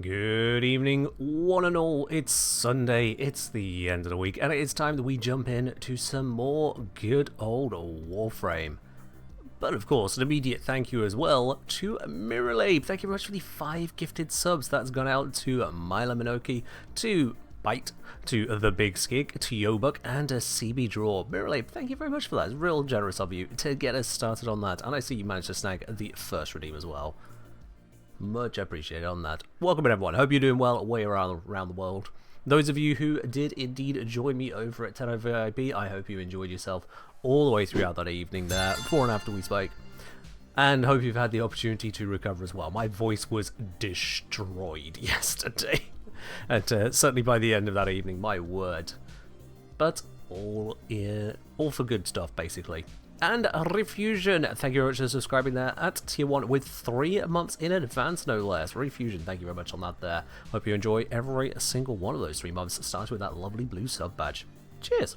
Good evening, one and all. It's Sunday, it's the end of the week, and it is time that we jump in to some more good old Warframe. But of course, an immediate thank you as well to Miralabe. Thank you very much for the 5 gifted subs. That's gone out to Mila Minoki, to Bite, to The Big Skig, to Yobuk, and a CB Draw. Miralabe, thank you very much for that. It's real generous of you to get us started on that. And I see you managed to snag the first redeem as well. Much appreciated on that. Welcome in, everyone. Hope you're doing well away around the world. Those of you who did indeed join me over at TennoVIP, I hope you enjoyed yourself all the way throughout that evening there, before and after we spoke. And hope you've had the opportunity to recover as well. My voice was destroyed yesterday. And certainly by the end of that evening, my word. But all for good stuff, basically. And Refusion, thank you very much for subscribing there at tier 1 with 3 months in advance, no less. Refusion, thank you very much on that there. Hope you enjoy every single one of those 3 months, starting with that lovely blue sub badge. Cheers.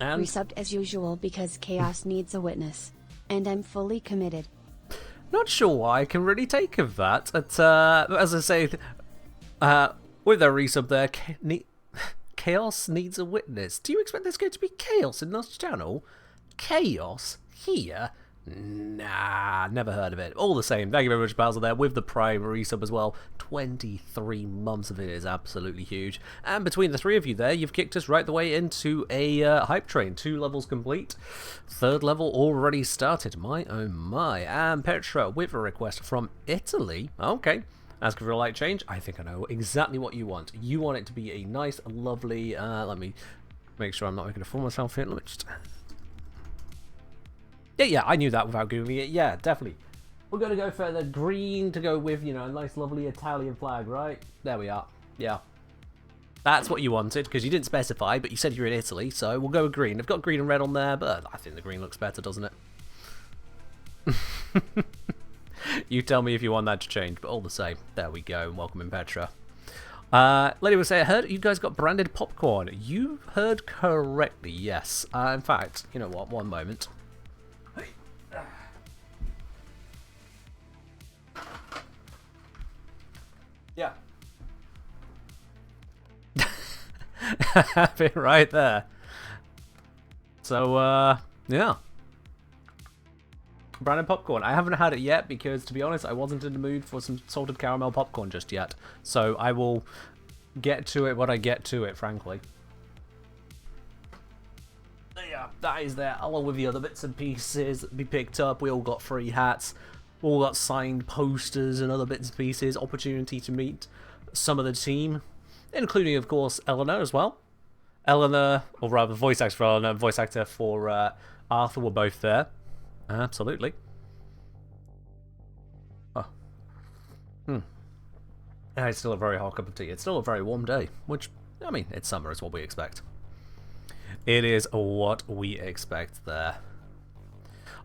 And Resubbed as usual because chaos needs a witness. And I'm fully committed. not sure what I can really take of that. But, as I say, with a resub there, Chaos needs a witness. Do you expect there's going to be chaos in this channel? Chaos? Here? Nah, never heard of it. All the same, thank you very much, Basil, there, with the Prime resub as well. 23 months of it is absolutely huge. And between the 3 of you there, you've kicked us right the way into a hype train. 2 levels complete. 3rd level already started. My, oh my. And Petra with a request from Italy. Okay. Asking for a light change. I think I know exactly what you want. You want it to be a nice, lovely... let me make sure I'm not making a fool of myself here. Let me just... Yeah, I knew that without Googling it. Yeah, definitely. We're going to go for the green to go with, you know, a nice, lovely Italian flag, right? There we are. Yeah. That's what you wanted, because you didn't specify, but you said you're in Italy, so we'll go with green. They've got green and red on there, but I think the green looks better, doesn't it? You tell me if you want that to change, but all the same, there we go. Welcome in, Petra. Lady will say, I heard you guys got branded popcorn. You heard correctly, yes. In fact, you know what? One moment. Yeah. Have it right there. So, yeah. Branded popcorn. I haven't had it yet because, to be honest, I wasn't in the mood for some salted caramel popcorn just yet. So I will get to it when I get to it, frankly. Yeah, that is there, along with the other bits and pieces that we picked up. We all got free hats. We all got signed posters and other bits and pieces. Opportunity to meet some of the team, including, of course, Eleanor as well. Eleanor, or rather, voice actor for Eleanor and voice actor for Arthur were both there. Absolutely. Oh. It's still a very hot cup of tea. It's still a very warm day, which, I mean, it's summer, is what we expect. It is what we expect there.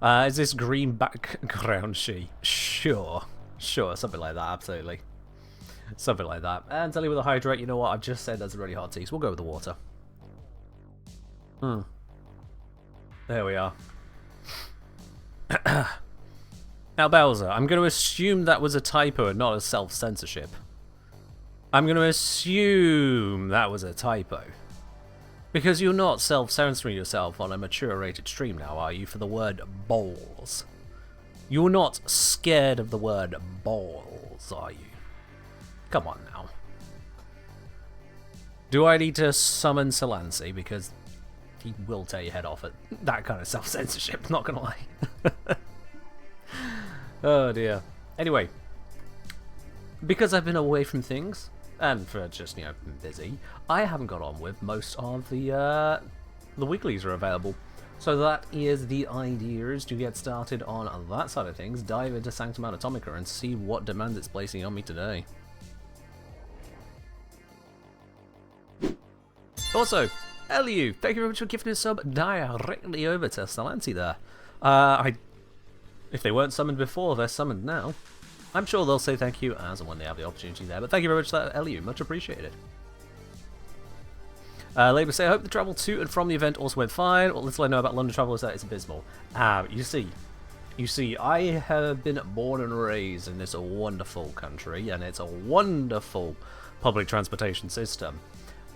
Is this green background she? Sure. Sure, something like that, absolutely. Something like that. And tell you with a hydrate, you know what, I've just said that's a really hot tea, so we'll go with the water. There we are. Now, Bowser, I'm going to assume that was a typo and not a self-censorship. I'm going to assume that was a typo. Because you're not self-censoring yourself on a mature-rated stream now, are you, for the word balls? You're not scared of the word balls, are you? Come on now. Do I need to summon Solansi? Because he will tear your head off at that kind of self-censorship, not gonna lie. Oh dear. Anyway, because I've been away from things, and for just, you know, busy, I haven't got on with most of the weeklies are available. So that is the idea, is to get started on that side of things, dive into Sanctum Anatomica and see what demands it's placing on me today. Also, Eliu, thank you very much for gifting a sub directly over to Salanti there. If they weren't summoned before, they're summoned now. I'm sure they'll say thank you as and when they have the opportunity there, but thank you very much for that, Eliu, much appreciated. Labour say, I hope the travel to and from the event also went fine. Well, let's let you know about London travel is that it's abysmal. You see, You see, I have been born and raised in this wonderful country, and it's a wonderful public transportation system.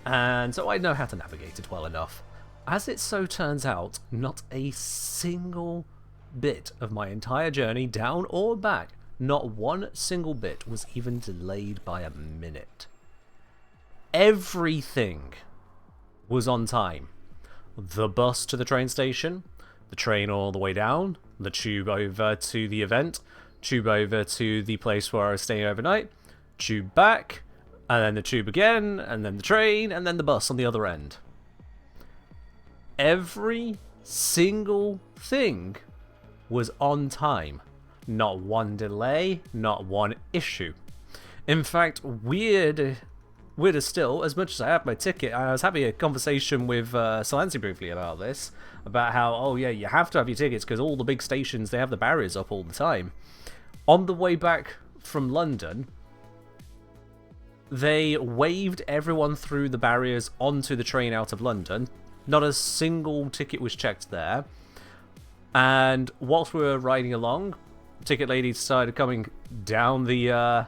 And so I know how to navigate it well enough. As it so turns out, not a single bit of my entire journey, down or back, not one single bit was even delayed by a minute. Everything was on time. The bus to the train station, the train all the way down, the tube over to the event, tube over to the place where I was staying overnight, tube back, and then the tube again, and then the train, and then the bus on the other end. Every single thing was on time. Not one delay, not one issue. In fact, weirder still, as much as I have my ticket, I was having a conversation with Salancy briefly about this, about how, oh yeah, you have to have your tickets because all the big stations, they have the barriers up all the time. On the way back from London, they waved everyone through the barriers onto the train out of London. Not a single ticket was checked there. And whilst we were riding along, ticket lady started coming down the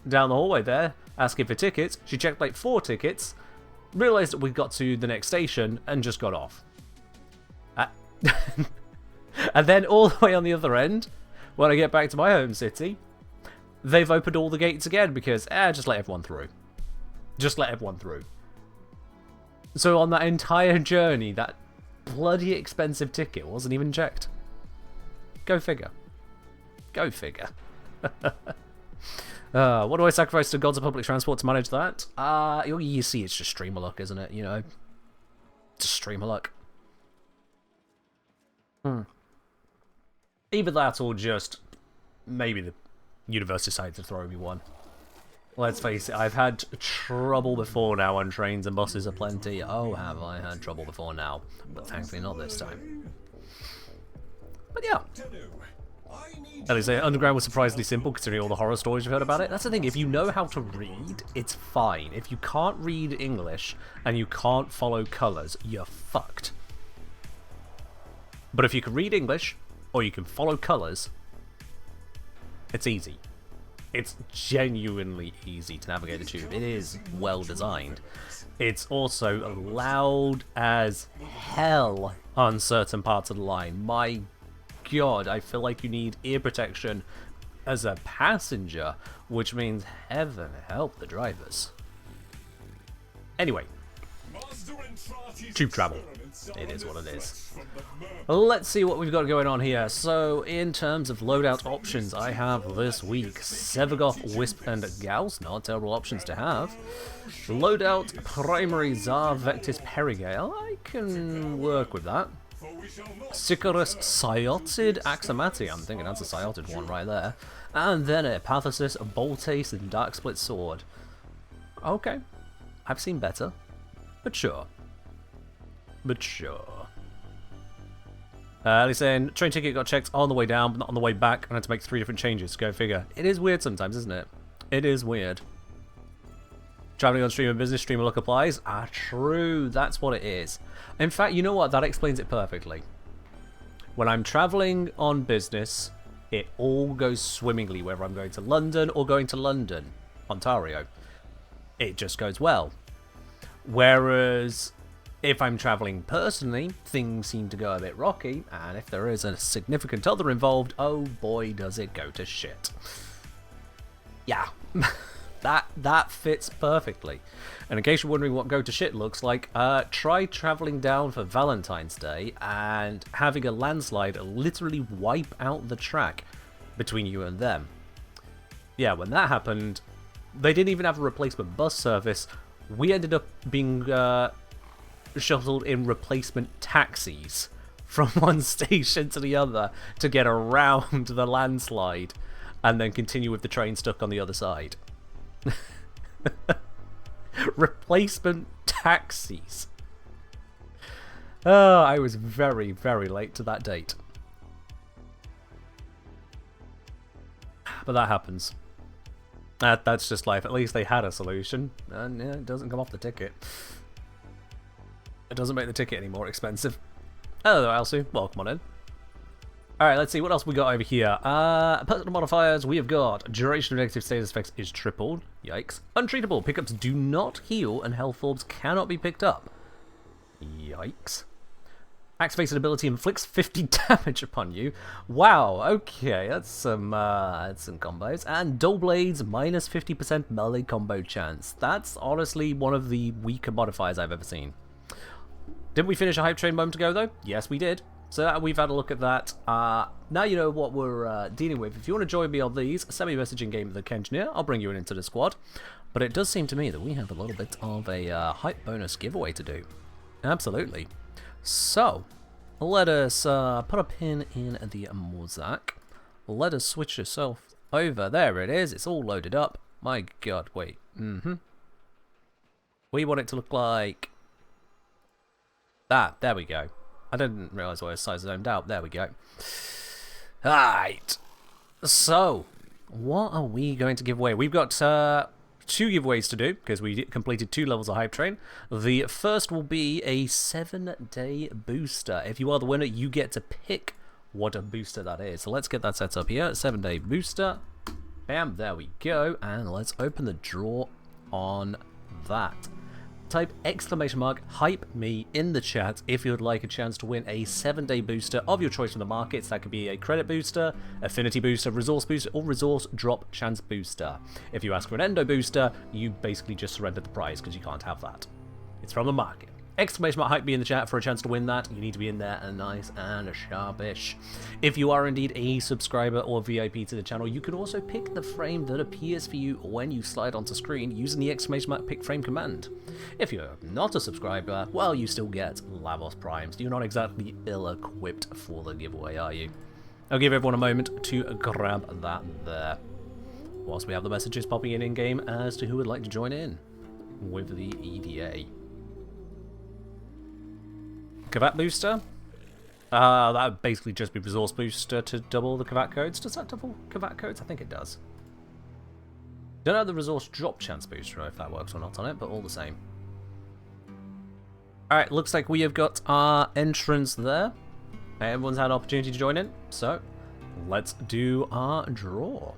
hallway there, asking for tickets. She checked like 4 tickets, realised that we got to the next station, and just got off. And then all the way on the other end, when I get back to my home city, they've opened all the gates again because, just let everyone through. Just let everyone through. So on that entire journey, that bloody expensive ticket wasn't even checked. Go figure. Go figure. What do I sacrifice to gods of public transport to manage that? You see, it's just streamer luck, isn't it? You know, just streamer luck. Either that or just maybe the universe decided to throw me one. Let's face it, I've had trouble before now on trains and buses aplenty. Oh, have I had trouble before now? But thankfully not this time. But yeah. At least Underground was surprisingly simple considering all the horror stories you've heard about it. That's the thing, if you know how to read, it's fine. If you can't read English and you can't follow colours, you're fucked. But if you can read English, or you can follow colours, it's easy. It's genuinely easy to navigate the tube. It is well designed. It's also loud as hell on certain parts of the line. My God, I feel like you need ear protection as a passenger, which means heaven help the drivers. Anyway, tube travel. It is what it is. Let's see what we've got going on here. So, in terms of loadout options, I have this week Sevagoth, Wisp, and Gauss. Not terrible options to have. Loadout, Primary Tsar, Vectis, Perigale. I can work with that. Sicarus, Sciotid, Axamati. I'm thinking that's a Sciotid one right there. And then Epathesis, Boltace, and Dark Split Sword. Okay. I've seen better. But sure. But sure. They're saying, train ticket got checked on the way down, but not on the way back, and I had to make 3 different changes. Go figure. It is weird sometimes, isn't it? It is weird. Traveling on streamer business, streamer luck applies. Ah, true. That's what it is. In fact, you know what? That explains it perfectly. When I'm traveling on business, it all goes swimmingly, whether I'm going to London or going to London, Ontario. It just goes well. Whereas if I'm traveling personally, things seem to go a bit rocky, and if there is a significant other involved, oh boy, does it go to shit. Yeah, that fits perfectly. And in case you're wondering what go to shit looks like, try traveling down for Valentine's Day and having a landslide literally wipe out the track between you and them. Yeah, when that happened, they didn't even have a replacement bus service. We ended up being shuttled in replacement taxis from one station to the other to get around the landslide and then continue with the train stuck on the other side. Replacement taxis. Oh, I was very, very late to that date. But that happens. That's just life. At least they had a solution. And yeah, it doesn't come off the ticket. It doesn't make the ticket any more expensive. Hello, Elsu. Welcome on in. Alright, let's see what else we got over here. Personal modifiers, we have got duration of negative status effects is tripled. Yikes. Untreatable, pickups do not heal and health orbs cannot be picked up. Yikes. Activated ability inflicts 50 damage upon you. Wow, okay, that's some combos. And dull blades, minus 50% melee combo chance. That's honestly one of the weaker modifiers I've ever seen. Didn't we finish a hype train a moment ago, though? Yes, we did. So we've had a look at that. Now you know what we're dealing with. If you want to join me on these, send me a message in game with the Kengineer. I'll bring you into the squad. But it does seem to me that we have a little bit of a hype bonus giveaway to do. Absolutely. So, let us put a pin in the mosaic. Let us switch yourself over. There it is. It's all loaded up. My god, wait. We want it to look like that. There we go. I didn't realise I was size zoned out. There we go. Alright. So, what are we going to give away? We've got 2 giveaways to do, because we completed 2 levels of Hype Train. The first will be a 7-day booster. If you are the winner, you get to pick what a booster that is. So let's get that set up here. 7-day booster. Bam, there we go. And let's open the draw on that. Type !hype me in the chat if you would like a chance to win a 7-day booster of your choice from the markets. That could be a credit booster, affinity booster, resource booster, or resource drop chance booster. If you ask for an endo booster, you basically just surrender the prize because you can't have that. It's from the market. !hype me in the chat for a chance to win that. You need to be in there and nice and sharpish. If you are indeed a subscriber or VIP to the channel, you can also pick the frame that appears for you when you slide onto screen using the !pick frame command. If you're not a subscriber, well, you still get Lavos Primes. You're not exactly ill-equipped for the giveaway, are you? I'll give everyone a moment to grab that there. Whilst we have the messages popping in-game as to who would like to join in with the EDA. Kavat booster? That would basically just be resource booster to double the Kavat codes. Does that double Kavat codes? I think it does. Don't know the resource drop chance booster if that works or not on it, but all the same. Alright, looks like we have got our entrance there. Everyone's had an opportunity to join in, so let's do our draw.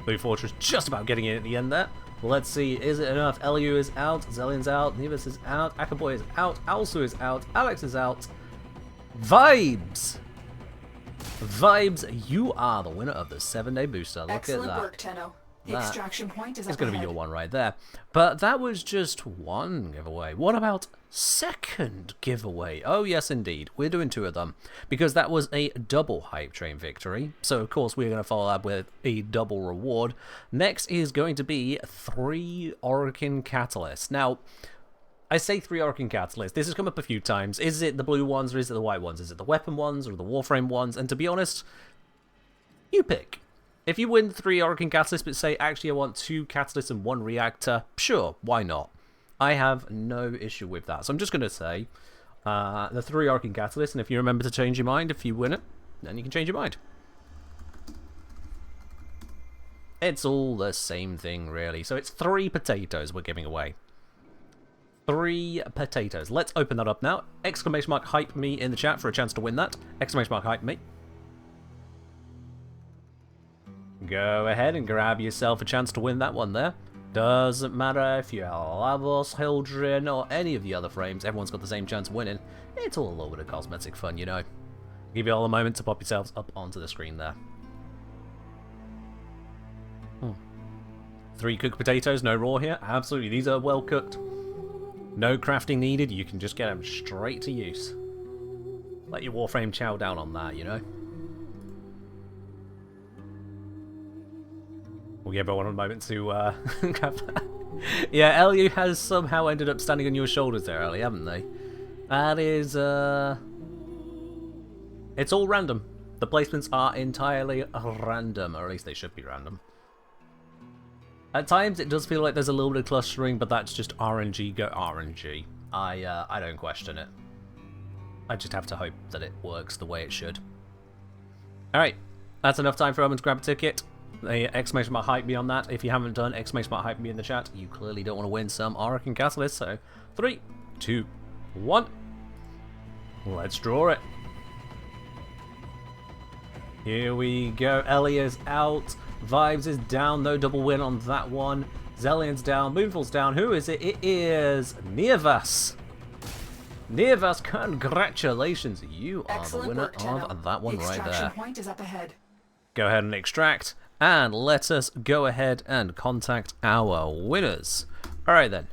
Blue Fortress just about getting in at the end there. Let's see, is it enough? Elu is out, Zellion's out, Nevis is out, Akaboy is out, Alsu is out, Alex is out. Vibes! Vibes, you are the winner of the 7-day booster. Look Excellent at that. work, Tenno. The extraction point is It's up going to be ahead. your one right there. But that was just one giveaway. What about second giveaway? Oh, yes, indeed. We're doing 2 of them. Because that was a double Hype Train victory. So, of course, we're going to follow up with a double reward. Next is going to be 3 Orokin Catalysts. Now, I say 3 Orokin Catalysts. This has come up a few times. Is it the blue ones or is it the white ones? Is it the weapon ones or the Warframe ones? And to be honest, you pick. If you win 3 Orokin Catalysts, but say, actually, I want 2 Catalysts and 1 Reactor, sure, why not? I have no issue with that. So I'm just going to say the 3 Orokin Catalysts, and if you remember to change your mind, if you win it, then you can change your mind. It's all the same thing, really. So it's 3 potatoes we're giving away. 3 potatoes. Let's open that up now. !hype me in the chat for a chance to win that. !hype me. Go ahead and grab yourself a chance to win that one there. Doesn't matter if you're Lavos, Hildren, or any of the other frames, everyone's got the same chance of winning. It's all a little bit of cosmetic fun, you know. Give you all a moment to pop yourselves up onto the screen there. 3 cooked potatoes, no raw here. Absolutely, these are well cooked. No crafting needed, you can just get them straight to use. Let your Warframe chow down on that, you know. We'll give everyone a moment to grab that. Yeah, LU has somehow ended up standing on your shoulders there, Ellie, haven't they? That is, it's all random. The placements are entirely random, or at least they should be random. At times, it does feel like there's a little bit of clustering, but that's just RNG go RNG. I don't question it. I just have to hope that it works the way it should. Alright, that's enough time for everyone to grab a ticket. The !hype me on that. If you haven't done !hype me in the chat, you clearly don't want to win some Orokin Catalyst. So, 3, 2, 1. Let's draw it. Here we go. Ellie is out. Vibes is down. No double win on that one. Zellian's down. Moonfall's down. Who is it? It is Nearvas. Nearvas, congratulations. You are the winner of that one right there. Point is up ahead. Go ahead and extract. And let us go ahead and contact our winners. Alright then.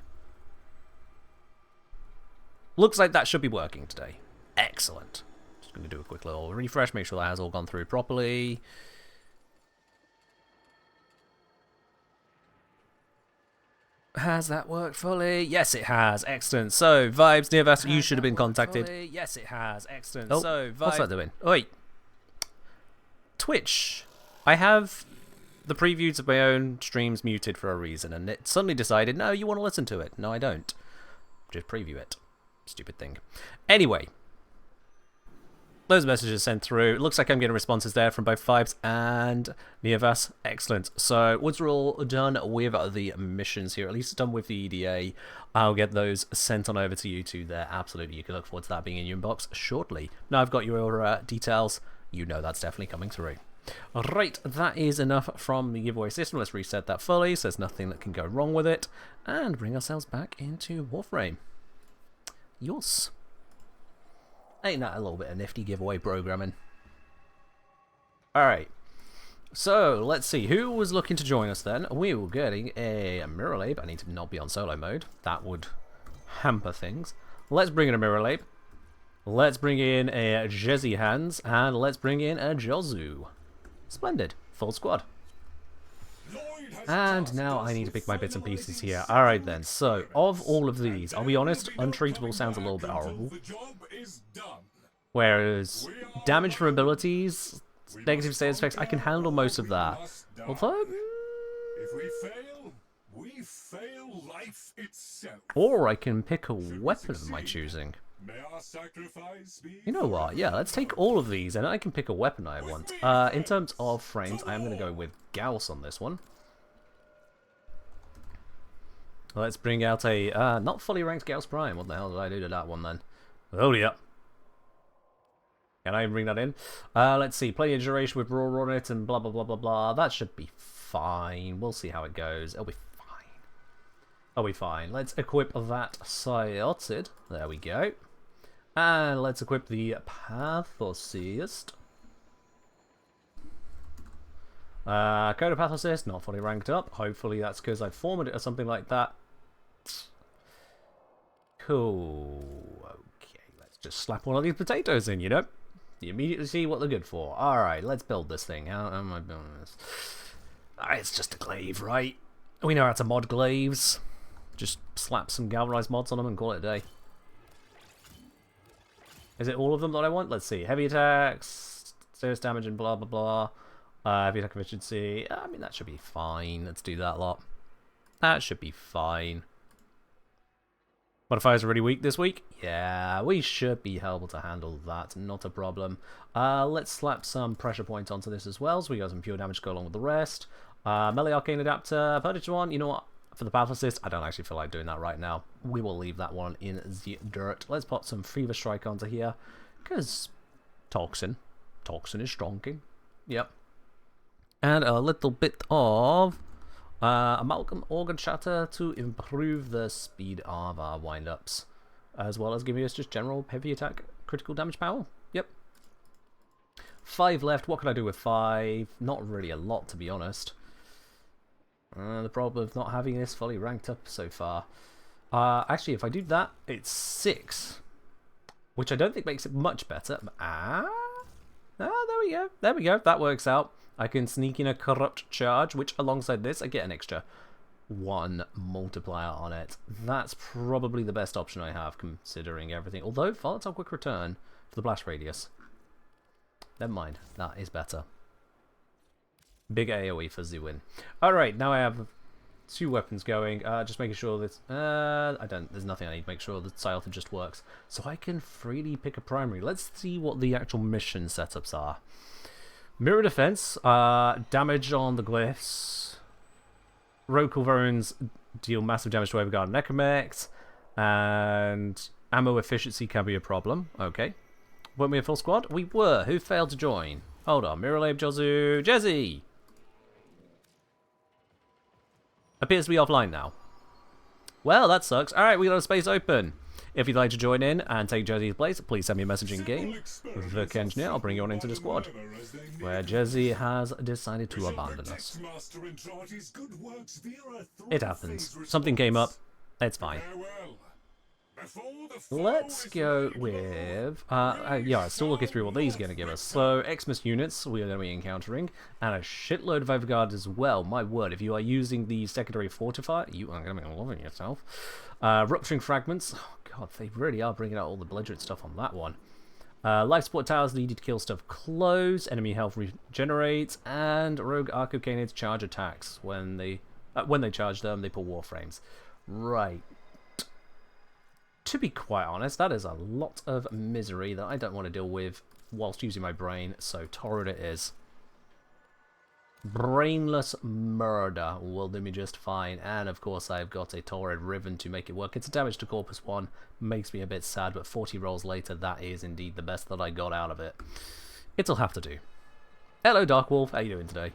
Looks like that should be working today. Excellent. Just going to do a quick little refresh, make sure that has all gone through properly. Has that worked fully? Yes, it has. Excellent. So, Vibes, Nearvas, you should have been contacted. Yes, it has. Excellent. Oh, so, Vibes, what's that doing? Oh, wait. Twitch. I have the previews of my own streams muted for a reason, and it suddenly decided, no, you want to listen to it. No, I don't. Just preview it. Stupid thing. Anyway. Those messages sent through. It looks like I'm getting responses there from both Vibes and Nearvas. Excellent. So once we're all done with the missions here, at least done with the EDA, I'll get those sent on over to you two there. Absolutely. You can look forward to that being in your inbox shortly. Now I've got your details. You know that's definitely coming through. Right, that is enough from the giveaway system. Let's reset that fully so there's nothing that can go wrong with it. And bring ourselves back into Warframe. Yours. Ain't that a little bit of nifty giveaway programming? Alright. So, let's see. Who was looking to join us then? We were getting a Mirror Labe. I need to not be on solo mode. That would hamper things. Let's bring in a Mirror Labe. Let's bring in a Jezzy Hands. And let's bring in a Jozu. Splendid. Full squad. And now I need to pick my bits and pieces here. Alright then, so, of all of these, I'll be honest, Untreatable sounds a little bit horrible. Whereas, damage from abilities, negative status effects, I can handle most of that. Although... If we fail, we fail life itself. Or I can pick a weapon of my choosing. May our sacrifice be... You know what, yeah, let's take all of these, and I can pick a weapon I want. In terms of frames, I am going to go with Gauss on this one. Let's bring out a, not fully ranked Gauss Prime. What the hell did I do to that one then? Oh yeah. Can I bring that in? Let's see. Play a duration with Raw on it and blah blah blah blah blah. That should be fine. We'll see how it goes. It'll be fine. It'll be fine. Let's equip that Sciotid. There we go. And let's equip the Pathocyst. Code of Pathocyst, not fully ranked up. Hopefully that's because I formed it or something like that. Cool. Okay, let's just slap one of these potatoes in, you know? You immediately see what they're good for. Alright, let's build this thing. How am I building this? It's just a glaive, right? We know how to mod glaives. Just slap some galvanized mods on them and call it a day. Is it all of them that I want? Let's see. Heavy attacks, serious damage and blah blah blah. Heavy attack efficiency. I mean, that should be fine. Let's do that lot. That should be fine. Modifiers are really weak this week. Yeah, we should be able to handle that. Not a problem. Let's slap some pressure points onto this as well, so we got some pure damage to go along with the rest. Melee Arcane Adapter, Purge one. You know what? For the Path Assist, I don't actually feel like doing that right now. We will leave that one in the dirt. Let's put some Fever Strike onto here, because Toxin is strong. Yep. And a little bit of Amalgam Organ Shatter to improve the speed of our wind-ups, as well as giving us just general heavy attack critical damage power. Yep. 5 left. What can I do with 5? Not really a lot, to be honest. The problem of not having this fully ranked up so far. Actually, if I do that, it's 6, which I don't think makes it much better. There we go. There we go. That works out. I can sneak in a Corrupt Charge, which alongside this, I get an extra 1 multiplier on it. That's probably the best option I have, considering everything. Although, Volatile Quick Return for the Blast Radius. Never mind. That is better. Big AoE for Zewin. Alright, now I have 2 weapons going. Just making sure that... there's nothing I need to make sure that Scythe just works. So I can freely pick a primary. Let's see what the actual mission setups are. Mirror Defense, damage on the glyphs. Rogue Culverins deal massive damage to Overguard and Necromechs. And Ammo efficiency can be a problem. Okay. Weren't we a full squad? We were. Who failed to join? Hold on. Miralabe, Jozu, Jezzy! Appears to be offline now. Well, that sucks. Alright, we got a space open. If you'd like to join in and take Jezzy's place, please send me a message in game. With Vic Engineer, I'll bring you on into the squad. Where Jezzy has decided to abandon us. It happens. Something came up. It's fine. Let's go with... yeah, still looking through what these are going to give us. So, Xmas units we are going to be encountering, and a shitload of Overguard as well. My word, if you are using the secondary fortifier, you are going to be loving yourself. Rupturing fragments. Oh, God, they really are bringing out all the belligerent stuff on that one. Life support towers needed to kill stuff close. Enemy health regenerates, and rogue Arcocanids charge attacks. When they charge them, they pull Warframes. Right. To be quite honest, that is a lot of misery that I don't want to deal with whilst using my brain, so torrid it is. Brainless murder will do me just fine, and of course I've got a torrid riven to make it work. It's a damage to Corpus 1, makes me a bit sad, but 40 rolls later, that is indeed the best that I got out of it. It'll have to do. Hello Dark Wolf, how you doing today?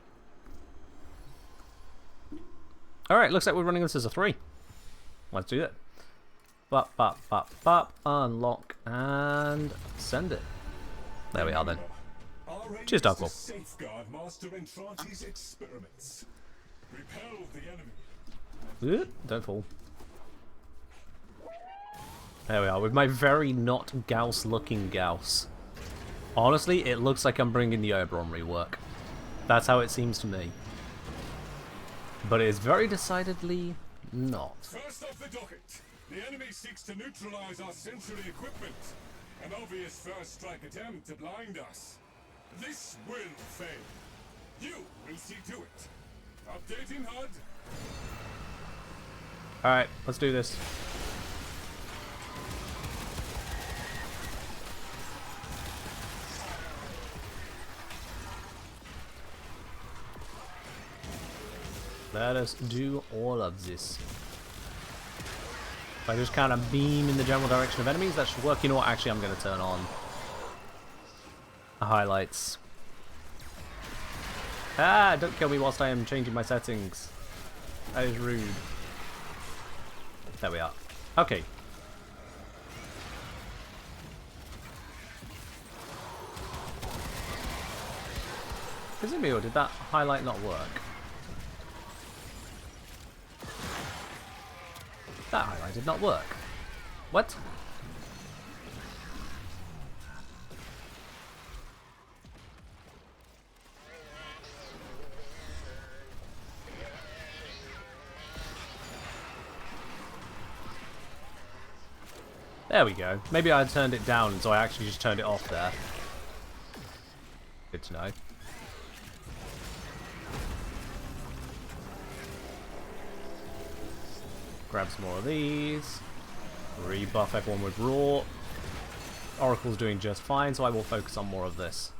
Alright, looks like we're running this as a 3. Let's do it. Bop, bop, bop, bop, unlock, and send it. There we are then. Cheers, Dark Wolf. Don't fall. There we are, with my very not Gauss-looking Gauss. Honestly, it looks like I'm bringing the Oberon rework. That's how it seems to me. But it is very decidedly not. First off the docket. The enemy seeks to neutralize our sensory equipment. An obvious first strike attempt to blind us. This will fail. You will see to it. Updating HUD. Alright, let's do this. Let us do all of this. If I just kind of beam in the general direction of enemies, that should work. You know what? Actually, I'm going to turn on the highlights. Ah, don't kill me whilst I am changing my settings. That is rude. There we are. Okay. Is it me, or did that highlight not work? That highlight did not work. What? There we go. Maybe I turned it down, so I actually just turned it off there. Good to know. Grab some more of these. Rebuff everyone with Raw. Oracle's doing just fine, so I will focus on more of this.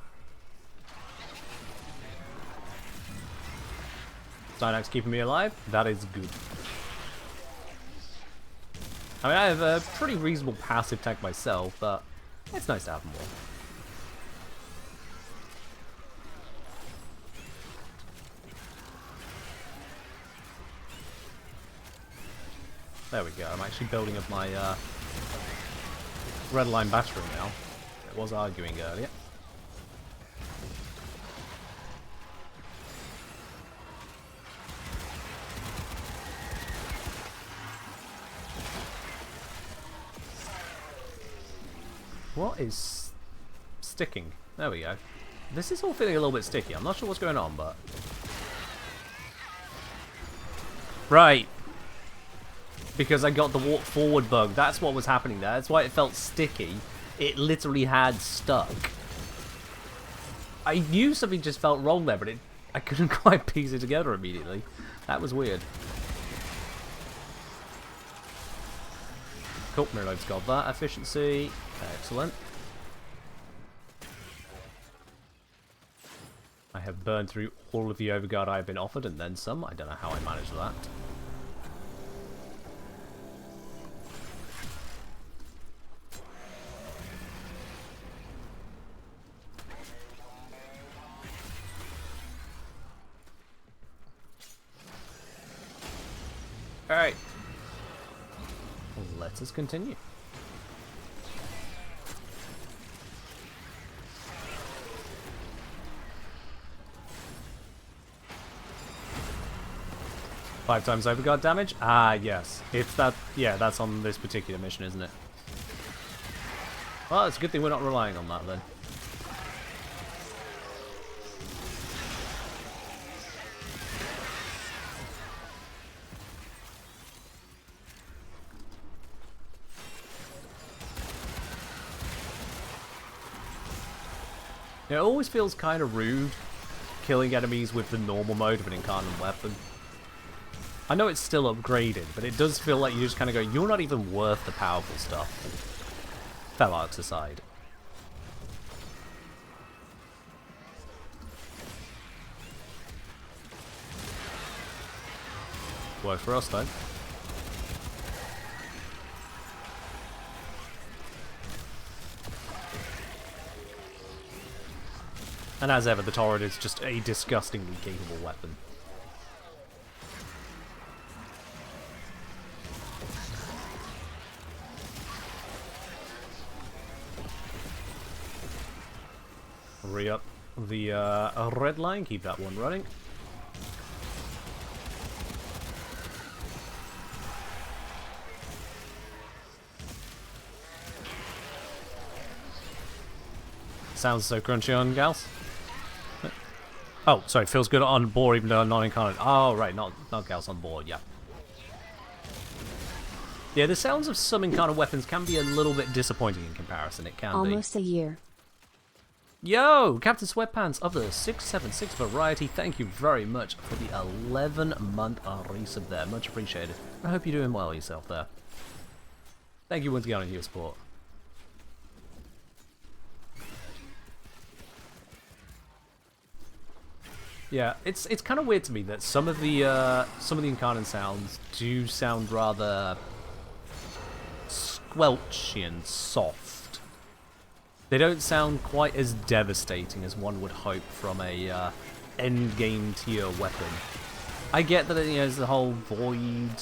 Dynax keeping me alive. That is good. I mean, I have a pretty reasonable passive tech myself, but it's nice to have more. There we go. I'm actually building up my red line battery now. It was arguing earlier. What is sticking? There we go. This is all feeling a little bit sticky. I'm not sure what's going on, but... Right. Because I got the walk forward bug. That's what was happening there. That's why it felt sticky. It literally had stuck. I knew something just felt wrong there, but I couldn't quite piece it together immediately. That was weird. Cool, Mirrorload's got that efficiency. Excellent. I have burned through all of the overguard I have been offered and then some. I don't know how I managed that. Alright. Let us continue. Five times overguard damage? Ah, yes. It's that. Yeah, that's on this particular mission, isn't it? Well, it's a good thing we're not relying on that then. It always feels kind of rude killing enemies with the normal mode of an incarnate weapon. I know it's still upgraded, but it does feel like you just kind of go, you're not even worth the powerful stuff. Fell arcs aside. Works for us though. And as ever, the turret is just a disgustingly capable weapon. Re-up the red line, keep that one running. Sounds so crunchy on gals. Oh, sorry, feels good on board even though non-incarnate. Oh, right, not gals on board, yeah. Yeah, the sounds of some incarnate weapons can be a little bit disappointing in comparison, it can be. Almost a year. Yo, Captain Sweatpants of the 676 variety, thank you very much for the 11-month resub there. Much appreciated. I hope you're doing well yourself there. Thank you once again for your support. Yeah, it's kind of weird to me that some of the incarnate sounds do sound rather squelchy and soft. They don't sound quite as devastating as one would hope from a end game tier weapon. I get that there's the whole void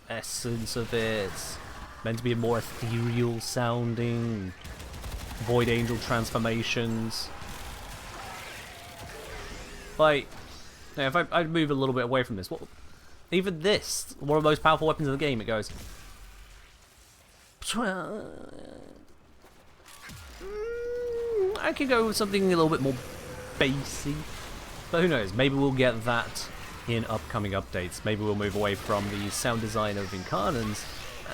essence of it. It's meant to be more ethereal sounding, void angel transformations. Like, now if I move a little bit away from this, even this, one of the most powerful weapons in the game, it goes. I could go with something a little bit more bassy, but who knows? Maybe we'll get that in upcoming updates. Maybe we'll move away from the sound design of Incarnans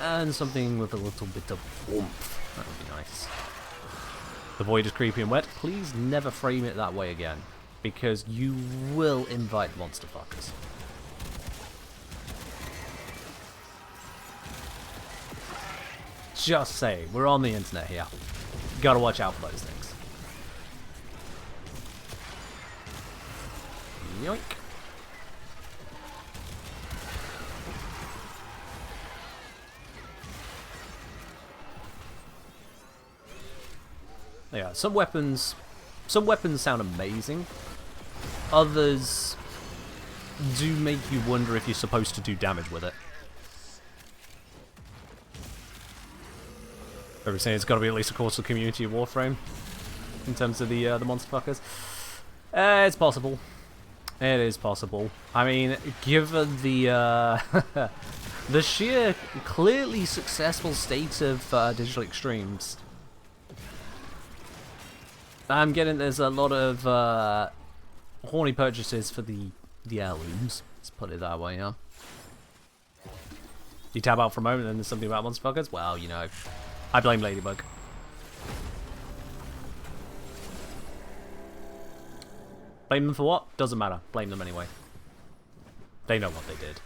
and something with a little bit of oomph. That would be nice. The void is creepy and wet. Please never frame it that way again, because you will invite monster fuckers. Just saying, we're on the internet here. Gotta watch out for those things. Yoink. Yeah, some weapons sound amazing. Others do make you wonder if you're supposed to do damage with it. Everybody's saying it's got to be at least a course of community of Warframe in terms of the monster fuckers. It's possible. It is possible. I mean, given the the sheer clearly successful state of digital extremes, I'm getting there's a lot of horny purchases for the heirlooms. Let's put it that way, yeah. You tab out for a moment and there's something about monster fuckers? Well, you know, I blame Ladybug. Blame them for what? Doesn't matter. Blame them anyway. They know what they did.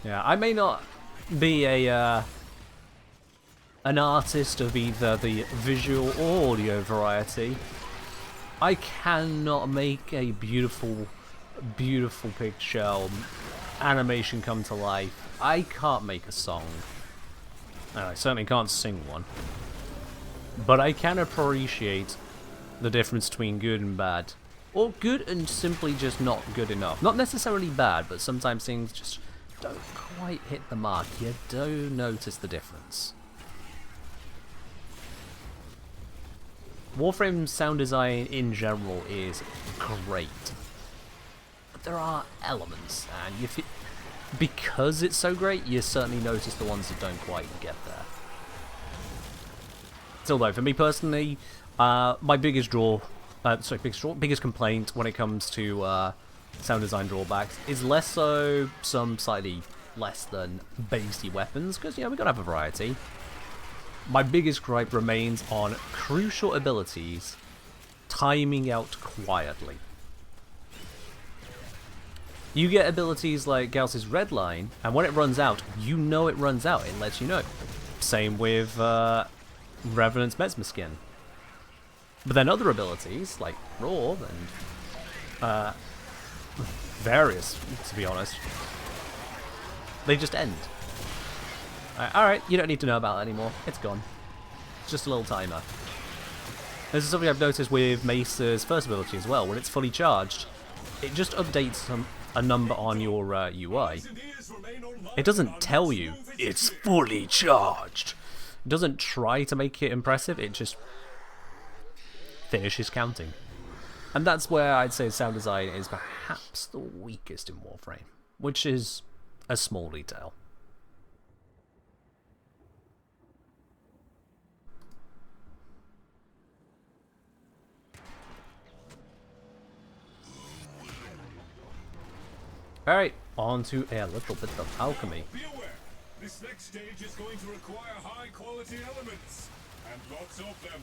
Yeah, I may not be a an artist of either the visual or audio variety. I cannot make a beautiful picture animation come to life. I can't make a song. I certainly can't sing one. But I can appreciate the difference between good and bad. Or good and simply just not good enough. Not necessarily bad, but sometimes things just don't quite hit the mark. You do notice the difference. Warframe's sound design in general is great. But there are elements, and because it's so great, you certainly notice the ones that don't quite get there. Still though, for me personally, my biggest complaint when it comes to sound design drawbacks is less so some slightly less than basey weapons, because we gotta have a variety. My biggest gripe remains on crucial abilities timing out quietly. You get abilities like Gauss's Red Line, and when it runs out, you know it runs out, it lets you know. Same with Revenant's Mesmer Skin. But then other abilities, like Roar and various, to be honest, they just end. Alright, you don't need to know about it anymore. It's gone. It's just a little timer. This is something I've noticed with Mesa's first ability as well. When it's fully charged, it just updates a number on your UI. It doesn't tell you it's fully charged. It doesn't try to make it impressive, it just finishes counting. And that's where I'd say sound design is perhaps the weakest in Warframe, which is a small detail. Alright, on to a little bit of alchemy. Be aware, this next stage is going to require high quality elements, and lots of them.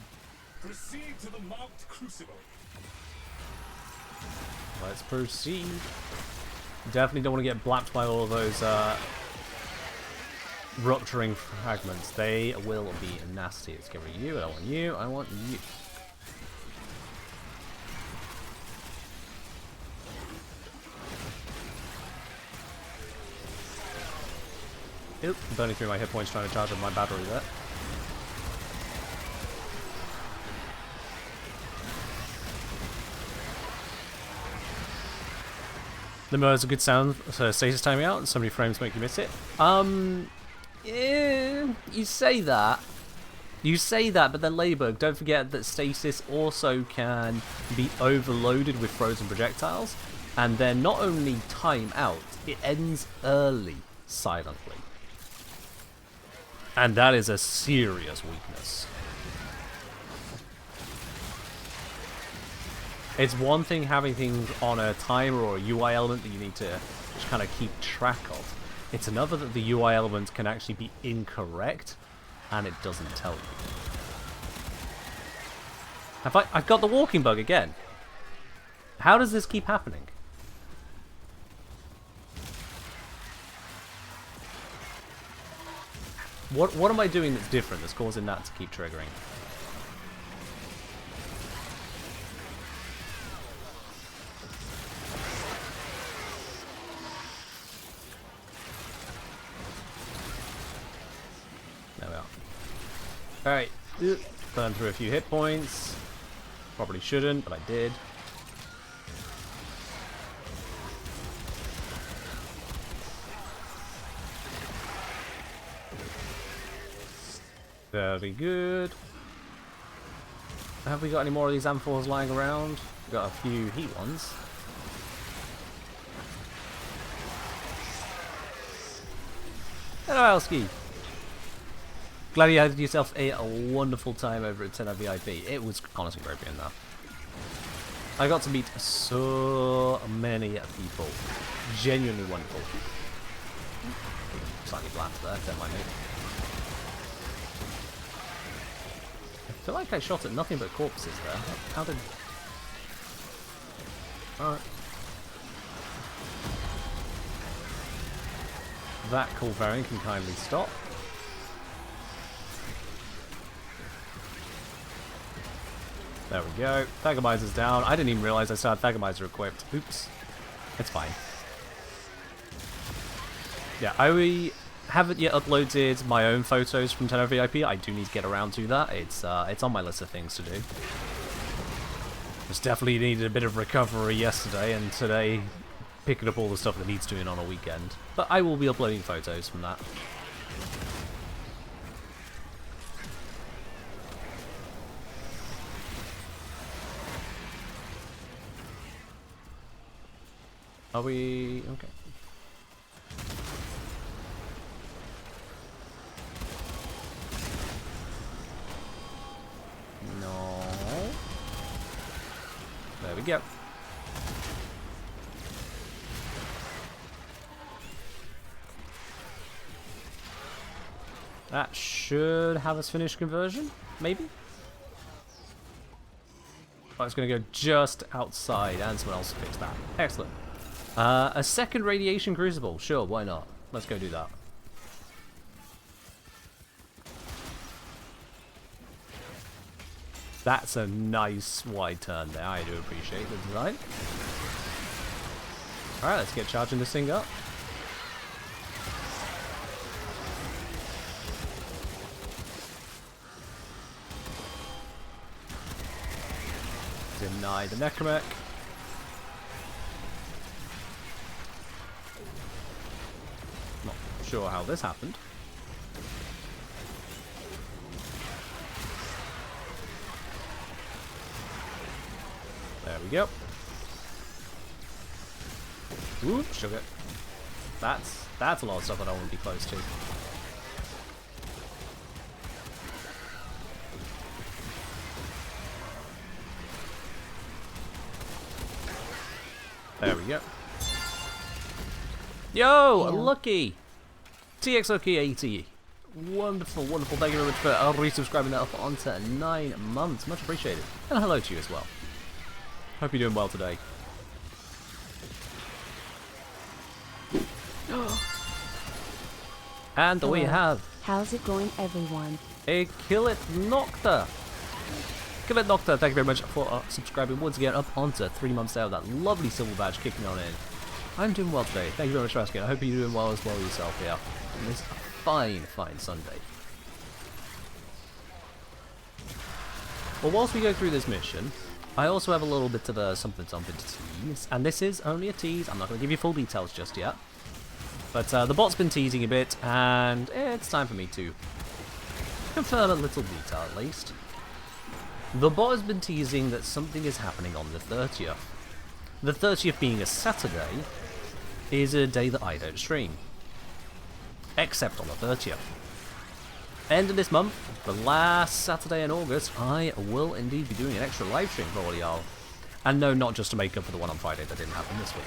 Proceed to the marked crucible. Let's proceed. Definitely don't want to get blapped by all of those rupturing fragments. They will be nasty. Let's get rid of you. I don't want you. I want you. Oop, burning through my hit points trying to charge up my battery there. The mode has a good sound, so stasis timing out, and so many frames make you miss it. Yeah, you say that, but then Ladybug, don't forget that stasis also can be overloaded with frozen projectiles, and then not only time out, it ends early, silently. And that is a serious weakness. It's one thing having things on a timer or a UI element that you need to just kind of keep track of. It's another that the UI element can actually be incorrect, and it doesn't tell you. I've got the walking bug again. How does this keep happening? What am I doing that's different that's causing that to keep triggering? There we are. Alright. Burn through a few hit points. Probably shouldn't, but I did. Very good. Have we got any more of these amphors lying around? We've got a few heat ones. Hello, Alski. Glad you had yourself a wonderful time over at TennoVIP. It was honestly great being there. I got to meet so many people. Genuinely wonderful. Slightly black there, don't mind me. I feel like I shot at nothing but corpses there. How did... Alright. That cool variant can kindly stop. There we go. Thagomizer's down. I didn't even realize I still had Thagomizer equipped. Oops. It's fine. Yeah, I haven't yet uploaded my own photos from TennoVIP. I do need to get around to that. It's on my list of things to do. Just definitely needed a bit of recovery yesterday, and today picking up all the stuff that needs doing on a weekend. But I will be uploading photos from that. Are we... okay. No. There we go. That should have us finish conversion, maybe? Oh, it's going to go just outside, and someone else fixed that. Excellent. A second radiation crucible. Sure, why not? Let's go do that. That's a nice wide turn there. I do appreciate the design. Alright, let's get charging this thing up. Deny the necromech. Not sure how this happened. There we go. Ooh, sugar. That's a lot of stuff that I want to be close to. There we go. Yo, Yeah. Lucky! TXLucky80. Wonderful, wonderful. Thank you very much for resubscribing that up onto 9 months. Much appreciated. And hello to you as well. Hope you're doing well today. And we Hello. have How's it going, everyone? a Kill It Nocta. Kill It Nocta, thank you very much for subscribing once again up onto 3 months out. That lovely silver badge kicking on in. I'm doing well today. Thank you very much for asking. I hope you're doing well as well yourself here on this fine, fine Sunday. Well, whilst we go through this mission, I also have a little bit of a something to tease, and this is only a tease. I'm not going to give you full details just yet. But the bot's been teasing a bit, and it's time for me to confirm a little detail at least. The bot has been teasing that something is happening on the 30th. The 30th being a Saturday is a day that I don't stream. Except on the 30th. End of this month, the last Saturday in August, I will indeed be doing an extra live stream for all y'all. And no, not just to make up for the one on Friday that didn't happen this week.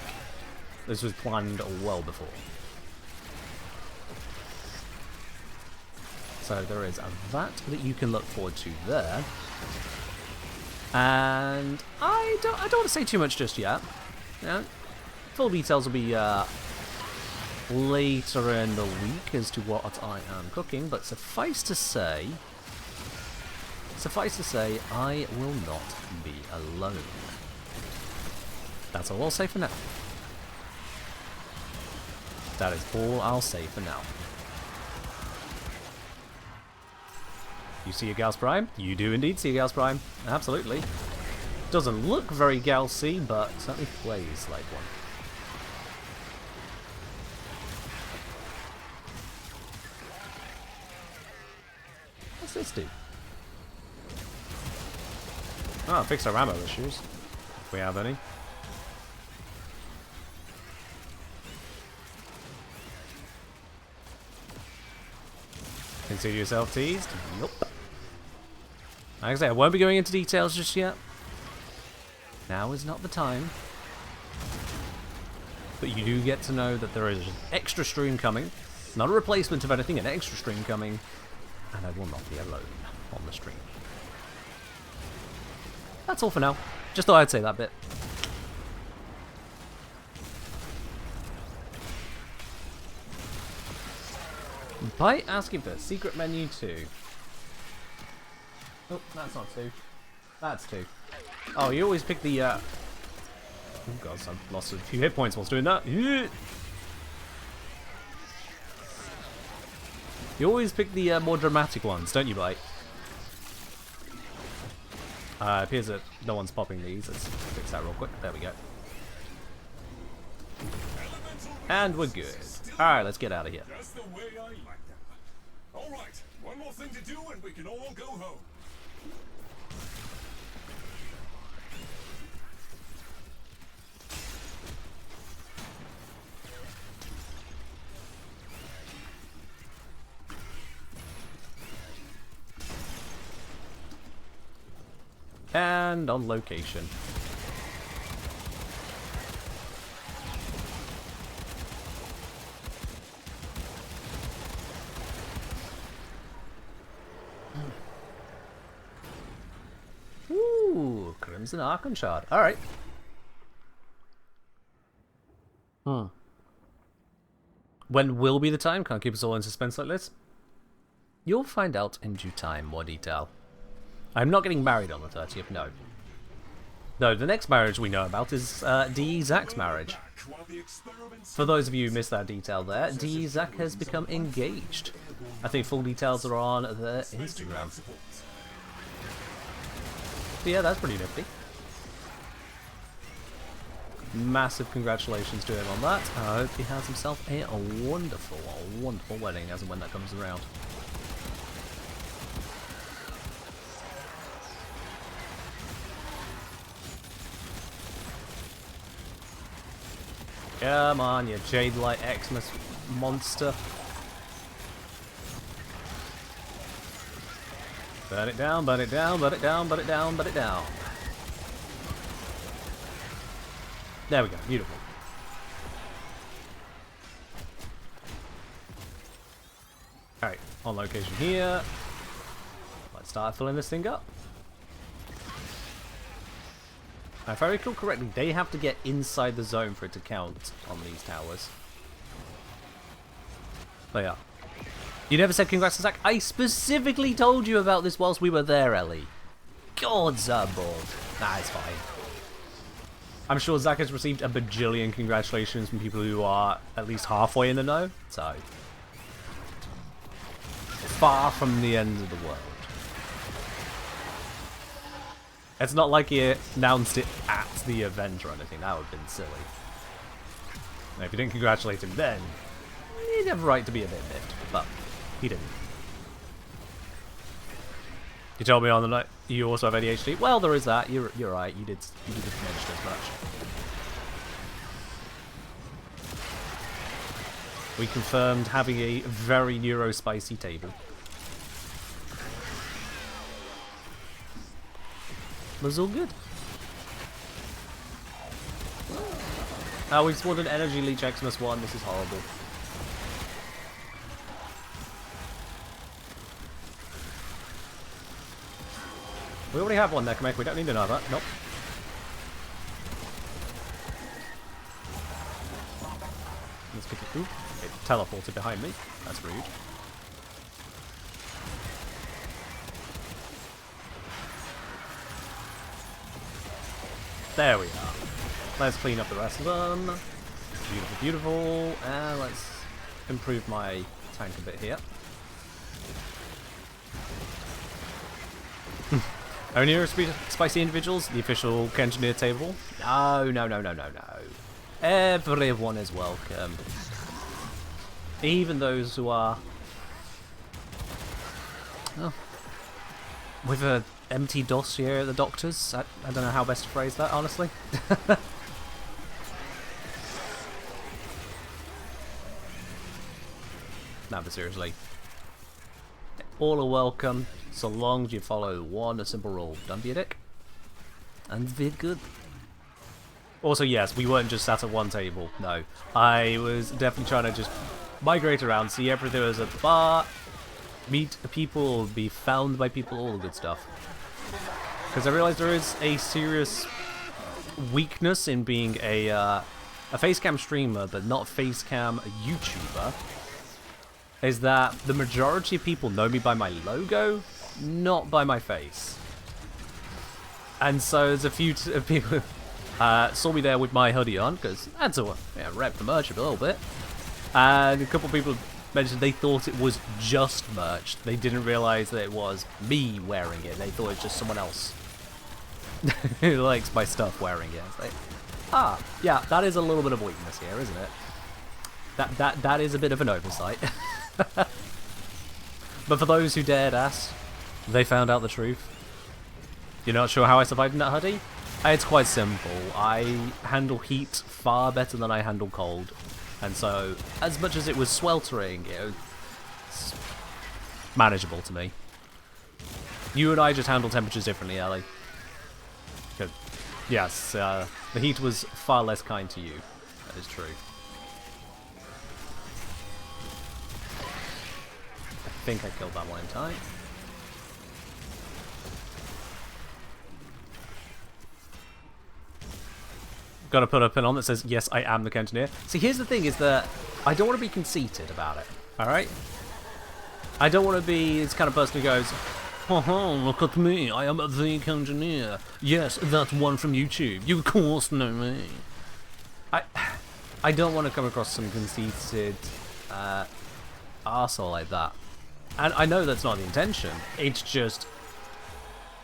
This was planned well before. So there is that you can look forward to there. And I don't want to say too much just yet. Yeah, full details will be later in the week as to what I am cooking, but suffice to say, I will not be alone. That's all I'll say for now. That is all I'll say for now. You see a Gauss Prime? You do indeed see a Gauss Prime. Absolutely. Doesn't look very Gaussy, but certainly plays like one. What's this do? Oh, fix our ammo issues. If we have any. Consider yourself teased? Nope. Like I say, I won't be going into details just yet. Now is not the time. But you do get to know that there is an extra stream coming. Not a replacement of anything, an extra stream coming. And I will not be alone on the stream. That's all for now. Just thought I'd say that bit. By asking for secret menu 2. Oh, that's not 2. That's 2. Oh, you always pick the, oh god, I've lost a few hit points whilst doing that. You always pick the more dramatic ones, don't you, Bite? Appears that no one's popping these. Let's fix that real quick. There we go. And we're good. Alright, let's get out of here. Just the way I like them. All right, one more thing to do and we can all go home. And on location. Ooh, Crimson Archon Shard. Alright. When will be the time? Can't keep us all in suspense like this. You'll find out in due time, more detail. I'm not getting married on the 30th, no. No, the next marriage we know about is D.E. Zach's marriage. For those of you who missed that detail there, D.E. Zach has become engaged. I think full details are on their Instagram. But yeah, that's pretty nifty. Massive congratulations to him on that. I hope he has himself a wonderful, wonderful wedding as and when that comes around. Come on, you Jade Light Xmas monster. Burn it down, burn it down, burn it down, burn it down, burn it down. There we go, beautiful. Alright, on location here. Let's start filling this thing up. Now, if I recall correctly, they have to get inside the zone for it to count on these towers. They are. You never said congrats to Zach. I specifically told you about this whilst we were there, Ellie. God's aboard. Nah, it's fine. I'm sure Zach has received a bajillion congratulations from people who are at least halfway in the know. So, far from the end of the world. It's not like he announced it at the event or anything. That would have been silly. Now, if you didn't congratulate him then, he'd have a right to be a bit miffed. But he didn't. You told me on the night you also have ADHD. Well, there is that. You're right. You did mention as much. We confirmed having a very neuro-spicy table. But it's all good. We spawned an energy leech Xmas1. This is horrible. We already have one there, Kamek. We don't need another. Nope. Let's pick it through. It teleported behind me. That's rude. There we are. Let's clean up the rest of them. Beautiful, beautiful. And let's improve my tank a bit here. Only spicy individuals? The official engineer table? No, no, no, no, no, no. Everyone is welcome. Even those who are... Oh. With a empty dossier at the doctor's? I don't know how best to phrase that, honestly. No, but seriously. All are welcome, so long as you follow one simple rule. Don't be a dick. And be good. Also, yes, we weren't just sat at one table. No. I was definitely trying to just migrate around, see everything was at the bar, meet people, be found by people, all the good stuff. Because I realized there is a serious weakness in being a facecam streamer, but not facecam YouTuber. Is that the majority of people know me by my logo, not by my face. And so there's a few people saw me there with my hoodie on, because I had to rep the merch a little bit. And a couple of people mentioned they thought it was just merch. They didn't realise that it was me wearing it. They thought it was just someone else Who likes my stuff wearing it. It's like, ah, yeah, that is a little bit of weakness here, isn't it? That is a bit of an oversight. But for those who dared ask, they found out the truth. You're not sure how I survived in that hoodie? It's quite simple. I handle heat far better than I handle cold. And so, as much as it was sweltering, it was manageable to me. You and I just handle temperatures differently, Ellie. Good. Yes, the heat was far less kind to you. That is true. I think I killed that one in time. Gotta put a pin on that says, yes, I am the engineer. See, here's the thing, is that I don't want to be conceited about it, alright? I don't want to be this kind of person who goes, oh, look at me, I am the engineer. Yes, that one from YouTube. You of course know me. I don't want to come across some conceited arsehole like that. And I know that's not the intention. It's just...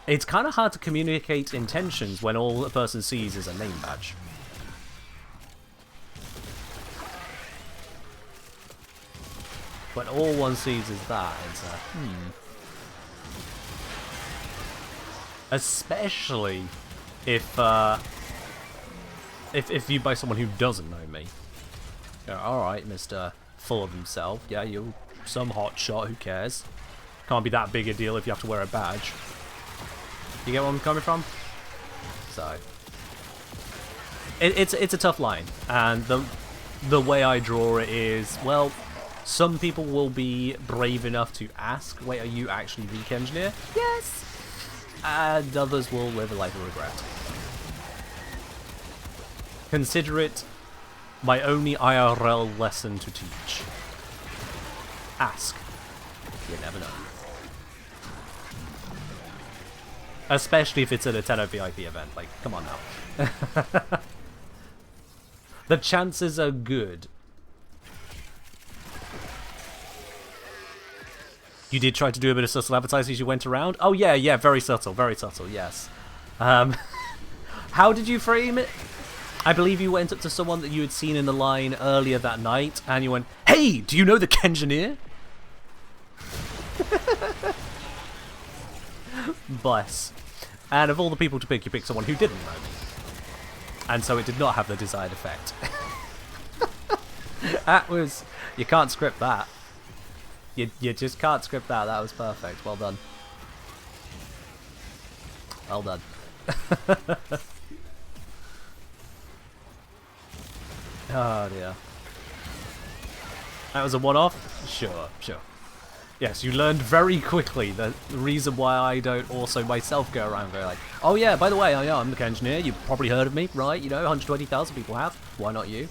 It's kind of hard to communicate intentions when all a person sees is a name badge. When all one sees is that, it's a... Especially if you by someone who doesn't know me. Alright, Mr. Full of himself. Yeah, you're some hot shot, who cares? Can't be that big a deal if you have to wear a badge. You get where I'm coming from? So... It's a tough line. And the way I draw it is, well, some people will be brave enough to ask, wait, are you actually the engineer? Yes! And others will live a life of regret. Consider it my only IRL lesson to teach. Ask. You never know. Especially if it's at a TennoVIP event. Like, come on now. The chances are good. You did try to do a bit of subtle advertising as you went around? Oh yeah, very subtle, yes. How did you frame it? I believe you went up to someone that you had seen in the line earlier that night, and you went, hey, do you know the Kengineer? Bless. And of all the people to pick, you picked someone who didn't know me. And so it did not have the desired effect. That was... You can't script that. You just can't script that. That was perfect. Well done. Well done. Oh dear. That was a one-off? Sure. Yes, you learned very quickly the reason why I don't also myself go around going like, oh yeah, by the way, I'm the engineer, you've probably heard of me, right? You know, 120,000 people have. Why not you?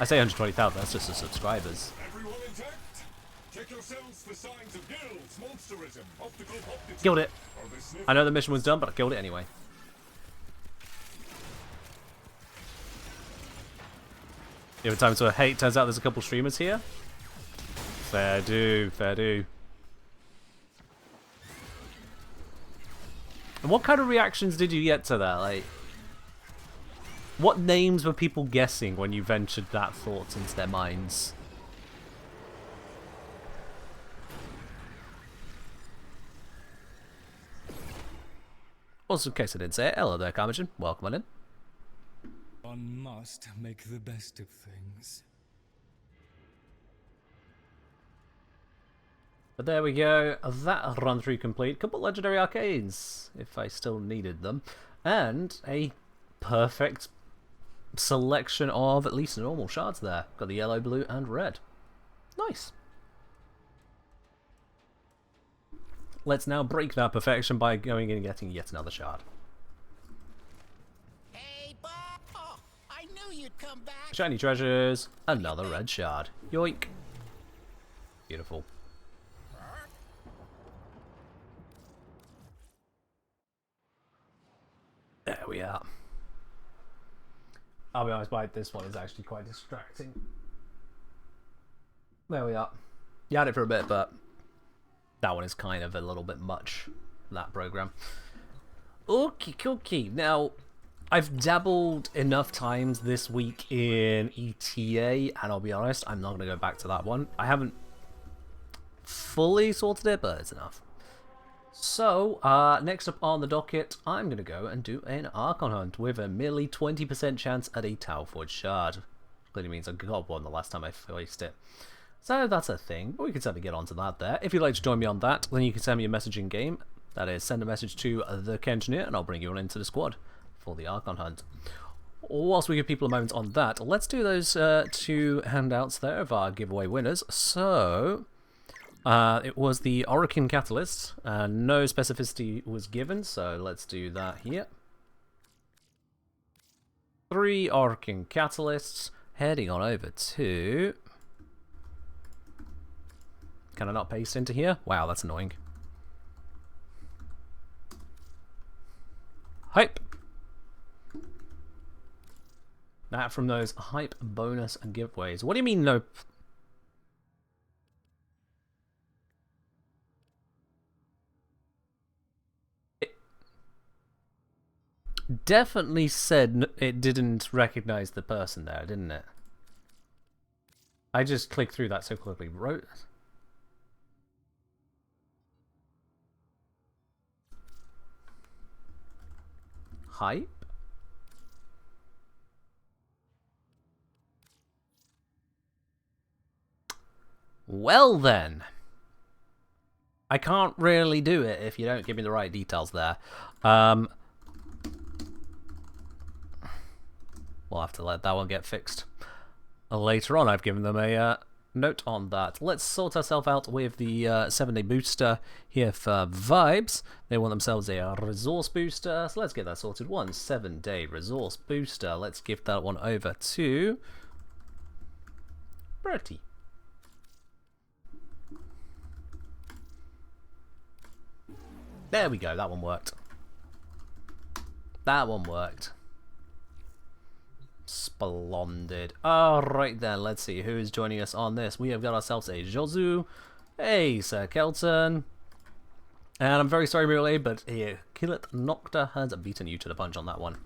I say 120,000, that's just the subscribers. Everyone intact? Check yourselves for signs of guilds, monsterism, optical pop. Killed it. I know the mission was done, but I killed it anyway. The other time to hate, turns out there's a couple streamers here. Fair do. And what kind of reactions did you get to that? Like, what names were people guessing when you ventured that thought into their minds? Also, in case I didn't say it, hello there, Carmagin. Welcome on in. One must make the best of things. But there we go, that run through complete. Couple legendary arcades, if I still needed them. And a perfect selection of at least normal shards there. Got the yellow, blue, and red. Nice. Let's now break that perfection by going in and getting yet another shard. Hey, Bob! I knew you'd come back. Shiny treasures, another red shard. Yoink. Beautiful. There we are. I'll be honest, this one is actually quite distracting. There we are. You had it for a bit, but that one is kind of a little bit much, that program. Okay. Now, I've dabbled enough times this week in ETA, and I'll be honest, I'm not going to go back to that one. I haven't fully sorted it, but it's enough. So, next up on the docket, I'm going to go and do an Archon Hunt with a merely 20% chance at a Talforge Shard. Clearly means I got one the last time I faced it. So that's a thing, but we can certainly get onto that there. If you'd like to join me on that, then you can send me a message in game. That is, send a message to the Kengineer, and I'll bring you on into the squad for the Archon Hunt. Whilst we give people a moment on that, let's do those two handouts there of our giveaway winners. So, it was the Orokin Catalyst. No specificity was given, so let's do that here. 3 Orokin Catalysts, heading on over to... Can I not paste into here? Wow, that's annoying. Hype! That from those hype bonus and giveaways. What do you mean no... It definitely said it didn't recognize the person there, didn't it? I just clicked through that so quickly. Wrote... Hype? Well then. I can't really do it if you don't give me the right details there. We'll have to let that one get fixed. Later on, I've given them a note on that. Let's sort ourselves out with the 7-day booster here for Vibes. They want themselves a resource booster, so let's get that sorted. 1 7-day resource booster. Let's give that one over to Bertie. There we go, that one worked. That one worked. Splendid. Alright then, let's see who is joining us on this. We have got ourselves a Josu, a Sir Kelton, and I'm very sorry, Murley, but here, Killet Nocta has beaten you to the punch on that one.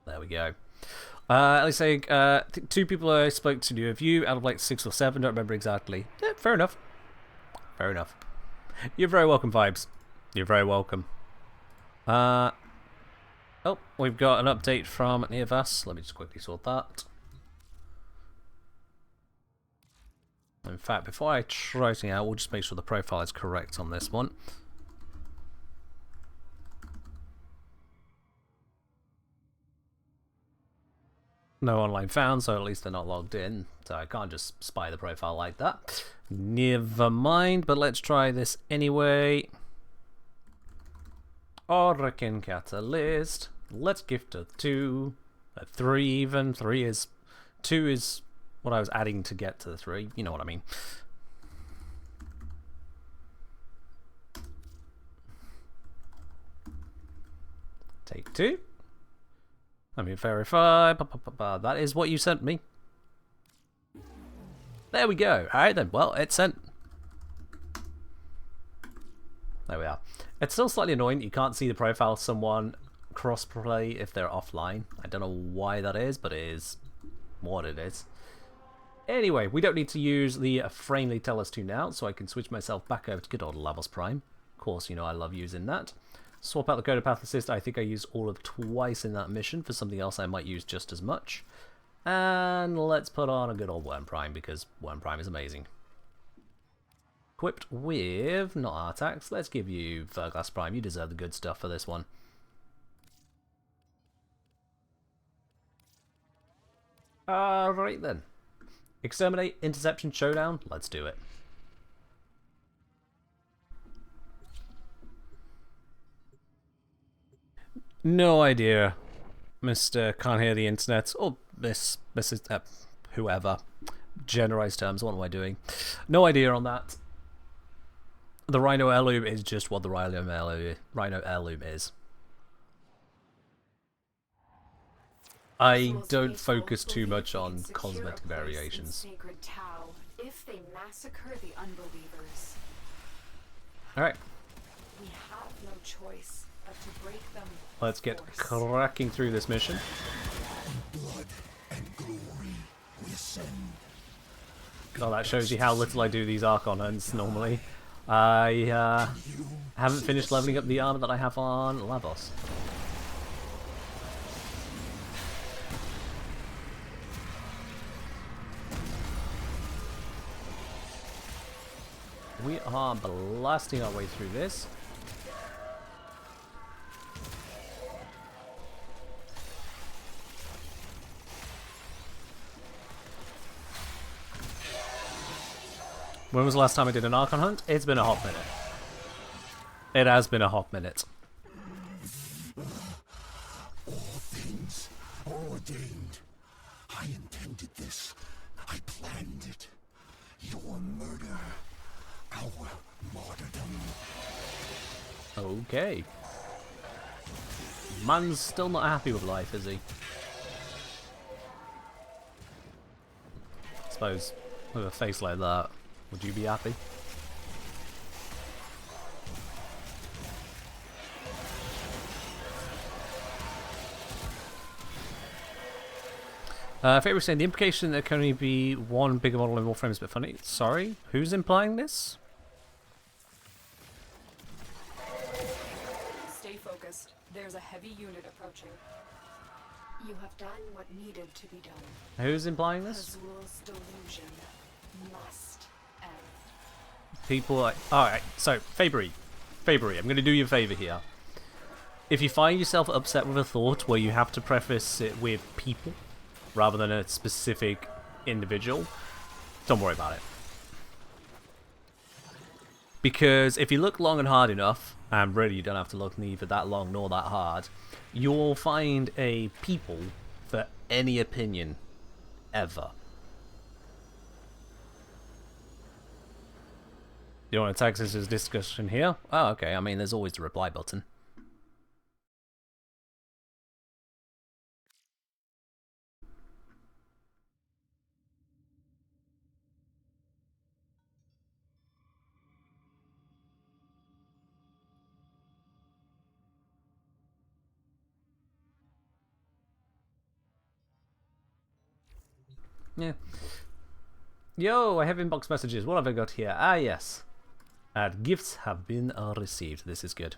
There we go. Let's say 2 people I spoke to of you out of like 6 or 7, don't remember exactly. Yeah, fair enough. Fair enough. You're very welcome, Vibes. You're very welcome. Oh, we've got an update from Neovas. Let me just quickly sort that. In fact, before I try something out, we'll just make sure the profile is correct on this one. No online found, so at least they're not logged in. So I can't just spy the profile like that. Never mind, but let's try this anyway. Orokin Catalyst. Let's gift a 2. A 3 even. 2 is what I was adding to get to the 3. You know what I mean. Take 2. Let me verify. That is what you sent me. There we go. Alright then. Well, it's sent. There we are. It's still slightly annoying. You can't see the profile of someone crossplay if they're offline. I don't know why that is, but it is what it is. Anyway, we don't need to use the frame they tell us to now, so I can switch myself back over to good old Lavos Prime. Of course, you know I love using that. Swap out the Code of Path Assist. I think I used all of twice in that mission. For something else I might use just as much. And let's put on a good old Worm Prime, because Worm Prime is amazing. Equipped with, not Artax, let's give you Verglass Prime. You deserve the good stuff for this one. Alright then. Exterminate, Interception, Showdown, let's do it. No idea, Mr. Can't Hear the Internet, or Mrs. Whoever. Generalized terms, what am I doing? No idea on that. The Rhino Heirloom is just what the Rhino Heirloom is. I don't focus too much on cosmetic variations. Sacred Tau if they massacre the unbelievers. Alright, We have no choice but to break them. let's get force. cracking through this mission. Blood and glory we ascend. God, that shows you how little I do these Archon hunts normally. I haven't finished leveling up the armor that I have on Lavos. We are blasting our way through this. When was the last time I did an Archon hunt? It's been a hot minute. It has been a hot minute. All things are ordained. I intended this. I planned it. Your murder. Our martyrdom. Okay. Man's still not happy with life, is he? I suppose with a face like that, would you be happy? Favorite was saying the implication that there can only be one bigger model in Warframe is a bit funny. Sorry, who's implying this? Stay focused. There's a heavy unit approaching. You have done what needed to be done. Who's implying this? Azul's delusion must end. People like... Alright, so, Fabry, I'm going to do you a favour here. If you find yourself upset with a thought where you have to preface it with people, rather than a specific individual, don't worry about it. Because if you look long and hard enough, and really you don't have to look neither that long nor that hard, you'll find a people for any opinion ever. You want to text this as discussion here? Oh, okay. I mean, there's always the reply button. Yeah. Yo, I have inbox messages. What have I got here? Ah, yes. Gifts have been received. This is good.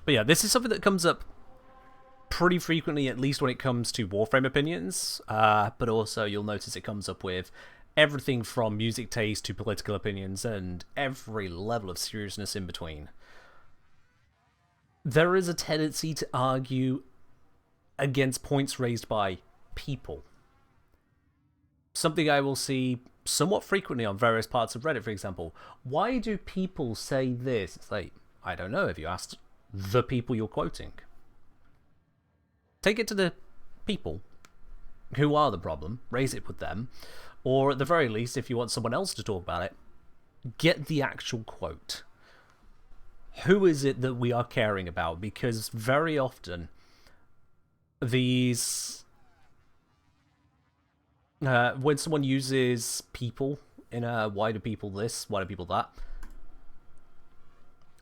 But yeah, this is something that comes up pretty frequently, at least when it comes to Warframe opinions. But also, you'll notice it comes up with everything from music taste to political opinions and every level of seriousness in between. There is a tendency to argue against points raised by people. Something I will see somewhat frequently on various parts of Reddit, for example. Why do people say this? It's like, I don't know. Have you asked the people you're quoting? Take it to the people who are the problem, raise it with them, or at the very least, if you want someone else to talk about it, get the actual quote. Who is it that we are caring about? Because very often, these... when someone uses people in a why do people this, why do people that,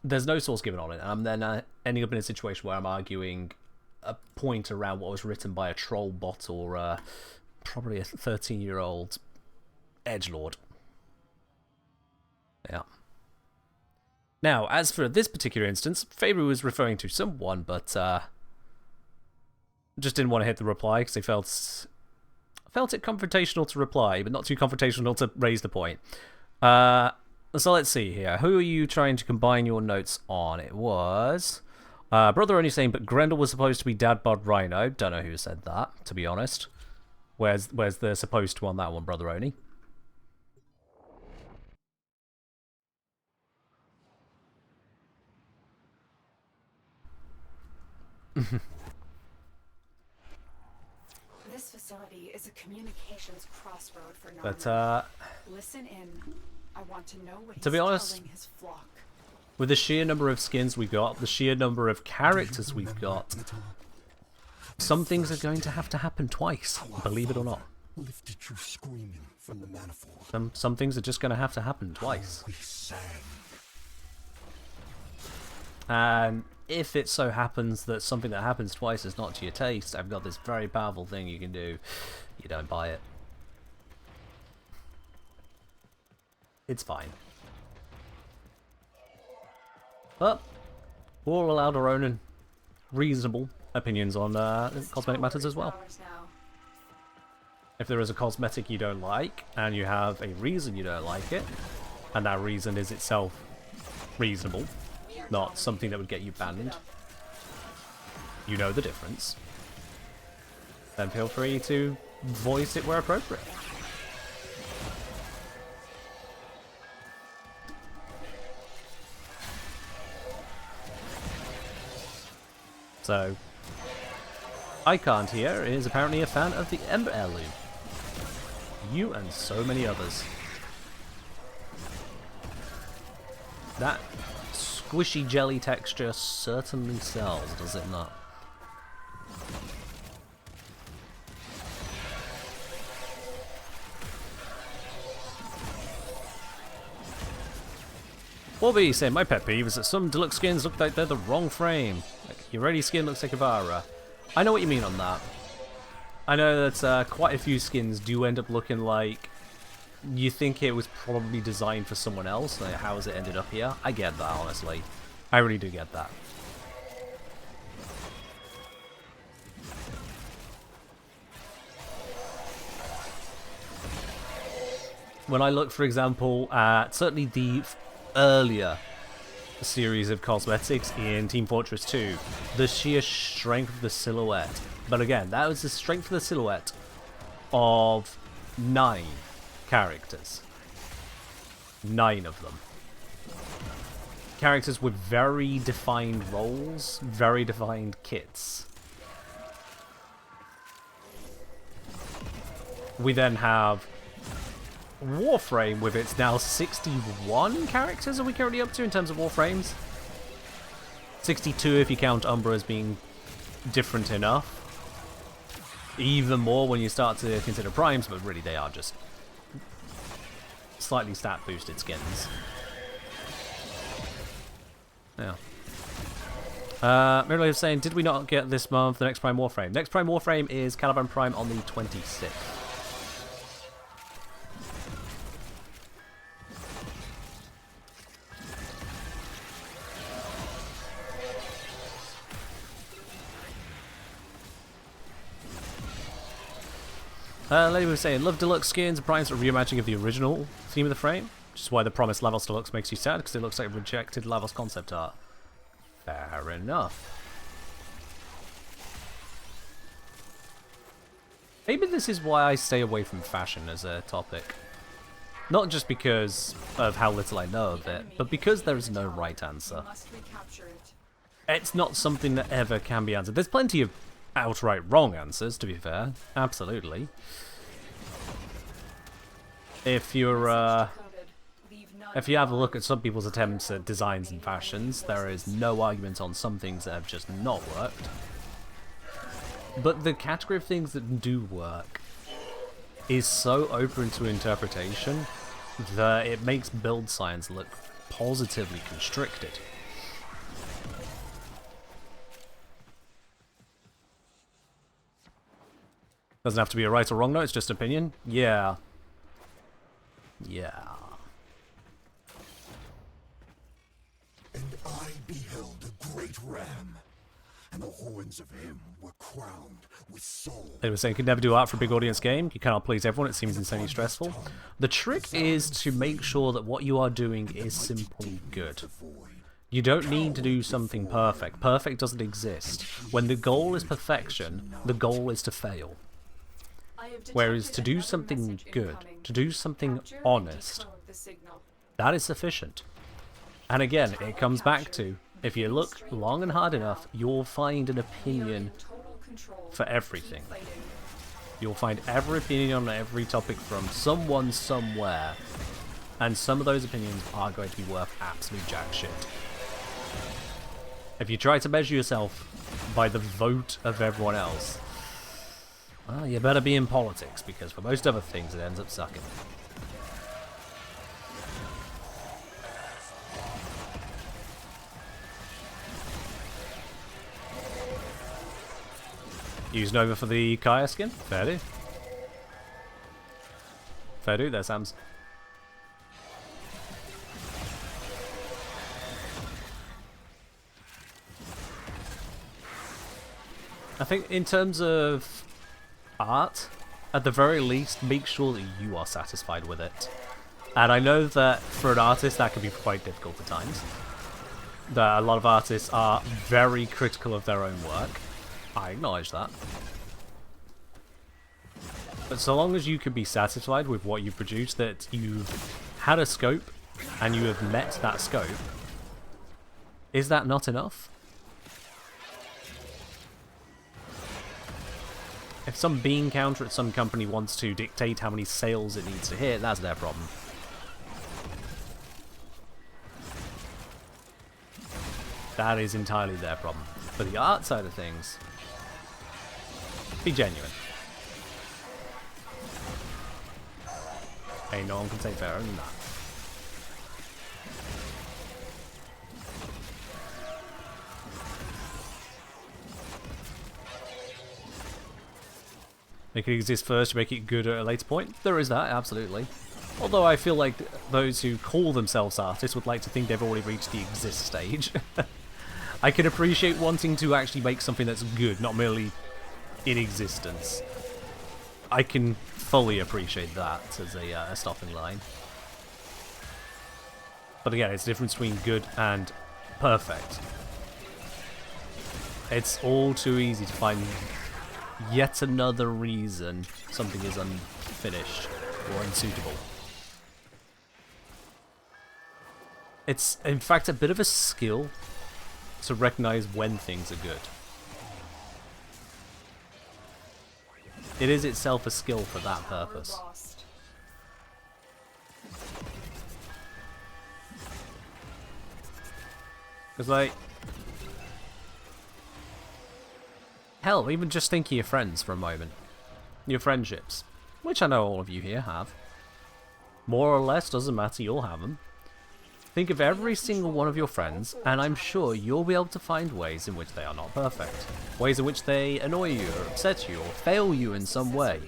there's no source given on it, and I'm then ending up in a situation where I'm arguing a point around what was written by a troll bot or probably a 13-year-old edgelord. Yeah. Now, as for this particular instance, Faber was referring to someone, but just didn't want to hit the reply because they felt it confrontational to reply, but not too confrontational to raise the point. So let's see here. Who are you trying to combine your notes on? It was... Brother only saying, but Grendel was supposed to be Dad Bod Rhino. Don't know who said that, to be honest. Where's the supposed to on that one, Brother Oni? This facility is a communications crossroad for But, Narmer. Listen in. I want to know what to be he's honest, telling his flock. with the sheer number of skins we've got, the sheer number of characters we've got, some things are going to have to happen twice, believe it or not. Lifted you screaming from the manifold. Some things are just going to have to happen twice. We sang And if it so happens that something that happens twice is not to your taste, I've got this very powerful thing you can do. You don't buy it. It's fine. But we're all allowed our own and reasonable opinions on cosmetic matters as well. If there is a cosmetic you don't like, and you have a reason you don't like it, and that reason is itself reasonable, not something that would get you banned, you know the difference, then feel free to voice it where appropriate. So, Icon here is apparently a fan of the Ember Heirloom. You and so many others. That squishy jelly texture certainly sells, does it not? Bobby saying, my pet peeve is that some deluxe skins look like they're the wrong frame. Like, your ready skin looks like a Vara. I know what you mean on that. I know that quite a few skins do end up looking like you think it was probably designed for someone else. Like, how has it ended up here? I get that, honestly. I really do get that. When I look, for example, at certainly the earlier series of cosmetics in Team Fortress 2, the sheer strength of the silhouette. But again, that was the strength of the silhouette of 9 characters. 9 of them. Characters with very defined roles, very defined kits. We then have Warframe with its now 61 characters are we currently up to in terms of Warframes? 62 if you count Umbra as being different enough. Even more when you start to consider primes, but really they are just slightly stat boosted skins. Yeah. Mirror is saying, did we not get this month the next Prime Warframe? Next Prime Warframe is Caliban Prime on the 26th. Lady was saying, love deluxe skins and primes, but reimagining of the original theme of the frame. Which is why the promised Lavos Deluxe makes you sad, because it looks like rejected Lavos concept art. Fair enough. Maybe this is why I stay away from fashion as a topic. Not just because of how little I know of it, but because there is no right answer. It's not something that ever can be answered. There's plenty of outright wrong answers, to be fair. Absolutely. If you're, if you have a look at some people's attempts at designs and fashions, there is no argument on some things that have just not worked. But the category of things that do work is so open to interpretation that it makes build science look positively constricted. Doesn't have to be a right or wrong, no, it's just opinion. Yeah. Yeah. And I beheld a great ram, and the horns of him were crowned with soul. They were saying you could never do art for a big audience game. You cannot please everyone, it seems insanely stressful. The trick is to make sure that what you are doing is simply good. You don't need to do something perfect. Perfect doesn't exist. When the goal is perfection, the goal is to fail. Whereas to do something good, to do something honest, that is sufficient. And again, it comes back to, if you look long and hard enough, you'll find an opinion for everything. You'll find every opinion on every topic from someone somewhere, and some of those opinions are going to be worth absolute jack shit. If you try to measure yourself by the vote of everyone else, well, you better be in politics, because for most other things it ends up sucking. Use Nova for the Kaya skin. Fair do. Fair do, there, Sam's. I think in terms of art, at the very least, make sure that you are satisfied with it. And I know that for an artist that can be quite difficult at times. That a lot of artists are very critical of their own work. I acknowledge that. But so long as you can be satisfied with what you produce, that you've had a scope and you have met that scope, is that not enough? If some bean counter at some company wants to dictate how many sales it needs to hit, that's their problem. That is entirely their problem. For the art side of things, be genuine. Hey, no one can say fairer than that. Make it exist first to make it good at a later point. There is that, absolutely. Although I feel like those who call themselves artists would like to think they've already reached the exist stage. I can appreciate wanting to actually make something that's good, not merely in existence. I can fully appreciate that as a stopping line. But again, it's the difference between good and perfect. It's all too easy to find yet another reason something is unfinished or unsuitable. It's, in fact, a bit of a skill to recognize when things are good. It is itself a skill for that purpose. Because, like, hell, even just think of your friends for a moment. Your friendships. Which I know all of you here have. More or less, doesn't matter, you'll have them. Think of every single one of your friends, and I'm sure you'll be able to find ways in which they are not perfect. Ways in which they annoy you, or upset you, or fail you in some way.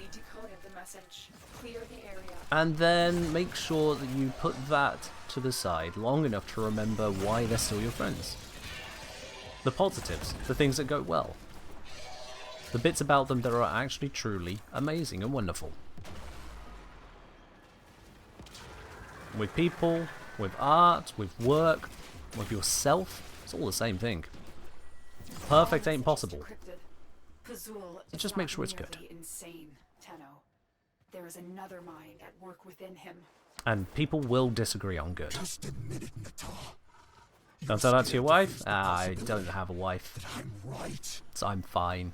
And then make sure that you put that to the side long enough to remember why they're still your friends. The positives, the things that go well. The bits about them that are actually truly amazing and wonderful. With people, with art, with work, with yourself, it's all the same thing. Perfect ain't possible. So just make sure it's good. Insane, Tenno. There is another mind at work within him. And people will disagree on good. Just admit it, Nata. Don't tell that to your wife? I don't have a wife. I'm right. So I'm fine.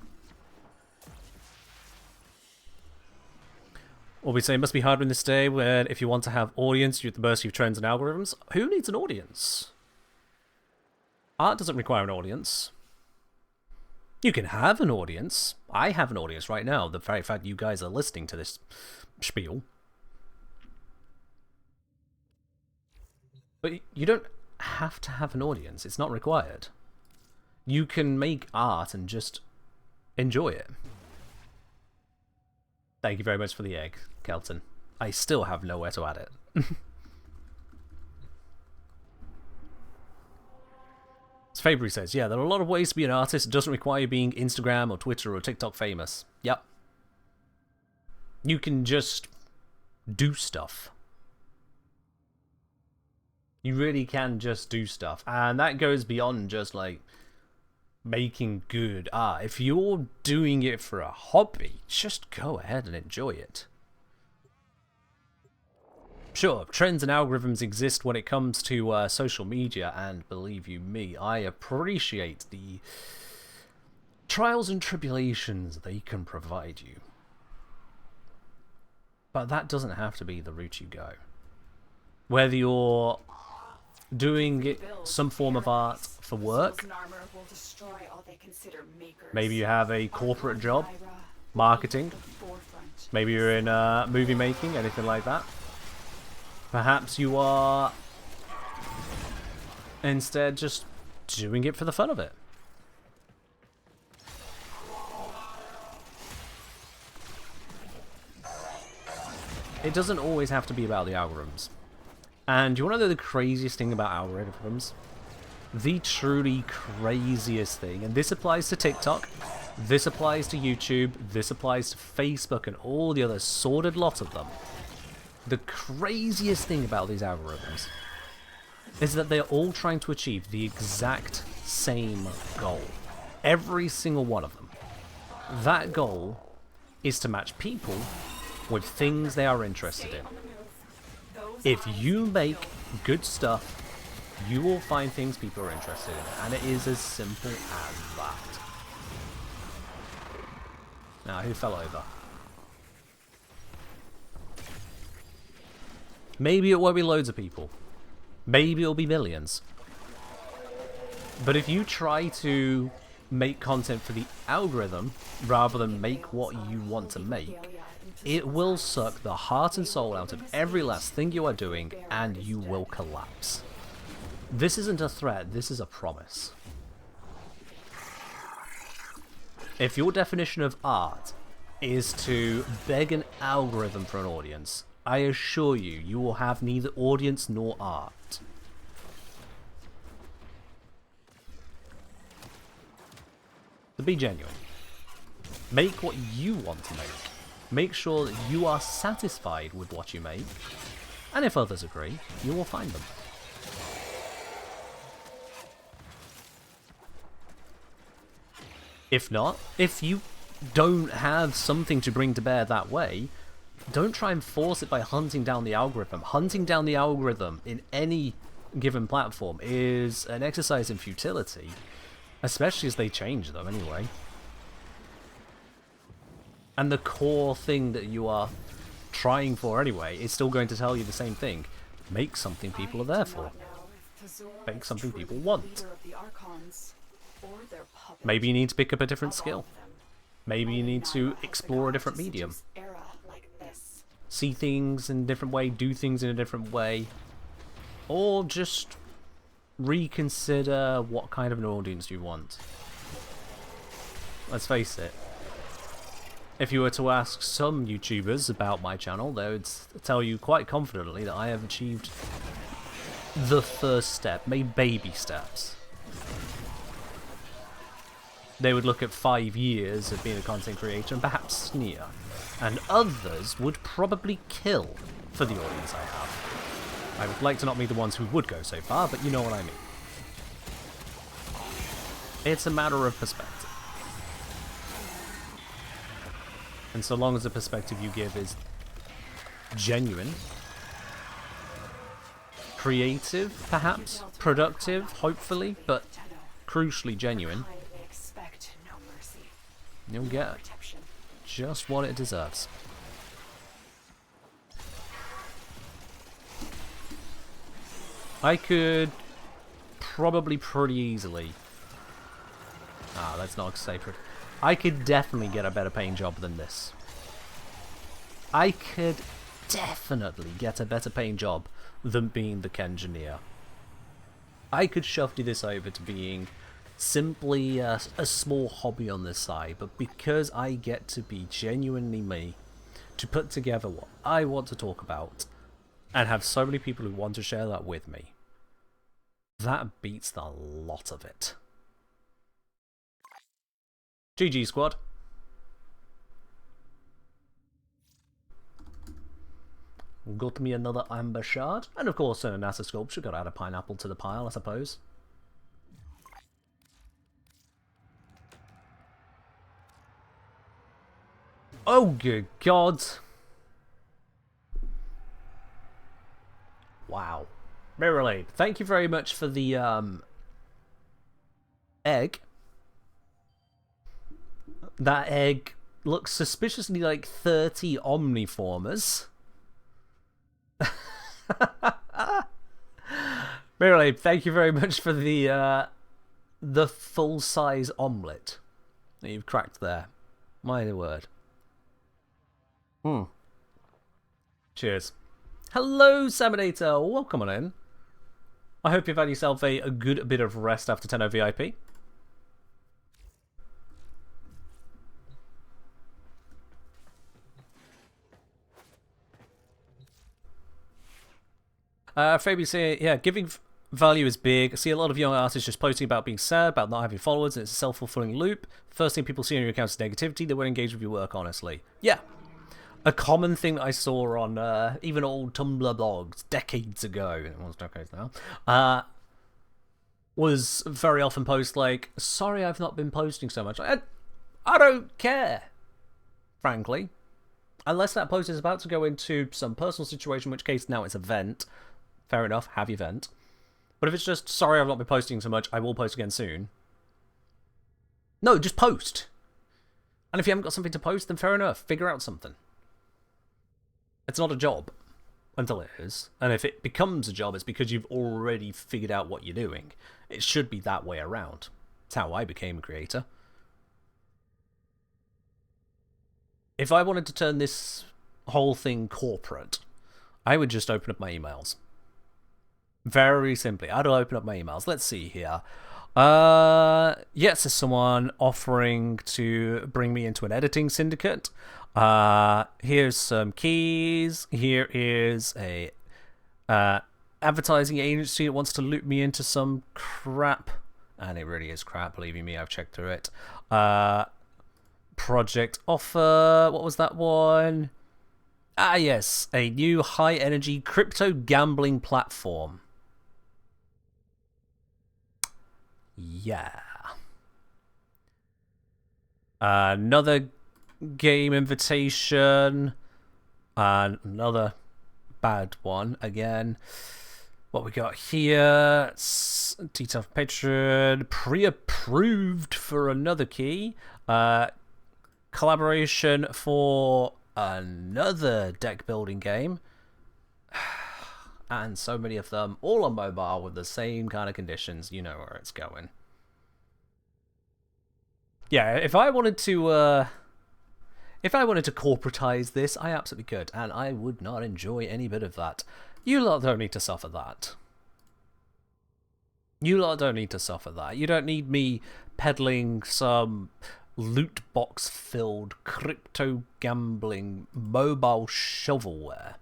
Or we say it must be harder in this day where if you want to have audience, you're at the mercy of trends and algorithms. Who needs an audience? Art doesn't require an audience. You can have an audience. I have an audience right now. The very fact you guys are listening to this spiel. But you don't have to have an audience. It's not required. You can make art and just enjoy it. Thank you very much for the egg, Kelton. I still have nowhere to add it. As Fabry says, yeah, there are a lot of ways to be an artist. It doesn't require being Instagram or Twitter or TikTok famous. Yep. You can just do stuff. You really can just do stuff. And that goes beyond just like making good art. If you're doing it for a hobby, just go ahead and enjoy it. Sure, trends and algorithms exist when it comes to social media, and believe you me, I appreciate the trials and tribulations they can provide you. But that doesn't have to be the route you go. Whether you're doing some form of art for work, maybe you have a corporate job, marketing, maybe you're in movie making, anything like that. Perhaps you are instead just doing it for the fun of it. It doesn't always have to be about the algorithms. And you want to know the craziest thing about algorithms? The truly craziest thing, and this applies to TikTok, this applies to YouTube, this applies to Facebook and all the other sordid lot of them. The craziest thing about these algorithms is that they're all trying to achieve the exact same goal. Every single one of them. That goal is to match people with things they are interested in. If you make good stuff, you will find things people are interested in, and it is as simple as that. Now, who fell over? Maybe it won't be loads of people. Maybe it'll be millions. But if you try to make content for the algorithm, rather than make what you want to make, it will suck the heart and soul out of every last thing you are doing, and you will collapse. This isn't a threat, this is a promise. If your definition of art is to beg an algorithm for an audience, I assure you, you will have neither audience nor art. So be genuine. Make what you want to make. Make sure that you are satisfied with what you make. And if others agree, you will find them. If not, if you don't have something to bring to bear that way, don't try and force it by hunting down the algorithm. Hunting down the algorithm in any given platform is an exercise in futility, especially as they change them anyway. And the core thing that you are trying for anyway is still going to tell you the same thing. Make something people are there for. Make something people want. Maybe you need to pick up a different skill. Maybe you need to explore a different medium. See things in a different way, do things in a different way. Or just reconsider what kind of an audience you want. Let's face it. If you were to ask some YouTubers about my channel, they would tell you quite confidently that I have achieved the first step, made baby steps. They would look at 5 years of being a content creator and perhaps sneer. And others would probably kill for the audience I have. I would like to not be the ones who would go so far, but you know what I mean. It's a matter of perspective. And so long as the perspective you give is genuine, creative, perhaps, productive, hopefully, but crucially genuine, you'll get just what it deserves. I could probably pretty easily... let's not say pretty... I could definitely get a better paying job than this. I could definitely get a better paying job than being the Kengineer. I could shove this over to being simply a small hobby on this side, but because I get to be genuinely me, to put together what I want to talk about, and have so many people who want to share that with me, that beats the lot of it. GG squad. Got me another amber shard, and of course a NASA sculpture. Got to add a pineapple to the pile, I suppose. Oh good god! Wow, Mirrorlade, thank you very much for the egg. That egg looks suspiciously like 30 Omniformers. Mirrorlade, thank you very much for the full-size omelette that you've cracked there. My word. Cheers. Hello, Saminator. Welcome on in. I hope you've had yourself a good bit of rest after TennoVIP. Fabi saying, yeah, giving value is big. I see a lot of young artists just posting about being sad, about not having followers, and it's a self-fulfilling loop. First thing people see on your account is negativity. They won't engage with your work, honestly. Yeah. A common thing that I saw on even old Tumblr blogs decades ago, it was decades now, was very often post like, sorry I've not been posting so much. I don't care, frankly. Unless that post is about to go into some personal situation, in which case now it's a vent. Fair enough, have your vent. But if it's just, sorry I've not been posting so much, I will post again soon. No, just post. And if you haven't got something to post, then fair enough, figure out something. It's not a job until it is. And if it becomes a job, it's because you've already figured out what you're doing. It should be that way around. It's how I became a creator. If I wanted to turn this whole thing corporate, I would just open up my emails. Very simply, I'd open up my emails. Let's see here. Yes, there's someone offering to bring me into an editing syndicate. Here's some keys. Here is a advertising agency that wants to loop me into some crap. And it really is crap, believe me, I've checked through it. Project offer. What was that one? Ah, yes. A new high-energy crypto gambling platform. Yeah. Another game invitation. Another bad one again. What we got here? T-Tough Patron. Pre-approved for another key. Collaboration for another deck building game. And so many of them, all on mobile with the same kind of conditions. You know where it's going. Yeah, if I wanted to corporatize this, I absolutely could, and I would not enjoy any bit of that. You lot don't need to suffer that. You lot don't need to suffer that. You don't need me peddling some loot box filled crypto gambling mobile shovelware.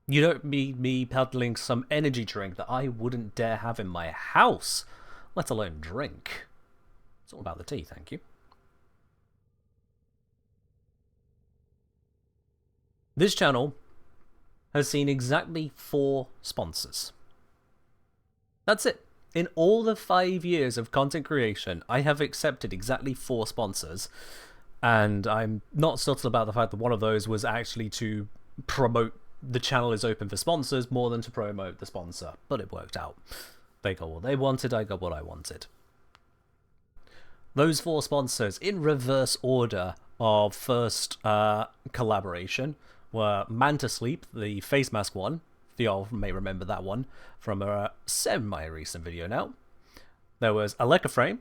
You don't need me peddling some energy drink that I wouldn't dare have in my house, let alone drink. It's all about the tea, thank you. This channel has seen exactly 4 sponsors. That's it. In all the 5 years of content creation, I have accepted exactly 4 sponsors, and I'm not subtle about the fact that one of those was actually to promote the channel is open for sponsors more than to promote the sponsor, but it worked out. They got what they wanted, I got what I wanted. Those 4 sponsors, in reverse order of first collaboration, were Manta Sleep, the face mask one. You all may remember that one from a semi-recent video now. There was Warframe.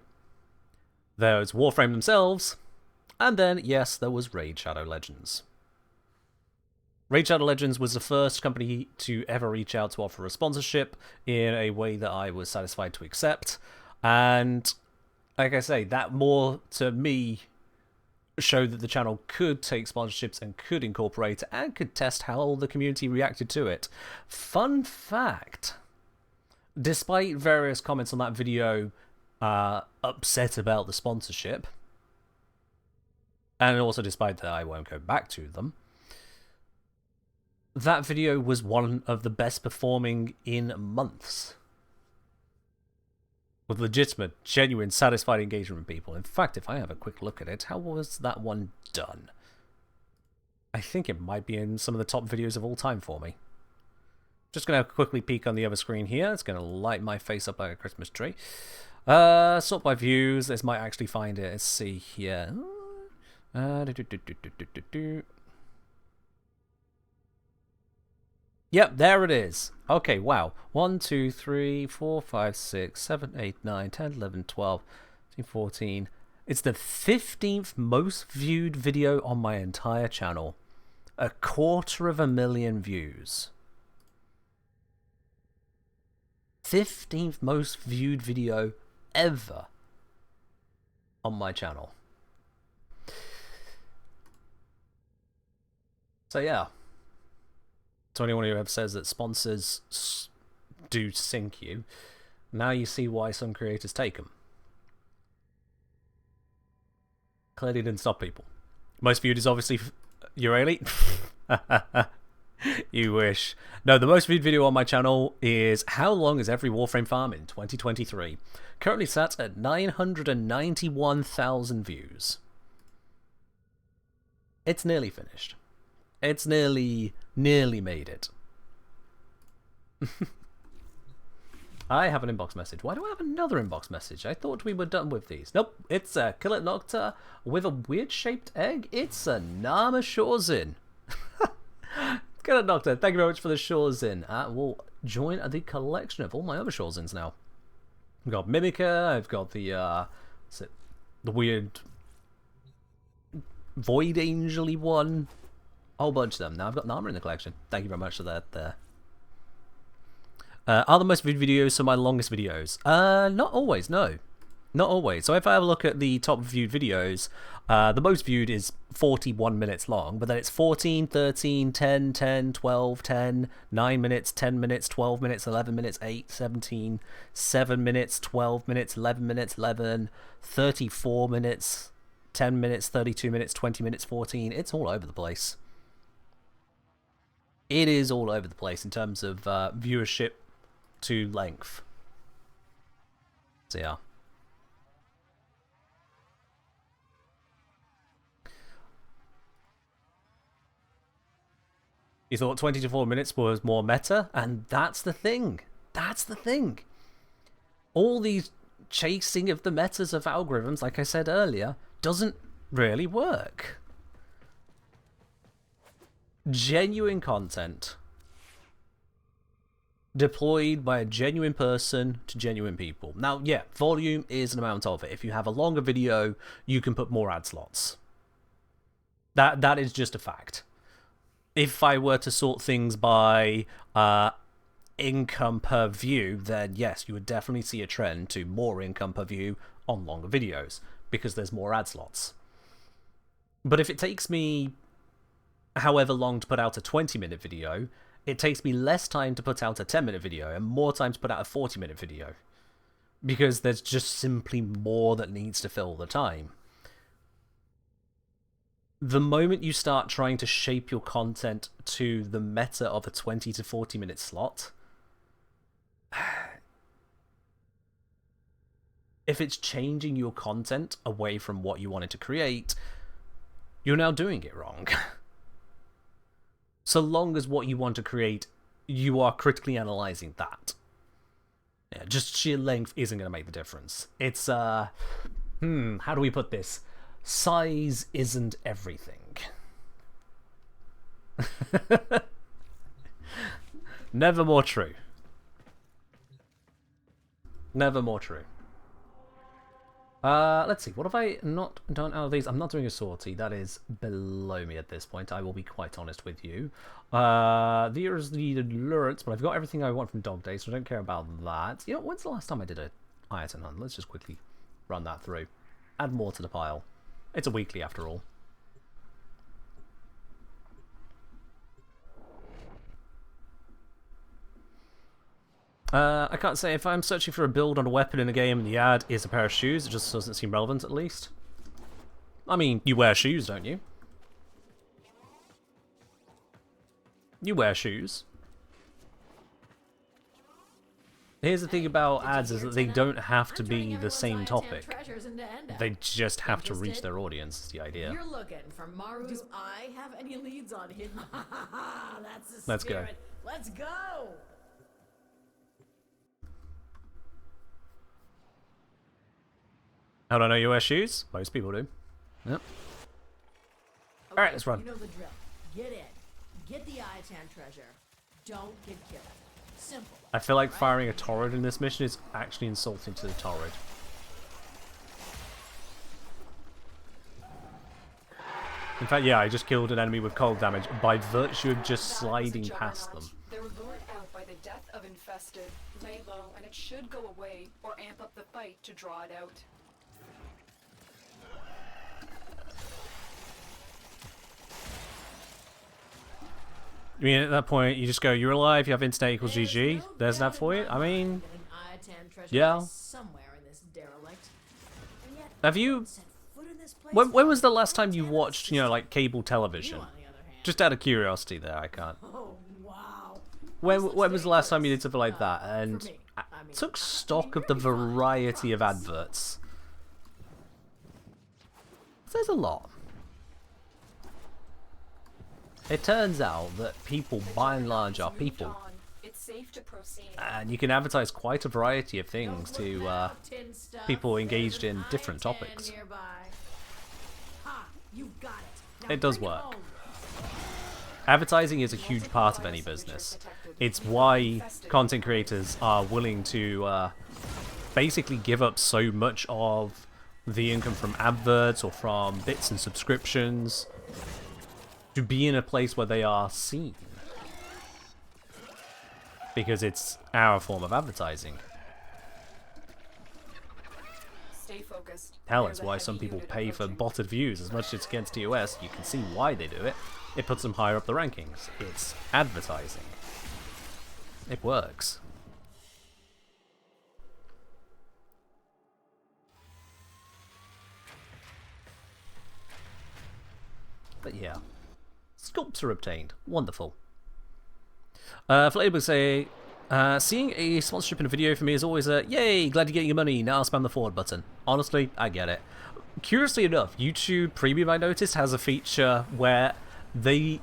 There was Warframe themselves. And then, yes, there was Raid Shadow Legends. Raid Shadow Legends was the first company to ever reach out to offer a sponsorship in a way that I was satisfied to accept. And, like I say, that more, to me, showed that the channel could take sponsorships and could incorporate it and could test how the community reacted to it. Fun fact, despite various comments on that video upset about the sponsorship, and also despite that I won't go back to them, that video was one of the best performing in months. With legitimate, genuine, satisfied engagement with people. In fact, if I have a quick look at it, how was that one done? I think it might be in some of the top videos of all time for me. Just going to quickly peek on the other screen here. It's going to light my face up like a Christmas tree. Sort by views. This might actually find it. Let's see here. Yep, there it is. Okay, wow. 1, 2, 3, 4, 5, 6, 7, 8, 9, 10, 11, 12, 13, 14. It's the 15th most viewed video on my entire channel. 250,000 views. 15th most viewed video ever on my channel. So yeah. To anyone who ever says that sponsors do sink you, now you see why some creators take them. Clearly didn't stop people. Most viewed is obviously Urali. You wish. No, the most viewed video on my channel is How Long is Every Warframe Farm in 2023? Currently sat at 991,000 views. It's nearly finished. It's nearly made it. I have an inbox message. Why do I have another inbox message? I thought we were done with these. Nope, it's a Kill It Nocta with a weird-shaped egg. It's a Nama Shorzin. Kill It Nocta, thank you very much for the Shorzin. We'll join the collection of all my other Shorzins now. I've got Mimica, I've got the weird Void Angel-y one. A whole bunch of them. Now I've got Nama in the collection. Thank you very much for that there. Are the most viewed videos some of my longest videos? Not always, no. Not always. So if I have a look at the top viewed videos, the most viewed is 41 minutes long, but then it's 14, 13, 10, 10, 12, 10, 9 minutes, 10 minutes, 12 minutes, 11 minutes, 8, 17, 7 minutes, 12 minutes, 11 minutes, 11, 34 minutes, 10 minutes, 32 minutes, 20 minutes, 14. It's all over the place. It is all over the place in terms of viewership to length. So yeah. You thought 20 to 4 minutes was more meta, and that's the thing. That's the thing. All these chasing of the metas of algorithms, like I said earlier, doesn't really work. Genuine content deployed by a genuine person to genuine people. Now, yeah, volume is an amount of it. If you have a longer video, you can put more ad slots. That is just a fact. If I were to sort things by income per view, then yes, you would definitely see a trend to more income per view on longer videos, because there's more ad slots. But if it takes me however long to put out a 20-minute video, it takes me less time to put out a 10-minute video and more time to put out a 40-minute video, because there's just simply more that needs to fill the time. The moment you start trying to shape your content to the meta of a 20 to 40-minute slot, if it's changing your content away from what you wanted to create, you're now doing it wrong. So long as what you want to create, you are critically analyzing that. Yeah, just sheer length isn't going to make the difference. It's, how do we put this? Size isn't everything. Never more true. Never more true. Let's see, what have I not done out of these? I'm not doing a sortie, that is below me at this point, I will be quite honest with you. There's the Lurets, but I've got everything I want from Dog Day, so I don't care about that. You know, when's the last time I did a item hunt? Let's just quickly run that through. Add more to the pile. It's a weekly after all. I can't say if I'm searching for a build on a weapon in a game and the ad is a pair of shoes, it just doesn't seem relevant at least. I mean, you wear shoes, don't you? You wear shoes. Here's the thing about ads is that they don't have to be the same topic. They just have to reach their audience, is the idea. You're looking for Maru. Do I have any leads on him? That's the spirit. Let's go. Let's go. How do I know you wear shoes? Most people do. Yep. Okay, Alright, let's run. You know the drill. Get in. Get the Iatan treasure. Don't get killed. Simple. I feel like firing a torrid in this mission is actually insulting to the torrid. In fact, yeah, I just killed an enemy with cold damage by virtue of just sliding past them. They were lured out by the death of infested. Lay low, and it should go away, or amp up the fight to draw it out. I mean, at that point, you just go, you're alive, you have internet equals GG. There's that for you. I mean, yeah. Somewhere in this derelict. And yet, Have you... set foot in this place When was for the last time you 10 watched, you know, like, cable television? You, on the other hand. Just out of curiosity there, I can't. Oh, wow. When was the last time you did something like that? And for me. I mean, took stock of the variety of adverts. There's a lot. It turns out that people, by and large, are people. It's safe to proceed. And you can advertise quite a variety of things to people engaged in different topics. Ha, you got it. Now It does bring work. home. Advertising is a huge part of any business. It's why content creators are willing to basically give up so much of the income from adverts or from bits and subscriptions to be in a place where they are seen. Because it's our form of advertising. Stay focused. Hell, There's it's a why heavy some people unit pay for approaching. botted views. As much as it's against TOS, you can see why they do it. It puts them higher up the rankings. It's advertising. It works. But yeah. Sculpts are obtained. Wonderful. Flavor would say, seeing a sponsorship in a video for me is always a, yay, glad you're getting your money, now spam the forward button. Honestly, I get it. Curiously enough, YouTube Premium, I noticed, has a feature where they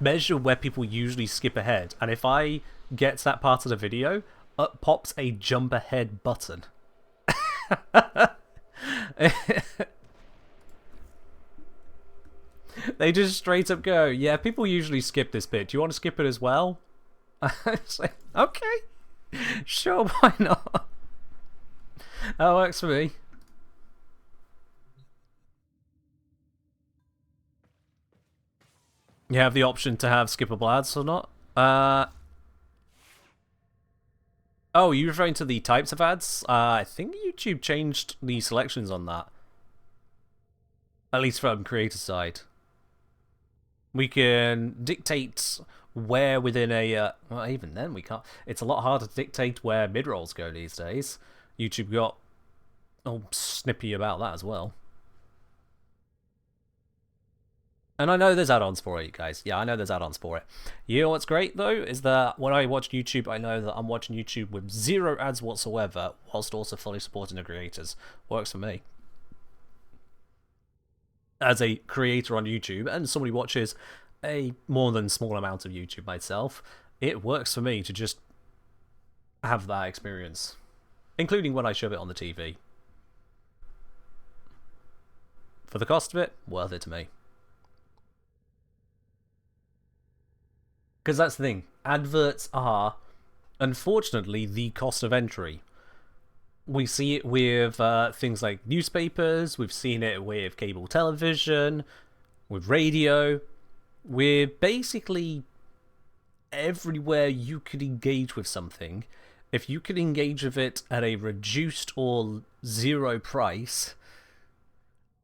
measure where people usually skip ahead. And if I get to that part of the video, up pops a jump ahead button. They just straight up go, yeah, people usually skip this bit. Do you want to skip it as well? It's like, okay. Sure, why not? That works for me. You have the option to have skippable ads or not. Oh, are you referring to the types of ads? I think YouTube changed the selections on that. At least from creator side. We can dictate where within a... well, even then we can't. It's a lot harder to dictate where mid-rolls go these days. YouTube got all snippy about that as well. And I know there's add-ons for it, guys. Yeah, I know there's add-ons for it. You know what's great, though, is that when I watch YouTube, I know that I'm watching YouTube with 0 ads whatsoever, whilst also fully supporting the creators. Works for me. As a creator on YouTube, and somebody watches a more than small amount of YouTube myself, it works for me to just have that experience. Including when I shove it on the TV. For the cost of it, worth it to me. Because that's the thing. Adverts are, unfortunately, the cost of entry. We see it with things like newspapers, we've seen it with cable television, with radio, with basically everywhere you could engage with something. If you could engage with it at a reduced or 0 price,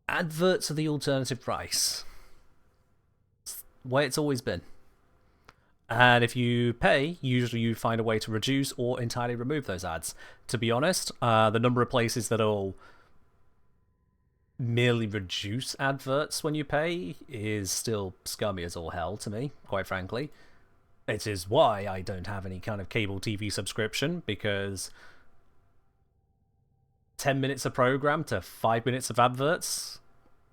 adverts are the alternative price. It's the way it's always been. And if you pay, usually you find a way to reduce or entirely remove those ads. To be honest, the number of places that will merely reduce adverts when you pay is still scummy as all hell to me, quite frankly. It is why I don't have any kind of cable TV subscription, because 10 minutes of program to 5 minutes of adverts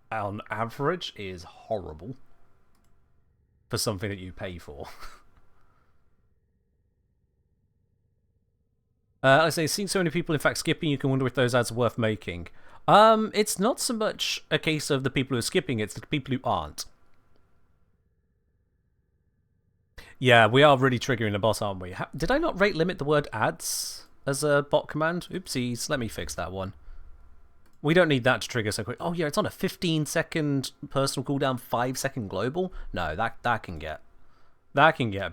on average is horrible for something that you pay for. I say, seeing so many people in fact skipping, you can wonder if those ads are worth making. It's not so much a case of the people who are skipping, it's the people who aren't. Yeah, we are really triggering the bot, aren't we? Did I not rate limit the word ads as a bot command? Oopsies, let me fix that one. We don't need that to trigger so quick. Oh yeah, it's on a 15-second personal cooldown, 5-second global? No, that can get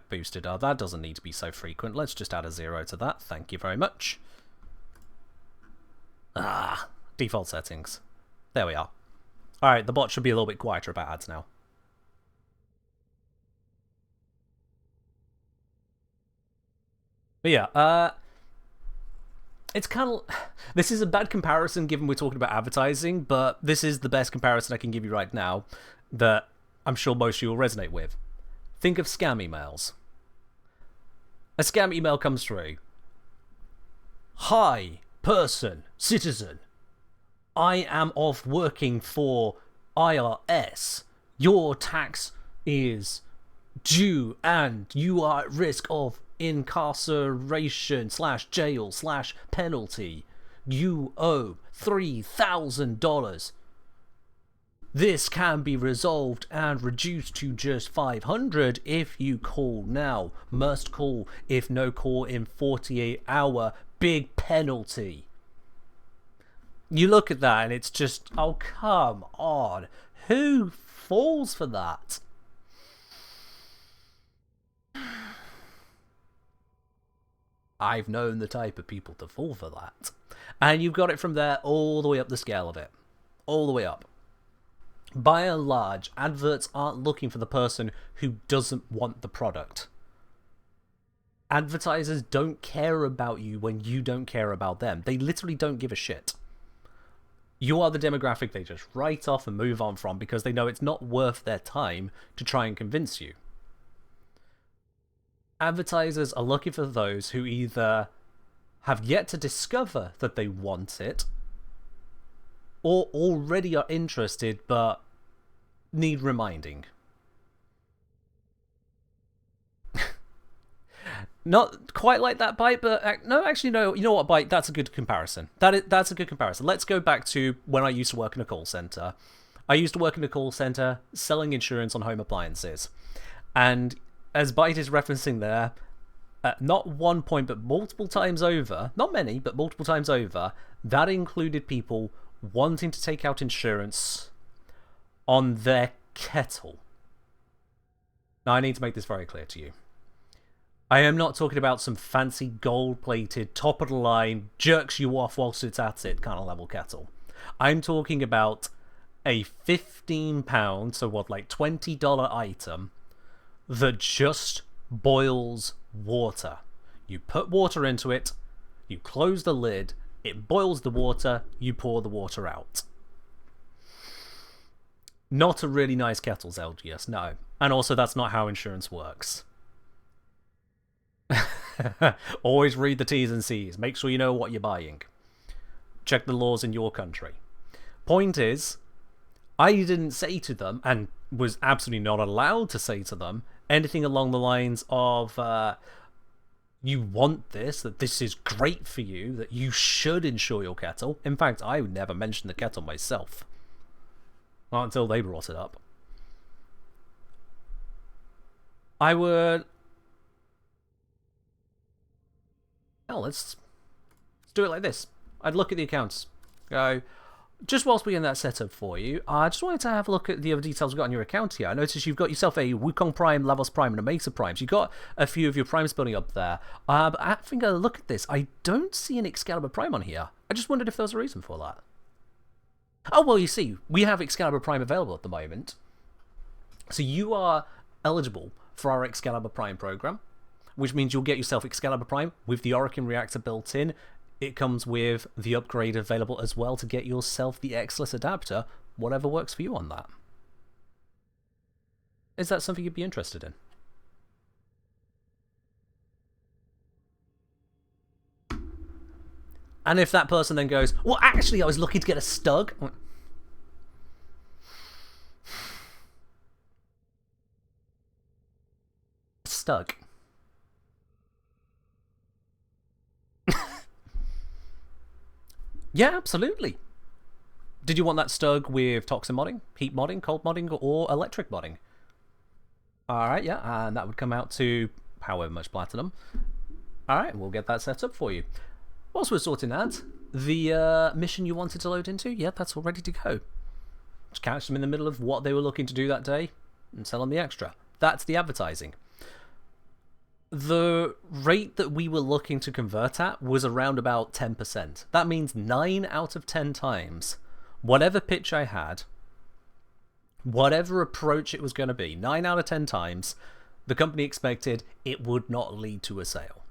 boosted up. That doesn't need to be so frequent. Let's just add a 0 to that. Thank you very much. Ah, default settings. There we are. Alright, the bot should be a little bit quieter about ads now. But yeah, it's kind of... This is a bad comparison given we're talking about advertising, but this is the best comparison I can give you right now that I'm sure most of you will resonate with. Think of scam emails. A scam email comes through. Hi, person, citizen. I am off working for IRS. Your tax is due and you are at risk of incarceration / jail / penalty. You owe $3,000. This can be resolved and reduced to just $500 if you call now. Must call. If no call in 48 hour, big penalty. You look at that and it's just, oh come on. Who falls for that? I've known the type of people to fall for that. And you've got it from there all the way up the scale of it. All the way up. By and large, adverts aren't looking for the person who doesn't want the product. Advertisers don't care about you when you don't care about them. They literally don't give a shit. You are the demographic they just write off and move on from because they know it's not worth their time to try and convince you. Advertisers are looking for those who either have yet to discover that they want it or already are interested but need reminding. Not quite like that, Bite, but no, actually, no. You know what, Bite? That's a good comparison. That's a good comparison. Let's go back to when I used to work in a call center. I used to work in a call center selling insurance on home appliances. And as Bite is referencing there, not one point, but multiple times over, not many, but multiple times over, that included people wanting to take out insurance on their kettle. Now, I need to make this very clear to you. I am not talking about some fancy gold-plated, top-of-the-line, jerks you off whilst it's at it kind of level kettle. I'm talking about a £15, so what, like $20 item that just boils water. You put water into it, you close the lid, it boils the water, you pour the water out. Not a really nice kettles, LGS, no. And also, that's not how insurance works. Always read the T's and C's. Make sure you know what you're buying. Check the laws in your country. Point is, I didn't say to them, and was absolutely not allowed to say to them, anything along the lines of, you want this, that this is great for you, that you should insure your kettle. In fact, I would never mention the kettle myself. Not until they brought it up. I would... Hell, let's do it like this. I'd look at the accounts. Go, just whilst we're in that setup for you, I just wanted to have a look at the other details we've got on your account here. I noticed you've got yourself a Wukong Prime, Lavos Prime, and a Mesa Prime. So you've got a few of your primes building up there. But I think I look at this. I don't see an Excalibur Prime on here. I just wondered if there was a reason for that. Oh, well, you see, we have Excalibur Prime available at the moment. So you are eligible for our Excalibur Prime program, which means you'll get yourself Excalibur Prime with the Orokin reactor built in. It comes with the upgrade available as well to get yourself the Exless adapter, whatever works for you on that. Is that something you'd be interested in? And if that person then goes, well, actually, I was looking to get a Stug. Stug. Yeah, absolutely. Did you want that Stug with toxin modding, heat modding, cold modding, or electric modding? Alright, yeah, and that would come out to however much platinum. Alright, we'll get that set up for you. Whilst we're sorting that, the mission you wanted to load into, yeah, that's all ready to go. Just catch them in the middle of what they were looking to do that day and sell them the extra. That's the advertising. The rate that we were looking to convert at was around about 10%. That means 9 out of 10 times, whatever pitch I had, whatever approach it was going to be, 9 out of 10 times, the company expected it would not lead to a sale.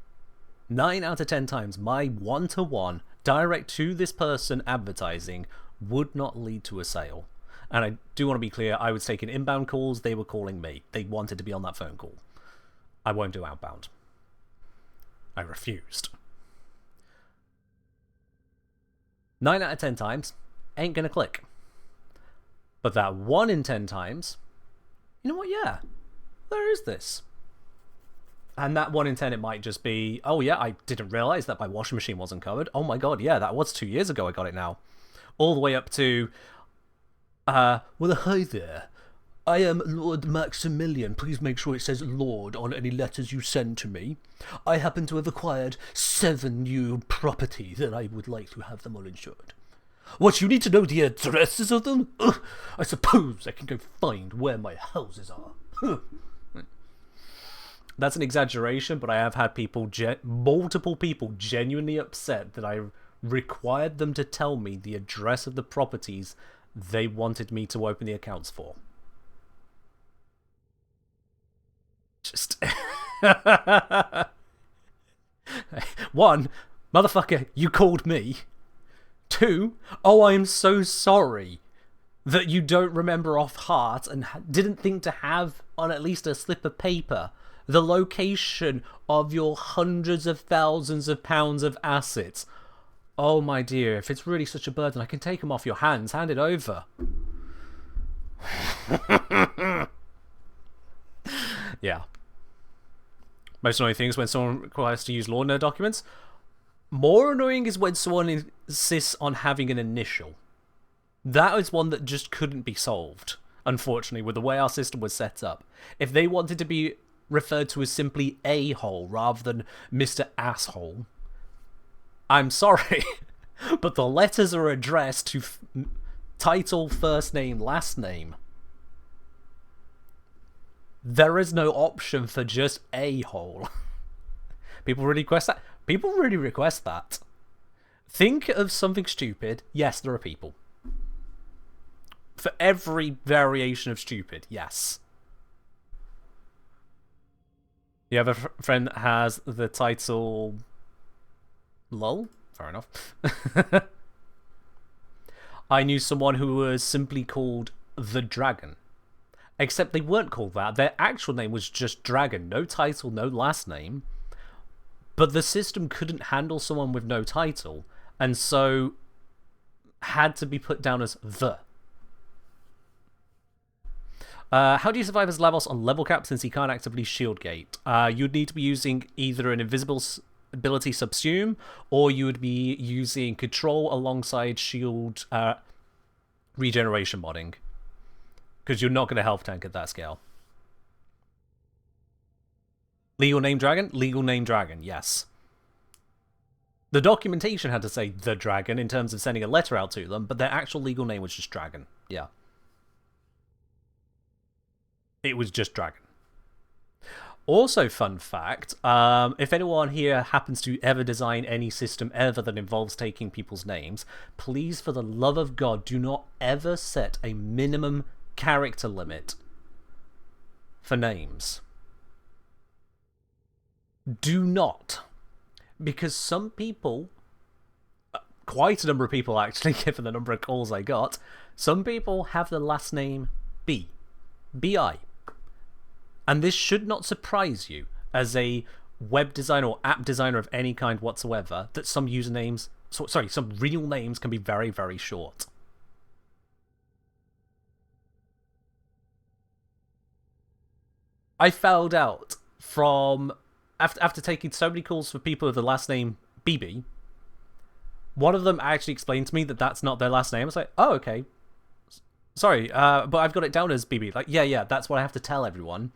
9 out of 10 times, my one-to-one, direct to this person advertising would not lead to a sale. And I do want to be clear, I was taking inbound calls, they were calling me. They wanted to be on that phone call. I won't do outbound. I refused. 9 out of 10 times, ain't gonna click. But that 1 in 10 times, you know what, yeah, there is this. And that 1 in 10, it might just be, oh yeah, I didn't realise that my washing machine wasn't covered. Oh my god, yeah, that was 2 years ago I got it now. All the way up to, well, hi there. I am Lord Maximilian. Please make sure it says Lord on any letters you send to me. I happen to have acquired 7 new properties and I would like to have them all insured. What, you need to know the addresses of them? Ugh, I suppose I can go find where my houses are. That's an exaggeration, but I have had people, multiple people, genuinely upset that I required them to tell me the address of the properties they wanted me to open the accounts for. Just... 1, motherfucker, you called me. 2, oh, I'm so sorry that you don't remember off heart and didn't think to have on at least a slip of paper the location of your hundreds of thousands of pounds of assets. Oh my dear, if it's really such a burden, I can take them off your hands. Hand it over. Yeah. Most annoying thing is when someone requires to use law nerd documents. More annoying is when someone insists on having an initial. That is one that just couldn't be solved, unfortunately, with the way our system was set up. If they wanted to be referred to as simply a-hole rather than Mr. Asshole, I'm sorry, but the letters are addressed to title, first name, last name. There is no option for just a-hole. People really request that. People really request that. Think of something stupid. Yes, there are people. For every variation of stupid, yes. You have a friend that has the title... LOL? Fair enough. I knew someone who was simply called The Dragon. Except they weren't called that. Their actual name was just Dragon. No title, no last name. But the system couldn't handle someone with no title, and so had to be put down as The. How do you survive as Lavos on level cap since he can't actively shield gate? You'd need to be using either an invisible ability subsume, or you would be using control alongside shield regeneration modding. Because you're not going to health tank at that scale. Legal name Dragon? Legal name Dragon, yes. The documentation had to say The Dragon in terms of sending a letter out to them, but their actual legal name was just Dragon. Yeah. It was just Dragon. Also, fun fact, if anyone here happens to ever design any system ever that involves taking people's names, please, for the love of God, do not ever set a minimum character limit for names. Do not. Because some people, quite a number of people actually, given the number of calls I got, some people have the last name B. B-I. And this should not surprise you as a web designer or app designer of any kind whatsoever, that some usernames, some real names can be very, very short. I found out from, after taking so many calls for people with the last name BB, one of them actually explained to me that that's not their last name. I was like, oh, okay. Sorry, but I've got it down as BB. Like, yeah, that's what I have to tell everyone.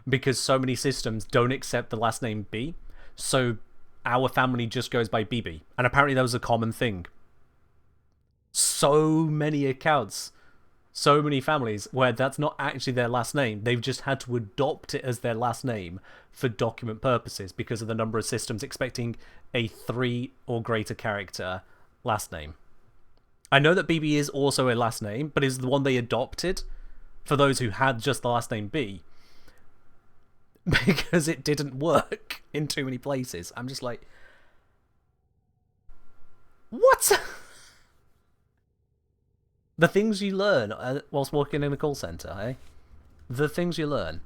Because so many systems don't accept the last name B. So our family just goes by BB. And apparently that was a common thing. So many accounts, so many families where that's not actually their last name. They've just had to adopt it as their last name for document purposes because of the number of systems expecting a 3 or greater character last name. I know that BB is also a last name, but is the one they adopted for those who had just the last name B. Because it didn't work in too many places. I'm just like, What? The things you learn whilst working in a call centre, eh? The things you learn.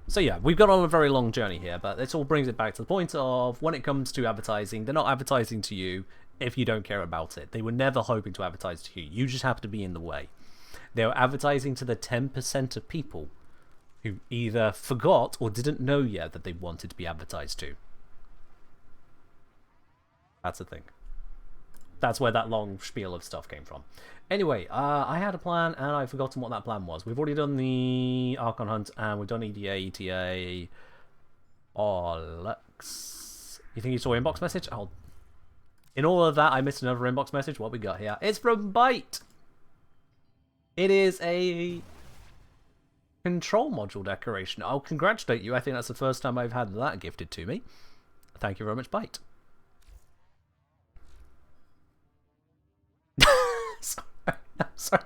So yeah, we've got on a very long journey here, but this all brings it back to the point of when it comes to advertising, they're not advertising to you if you don't care about it. They were never hoping to advertise to you. You just have to be in the way. They were advertising to the 10% of people who either forgot or didn't know yet that they wanted to be advertised to. That's the thing. That's where that long spiel of stuff came from. Anyway, I had a plan and I've forgotten what that plan was. We've already done the Archon Hunt and we've done EDA, ETA. Oh, Lux. You think you saw inbox message? Oh. In all of that, I missed another inbox message. What we got here? It's from Byte. It is a control module decoration. I'll congratulate you. I think that's the first time I've had that gifted to me. Thank you very much, Byte. Sorry.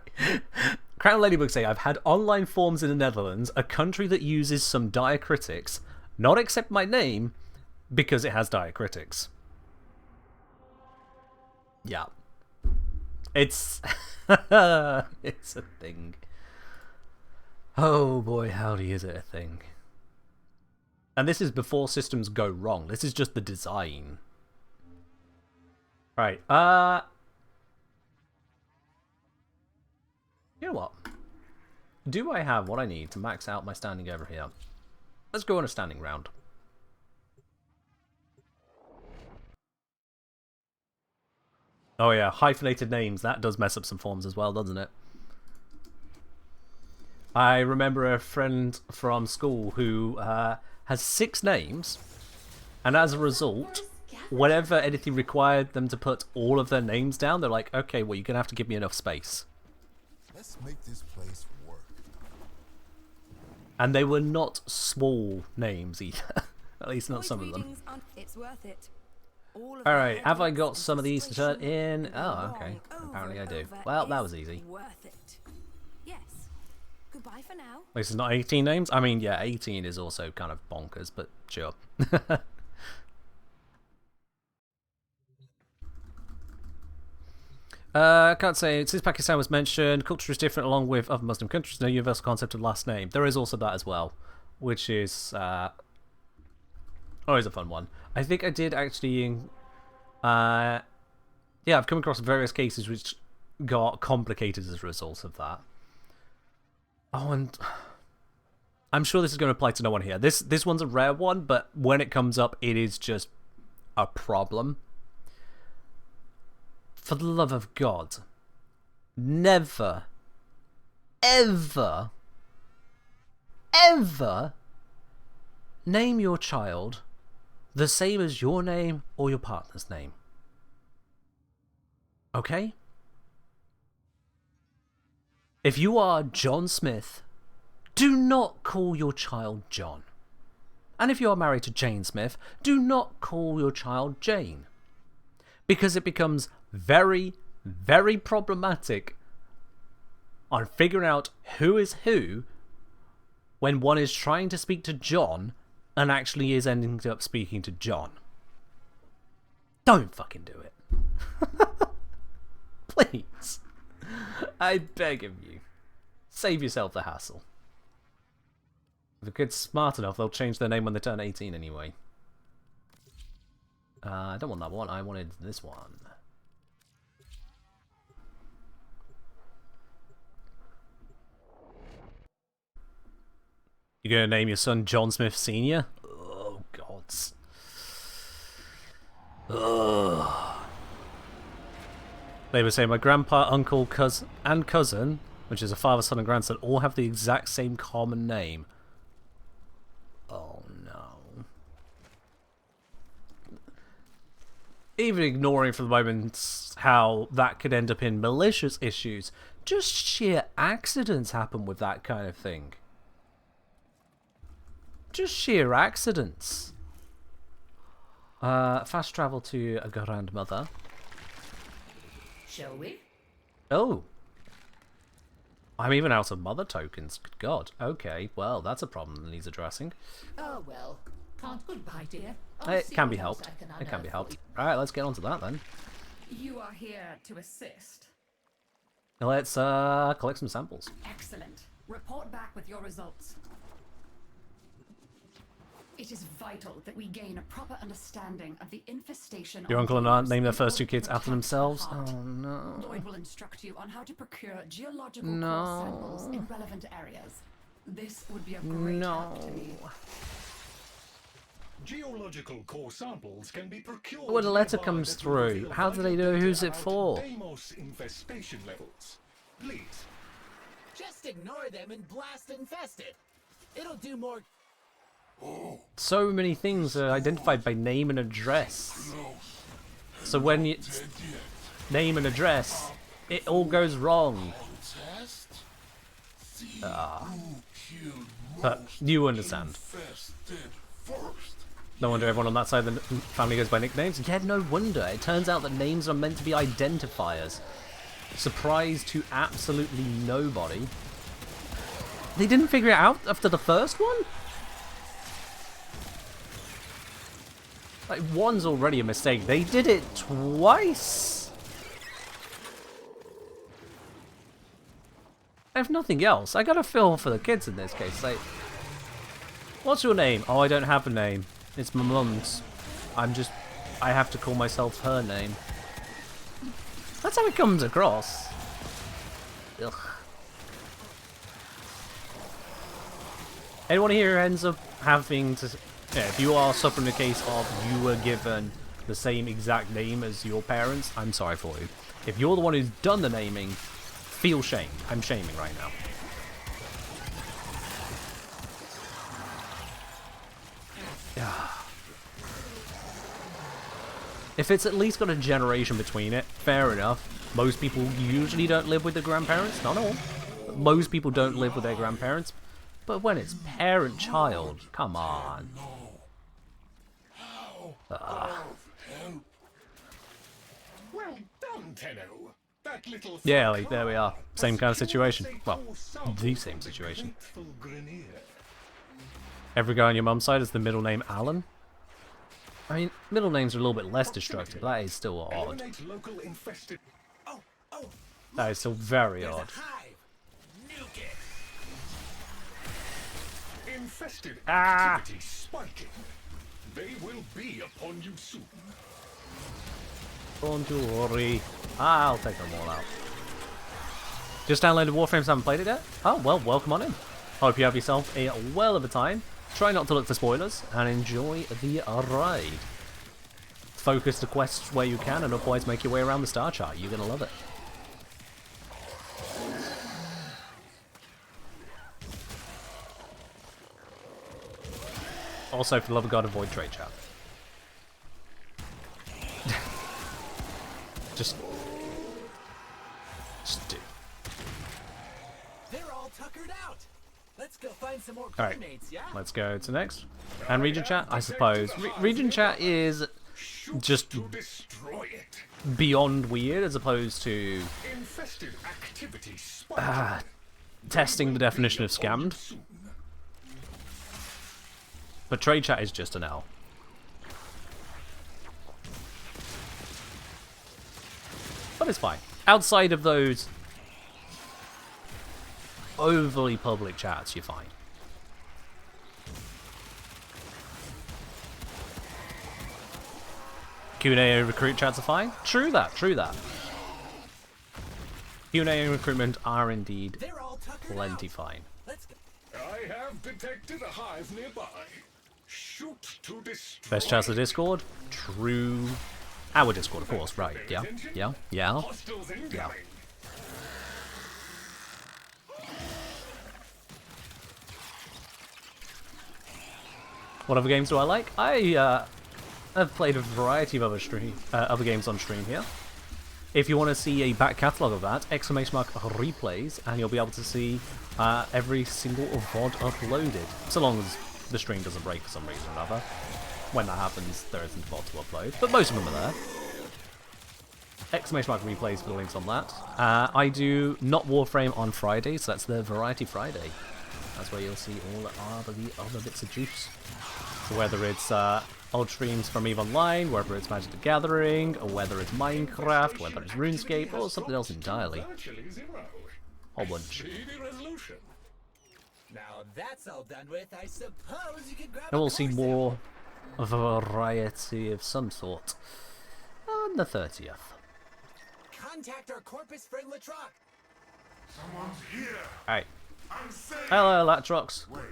Crown Ladybug say, I've had online forums in the Netherlands, a country that uses some diacritics, not accept my name because it has diacritics. Yeah. It's... it's a thing. Oh boy, howdy is it a thing. And this is before systems go wrong. This is just the design. Right, you know what? Do I have what I need to max out my standing over here? Let's go on a standing round. Oh yeah, hyphenated names. That does mess up some forms as well, doesn't it? I remember a friend from school who has 6 names, and as a result, whenever anything required them to put all of their names down, they're like, okay, well, you're going to have to give me enough space. Let's make this place work. And they were not small names either. At least not some of them. It's worth it. Alright, have I got some of these to turn in? Oh, okay. Apparently I do. Well, that was easy. Worth it. Yes. Goodbye for now. This is not 18 names? I mean, yeah, 18 is also kind of bonkers, but sure. I can't say, since Pakistan was mentioned, culture is different along with other Muslim countries, no universal concept of last name. There is also that as well, which is always a fun one. I think I did actually, yeah, I've come across various cases which got complicated as a result of that. Oh, and I'm sure this is going to apply to no one here. This one's a rare one, but when it comes up, it is just a problem. For the love of God, never, ever, ever name your child the same as your name or your partner's name. Okay? If you are John Smith, do not call your child John. And if you are married to Jane Smith, do not call your child Jane. Because it becomes very, very problematic on figuring out who is who when one is trying to speak to John and actually is ending up speaking to John. Don't fucking do it. Please. I beg of you. Save yourself the hassle. If a kid's smart enough, they'll change their name when they turn 18 anyway. I don't want that one. I wanted this one. You're going to name your son John Smith Sr.? Oh, gods. Ugh. They were saying my grandpa, uncle, cousin, which is a father, son, and grandson, all have the exact same common name. Oh, no. Even ignoring for the moment how that could end up in malicious issues, just sheer accidents happen with that kind of thing. Just sheer accidents. Fast travel to a grandmother. Shall we? Oh. I'm even out of mother tokens. Good God. Okay, well, that's a problem that needs addressing. Oh well. Can't goodbye, dear. It can be helped. It can be helped. Alright, let's get on to that then. You are here to assist. Let's collect some samples. Excellent. Report back with your results. It is vital that we gain a proper understanding of the infestation. Your uncle and aunt named their first two in order kids to after protect themselves. the heart. Oh no. Lloyd will instruct you on how to procure geological No. core samples in relevant areas. This would be a great help to me. Geological core samples can be procured. When a letter nearby comes that will through, reveal how do they vital know who's data it about for? Deimos infestation levels. Please. Just ignore them and blast infested. It'll do more. So many things are identified by name and address. So when you name and address, it all goes wrong. But you understand. No wonder everyone on that side of the family goes by nicknames. Yeah, no wonder. It turns out that names are meant to be identifiers. Surprise to absolutely nobody. They didn't figure it out after the first one? Like, one's already a mistake. They did it twice. If nothing else, I gotta feel for the kids in this case. Like, what's your name? Oh, I don't have a name. It's my mum's. I have to call myself her name. That's how it comes across. Ugh. Anyone here ends up having to... Yeah, if you are suffering a case of you were given the same exact name as your parents, I'm sorry for you. If you're the one who's done the naming, feel shame. I'm shaming right now. Yeah. If it's at least got a generation between it, fair enough. Most people usually don't live with their grandparents. Not all. But most people don't live with their grandparents. But when it's parent-child, come on. Well done, Tenno. That little Yeah, like, there we are. Same kind of situation. Well, the same situation. Every guy on your mum's side is the middle name Alan? I mean, middle names are a little bit less destructive, but that is still odd. Local infested. That is still very odd. Infested Ah! activity spiking. They will be upon you soon. Don't you worry. I'll take them all out. Just downloaded Warframe, haven't played it yet? Oh, well, welcome on in. Hope you have yourself a well of a time. Try not to look for spoilers, and enjoy the ride. Focus the quests where you can, and otherwise make your way around the star chart. You're gonna love it. Also, for the love of God, avoid trade chat. Just do. They're all tuckered out. Let's go find some more Alright, crewmates, yeah? let's go to next. And region chat, I suppose. Region chat is just To destroy it. beyond weird as opposed to Infested activity spiking. testing the definition of scammed. But trade chat is just an L. But it's fine. Outside of those overly public chats, you're fine. Q&A and recruit chats are fine. True that, true that. Q&A and recruitment are indeed They're all tuckered plenty out. fine. Let's go. I have detected a hive nearby. Shoot to destroy. Best chats of Discord? True. Our Discord, of course, right. Yeah, yeah, yeah. Hostiles incoming. What other games do I like? I have played a variety of other games on stream here. If you want to see a back catalogue of that, !replays, and you'll be able to see every single VOD uploaded, so long as the stream doesn't break for some reason or another. When that happens, there isn't a VOD to upload, but most of them are there. !replays for the links on that. I do not Warframe on Friday, so that's the Variety Friday. That's where you'll see all the other bits of juice. So whether it's old streams from EVE Online, whether it's Magic the Gathering, or whether it's Minecraft, whether it's RuneScape, or something else entirely. Whole bunch. Now that's all done with, I suppose you can grab And we'll a see core more of a variety of some sort on the 30th. sample. Contact our Corpus friend Latroc. Someone's here. Alright. I'm safe. Hello, Latrox. Wait.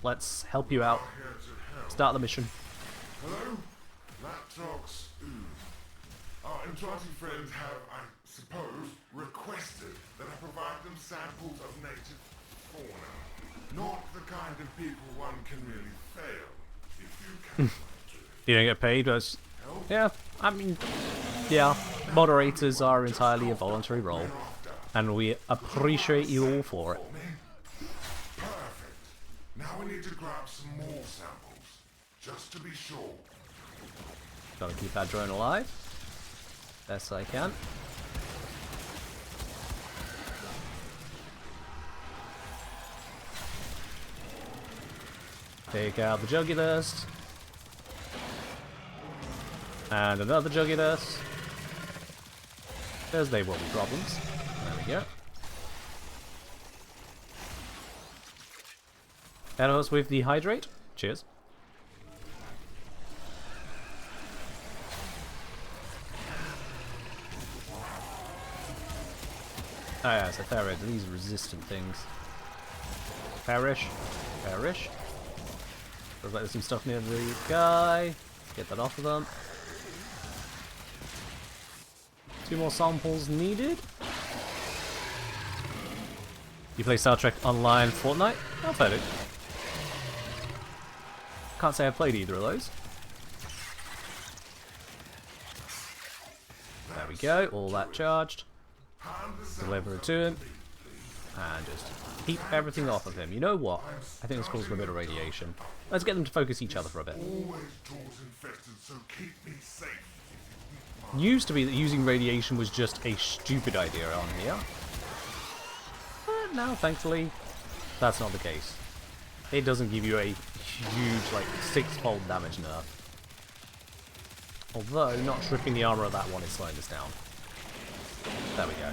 Let's help you out. Here to help. Start the mission. Hello? Laptops. Our enchanting friends have, I suppose, requested that I provide them samples of native fauna. Not the kind of people one can really fail if you can. You don't get paid, but yeah, I mean, yeah, moderators are entirely a voluntary role, and we appreciate you all for it. Perfect. Now we need to grab some more samples, just to be sure. Gotta keep that drone alive. Best I can. Take out the Juggydust. And another Juggydust. Because they will be problems. There we go. And us with the Hydrate. Cheers. Oh yeah, so Ferret, these resistant things. Perish. Perish. Looks like there's some stuff near the guy. Get that off of them. 2 more samples needed. You play Star Trek Online Fortnite? I've played it. Can't say I've played either of those. There we go, all that charged. Deliver it to him. And just keep everything off of him. You know what? I think this calls for a bit of radiation. Let's get them to focus each other for a bit. Used to be that using radiation was just a stupid idea on here. But now, thankfully, that's not the case. It doesn't give you a huge, like, 6-fold damage nerf. Although, not stripping the armor of that one is slowing us down. There we go.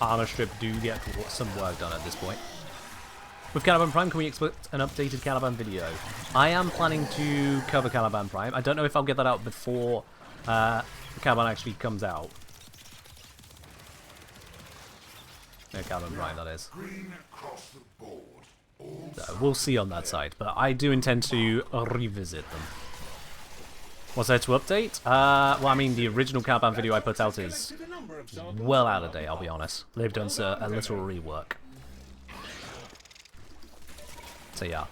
Armor strip do get some work done at this point. With Caliban Prime, can we expect an updated Caliban video? I am planning to cover Caliban Prime. I don't know if I'll get that out before Caliban actually comes out. No, Caliban Prime, that is. So we'll see on that side, but I do intend to revisit them. What's there to update? Well, I mean, the original Caliban video I put out is well out of date, I'll be honest. They've done a little rework. So yeah.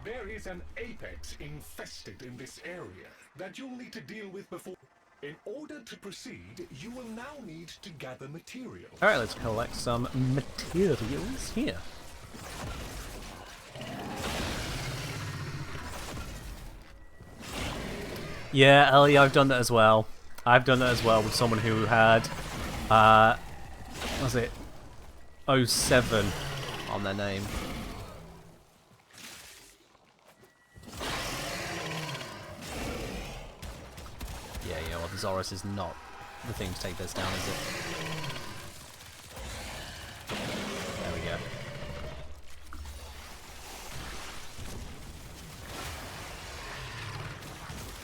There is an apex infested in this area that you'll need to deal with before. In order to proceed, you will now need to gather materials. Alright, let's collect some materials here. Yeah, Ellie, I've done that as well. I've done that as well with someone who had, what was it, 07 on their name. Yeah, you know what, the Zorus is not the thing to take this down, is it? There we go.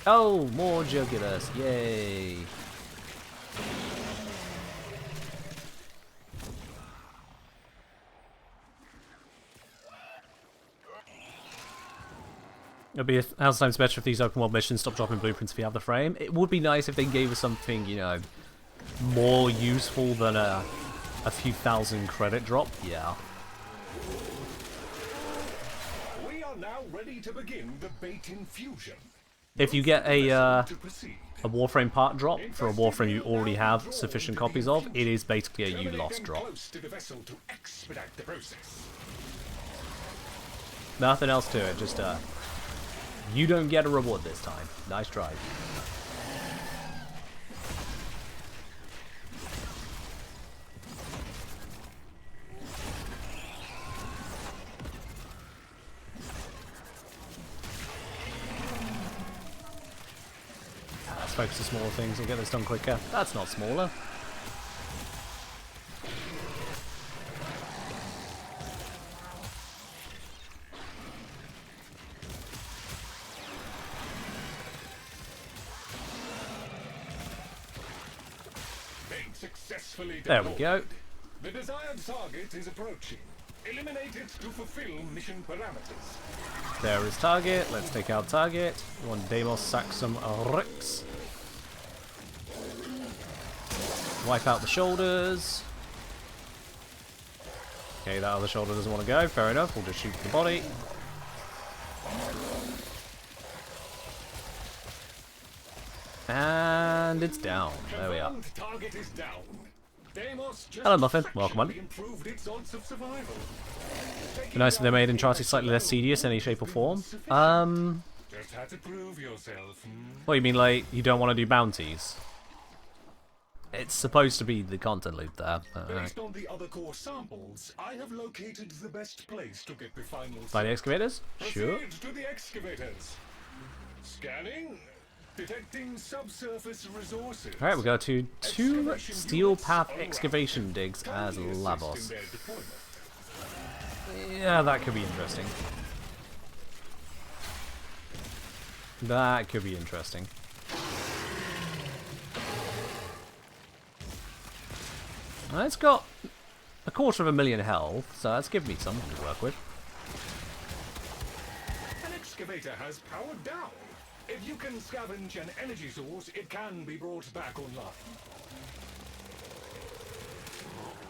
Oh, more Juggydust, yay! It'd be 1,000 times better if these open world missions stop dropping blueprints if you have the frame. It would be nice if they gave us something, you know, more useful than a few thousand credit drop. Yeah. We are now ready to begin the bait infusion. If you get a Warframe part drop for a Warframe you already have sufficient copies of, it is basically a you lost drop. Nothing else to it, just you don't get a reward this time. Nice try. focus on smaller things. We'll get this done quicker. That's not smaller. There we go. The desired target is approaching. Eliminate it to fulfill mission parameters. There is target. Let's take out target. One Deimos sack some Rix. Wipe out the shoulders. Okay, that other shoulder doesn't want to go. Fair enough. We'll just shoot the body. And it's down. There we are. Target is down. Hello, Muffin. Welcome on. Be nice if they're made in Charty slightly less tedious in any shape or form. Just had to prove yourself. What, you mean like you don't want to do bounties? It's supposed to be the content loop there. Based on the other core samples, I have located the best place to get the final. By the excavators? Sure. Proceed to the excavators. Scanning. Detecting subsurface resources. Alright, we got two steel path excavation digs as Lavos. Yeah, that could be interesting. That could be interesting. It's got 250,000 health, so that's given me something to work with. An excavator has powered down. If you can scavenge an energy source, it can be brought back online.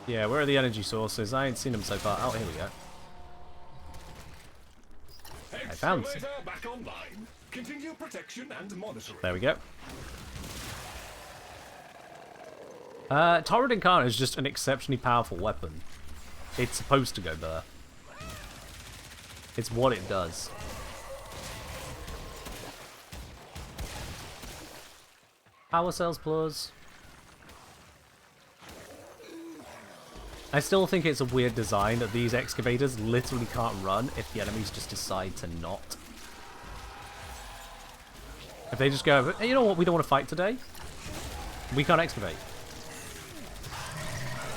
Yeah, where are the energy sources? I ain't seen them so far. Oh, here we go. I found some. Back online. Continue protection and monitoring. There we go. Torrid Incarnate is just an exceptionally powerful weapon. It's supposed to go there. It's what it does. Power cells plus. I still think it's a weird design that these excavators literally can't run if the enemies just decide to not. If they just go, hey, you know what, we don't want to fight today. We can't excavate.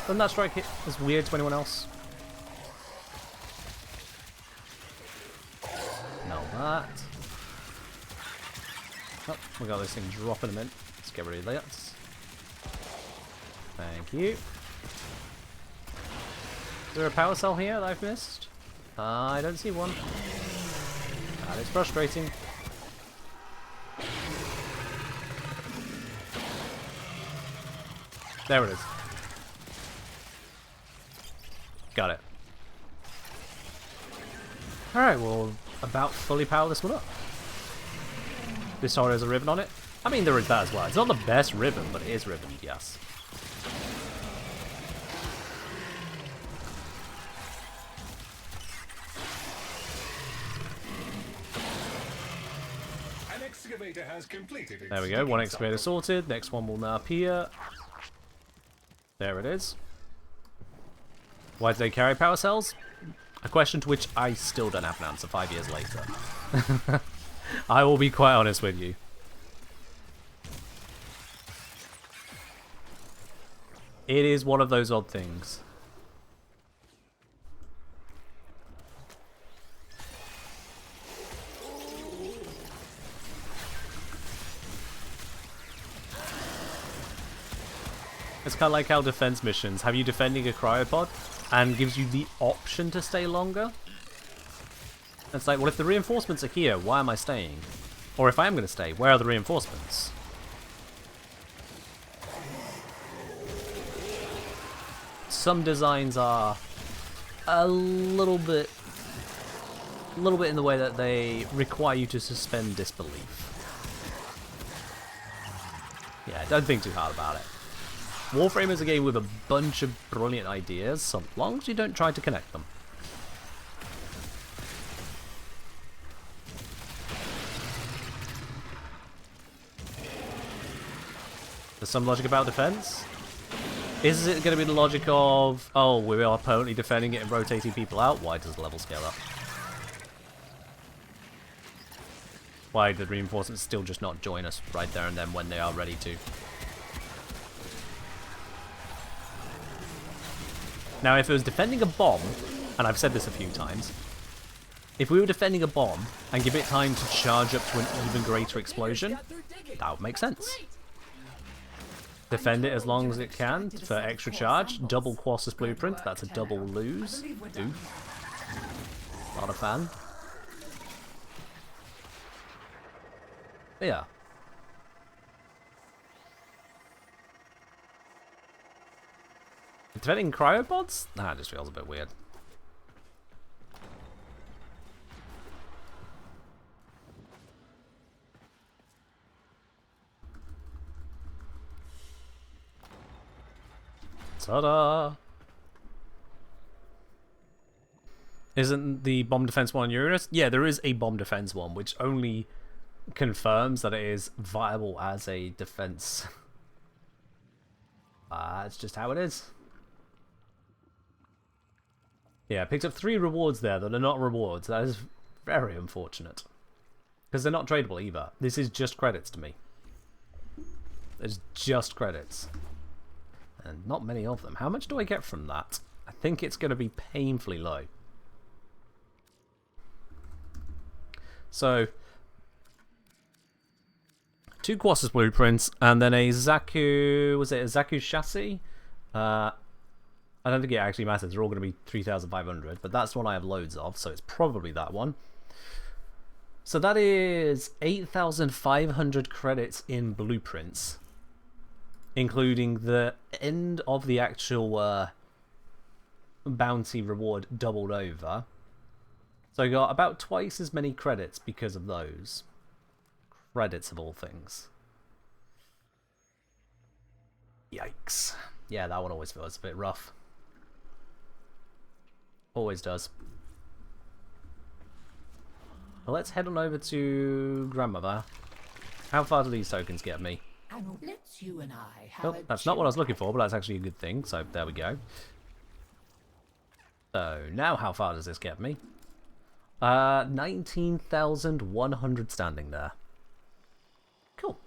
Doesn't that strike it as weird to anyone else? Now that. Oh, we got this thing dropping a minute. Let's get rid of that. Thank you. Is there a power cell here that I've missed? I don't see one. That is frustrating. There it is. Got it. Alright, we'll about fully power this one up. This sword has a ribbon on it. I mean, there is that as well. It's not the best ribbon, but it is ribbon, yes. An excavator has completed its There we go, one excavator sorted. Next one will now appear. There it is. Why do they carry power cells? A question to which I still don't have an answer 5 years later. I will be quite honest with you. It is one of those odd things. It's kind of like how defense missions have you defending a cryopod and gives you the option to stay longer. It's like, well, if the reinforcements are here, why am I staying? Or if I am going to stay, where are the reinforcements? Some designs are a little bit in the way that they require you to suspend disbelief. Yeah, don't think too hard about it. Warframe is a game with a bunch of brilliant ideas, so long as you don't try to connect them. There's some logic about defense. Is it going to be the logic of, oh, we are permanently defending it and rotating people out? Why does the level scale up? Why did reinforcements still just not join us right there and then when they are ready to? Now, if it was defending a bomb, and I've said this a few times, if we were defending a bomb and give it time to charge up to an even greater explosion, that would make sense. Defend it as long as it can for extra charge. Double Colossus Blueprint, that's a double lose. Oof. Not a fan. But yeah. Defending cryopods? Nah, it just feels a bit weird. Ta-da! Isn't the bomb defense one on Uranus? Yeah, there is a bomb defense one, which only confirms that it is viable as a defense. It's just how it is. Yeah, picked up 3 rewards there that are not rewards. That is very unfortunate. Because they're not tradable either. This is just credits to me. It's just credits. And not many of them. How much do I get from that? I think it's going to be painfully low. So, 2 Colossus Blueprints, and then a Zaku... Was it a Zaku Chassis? I don't think it actually matters. They're all going to be 3,500, but that's the one I have loads of, so it's probably that one. So that is 8,500 credits in blueprints, including the end of the actual bounty reward doubled over. So I got about twice as many credits because of those. Credits of all things. Yikes. Yeah, that one always feels a bit rough. Always does. Well, let's head on over to Grandmother. How far do these tokens get me? Let's you and I have Oh, that's not what I was looking for, but that's actually a good thing. So there we go. So now how far does this get me? 19,100 standing there. Cool.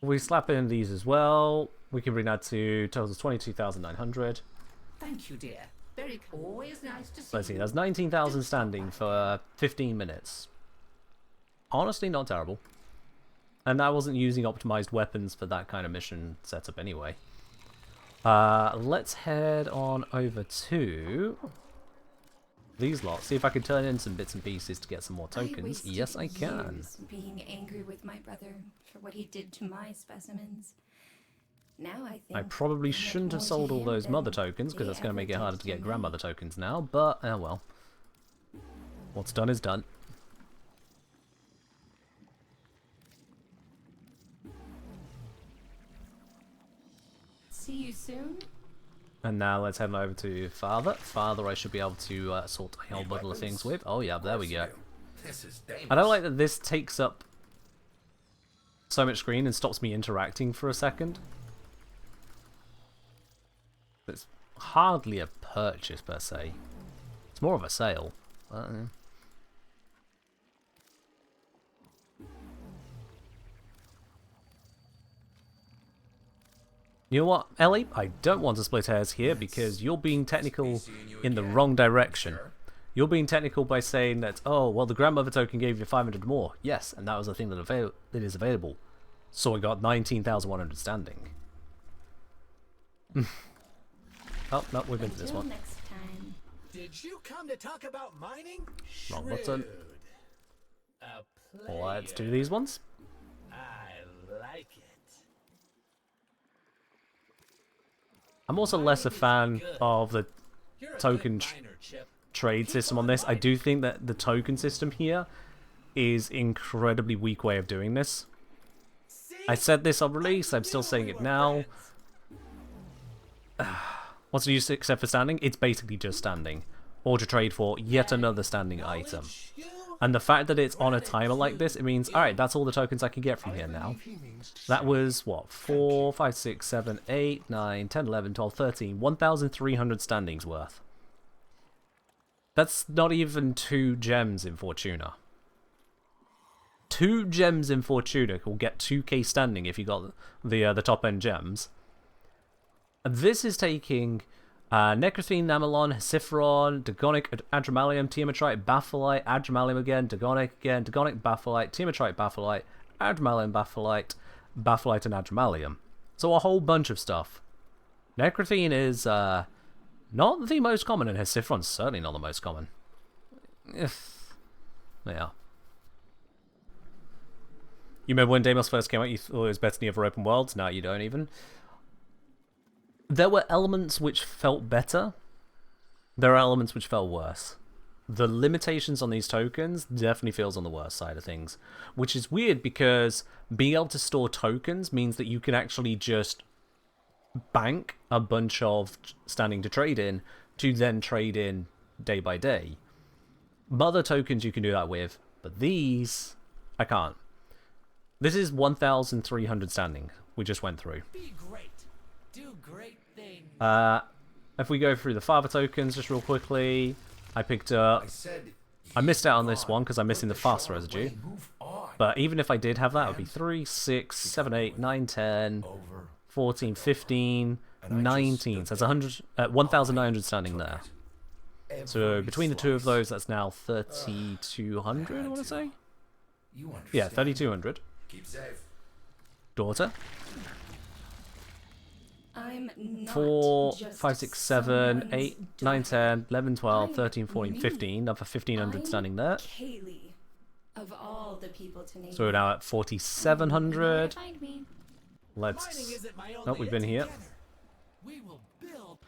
We slap in these as well. We can bring that to totals 22,900. Thank you, dear. Very always nice to see. Let's see, that's 19,000 standing for 15 minutes. Honestly, not terrible. And I wasn't using optimized weapons for that kind of mission setup anyway. Let's head on over to these lots. See if I can turn in some bits and pieces to get some more tokens. Yes, I can. Being angry with my brother for what he did to my specimens. Now I think I probably shouldn't have sold all those mother tokens because that's going to make it harder to get grandmother tokens now, but oh well. What's done is done. See you soon. And now let's head over to Father. Father I should be able to sort a whole bundle of things with. Oh yeah, there we go. I don't like that this takes up so much screen and stops me interacting for a second. It's hardly a purchase per se. It's more of a sale. You know what, Ellie? I don't want to split hairs here because you're being technical in the wrong direction. You're being technical by saying that, oh, well, the grandmother token gave you 500 more. Yes, and that was the thing that is available. So I got 19,100 standing. Oh, no, we've been to this one. Next time. Did you come to talk about mining? Wrong button. A Let's do these ones. I like it. I'm also less a fan of the You're a token good miner, Chip. trade system on this. I do think that the token system here is incredibly weak way of doing this. I said this on release, I'm still saying it now. What's the use except for standing? It's basically just standing. Or to trade for yet another standing item. And the fact that it's on a timer like this, it means, alright, that's all the tokens I can get from here now. That was, what, 4, 5, 6, 7, 8, 9, 10, 11, 12, 13, 1,300 standings worth. That's not even 2 gems in Fortuna. 2 gems in Fortuna will get 2k standing if you got the top end gems. This is taking Necrothene, Namelon, Hesiphron, Dagonic, Adramalium, Tiamatrite, Bapholite, Adramalium again, Dagonic, Bapholite, Tiamatrite, Bapholite, Adramalium, Bapholite, and Adramalium. So a whole bunch of stuff. Necrothene is not the most common, and Hesiphron's certainly not the most common. Yeah. You remember when Deimos first came out, you thought it was better than the other open worlds? No, you don't even. There were elements which felt better. There are elements which felt worse. The limitations on these tokens definitely feels on the worst side of things. Which is weird because being able to store tokens means that you can actually just bank a bunch of standing to trade in to then trade in day by day. Mother tokens you can do that with, but these, I can't. This is 1,300 standing we just went through. Be great. Do great things. If we go through the father tokens just real quickly, I picked up... I missed out on this one because I'm missing the fast residue. But even if I did have that, it would be 3, 6, 7, 8, 9, 10, 14, 15, 19. So that's 1,900 standing there. So between the two of those, that's now 3,200, I want to say? Yeah, 3,200. Daughter. I'm not 4, just 5, 6, 7, 8, 9, 10, 11, 12, I'm 13, 14, 15. Another 1,500 standing there. Kaylee, of all the people to name. So we're now at 4,700. Find me. Let's... Mining isn't my Oh, only we've been here. together. We will build.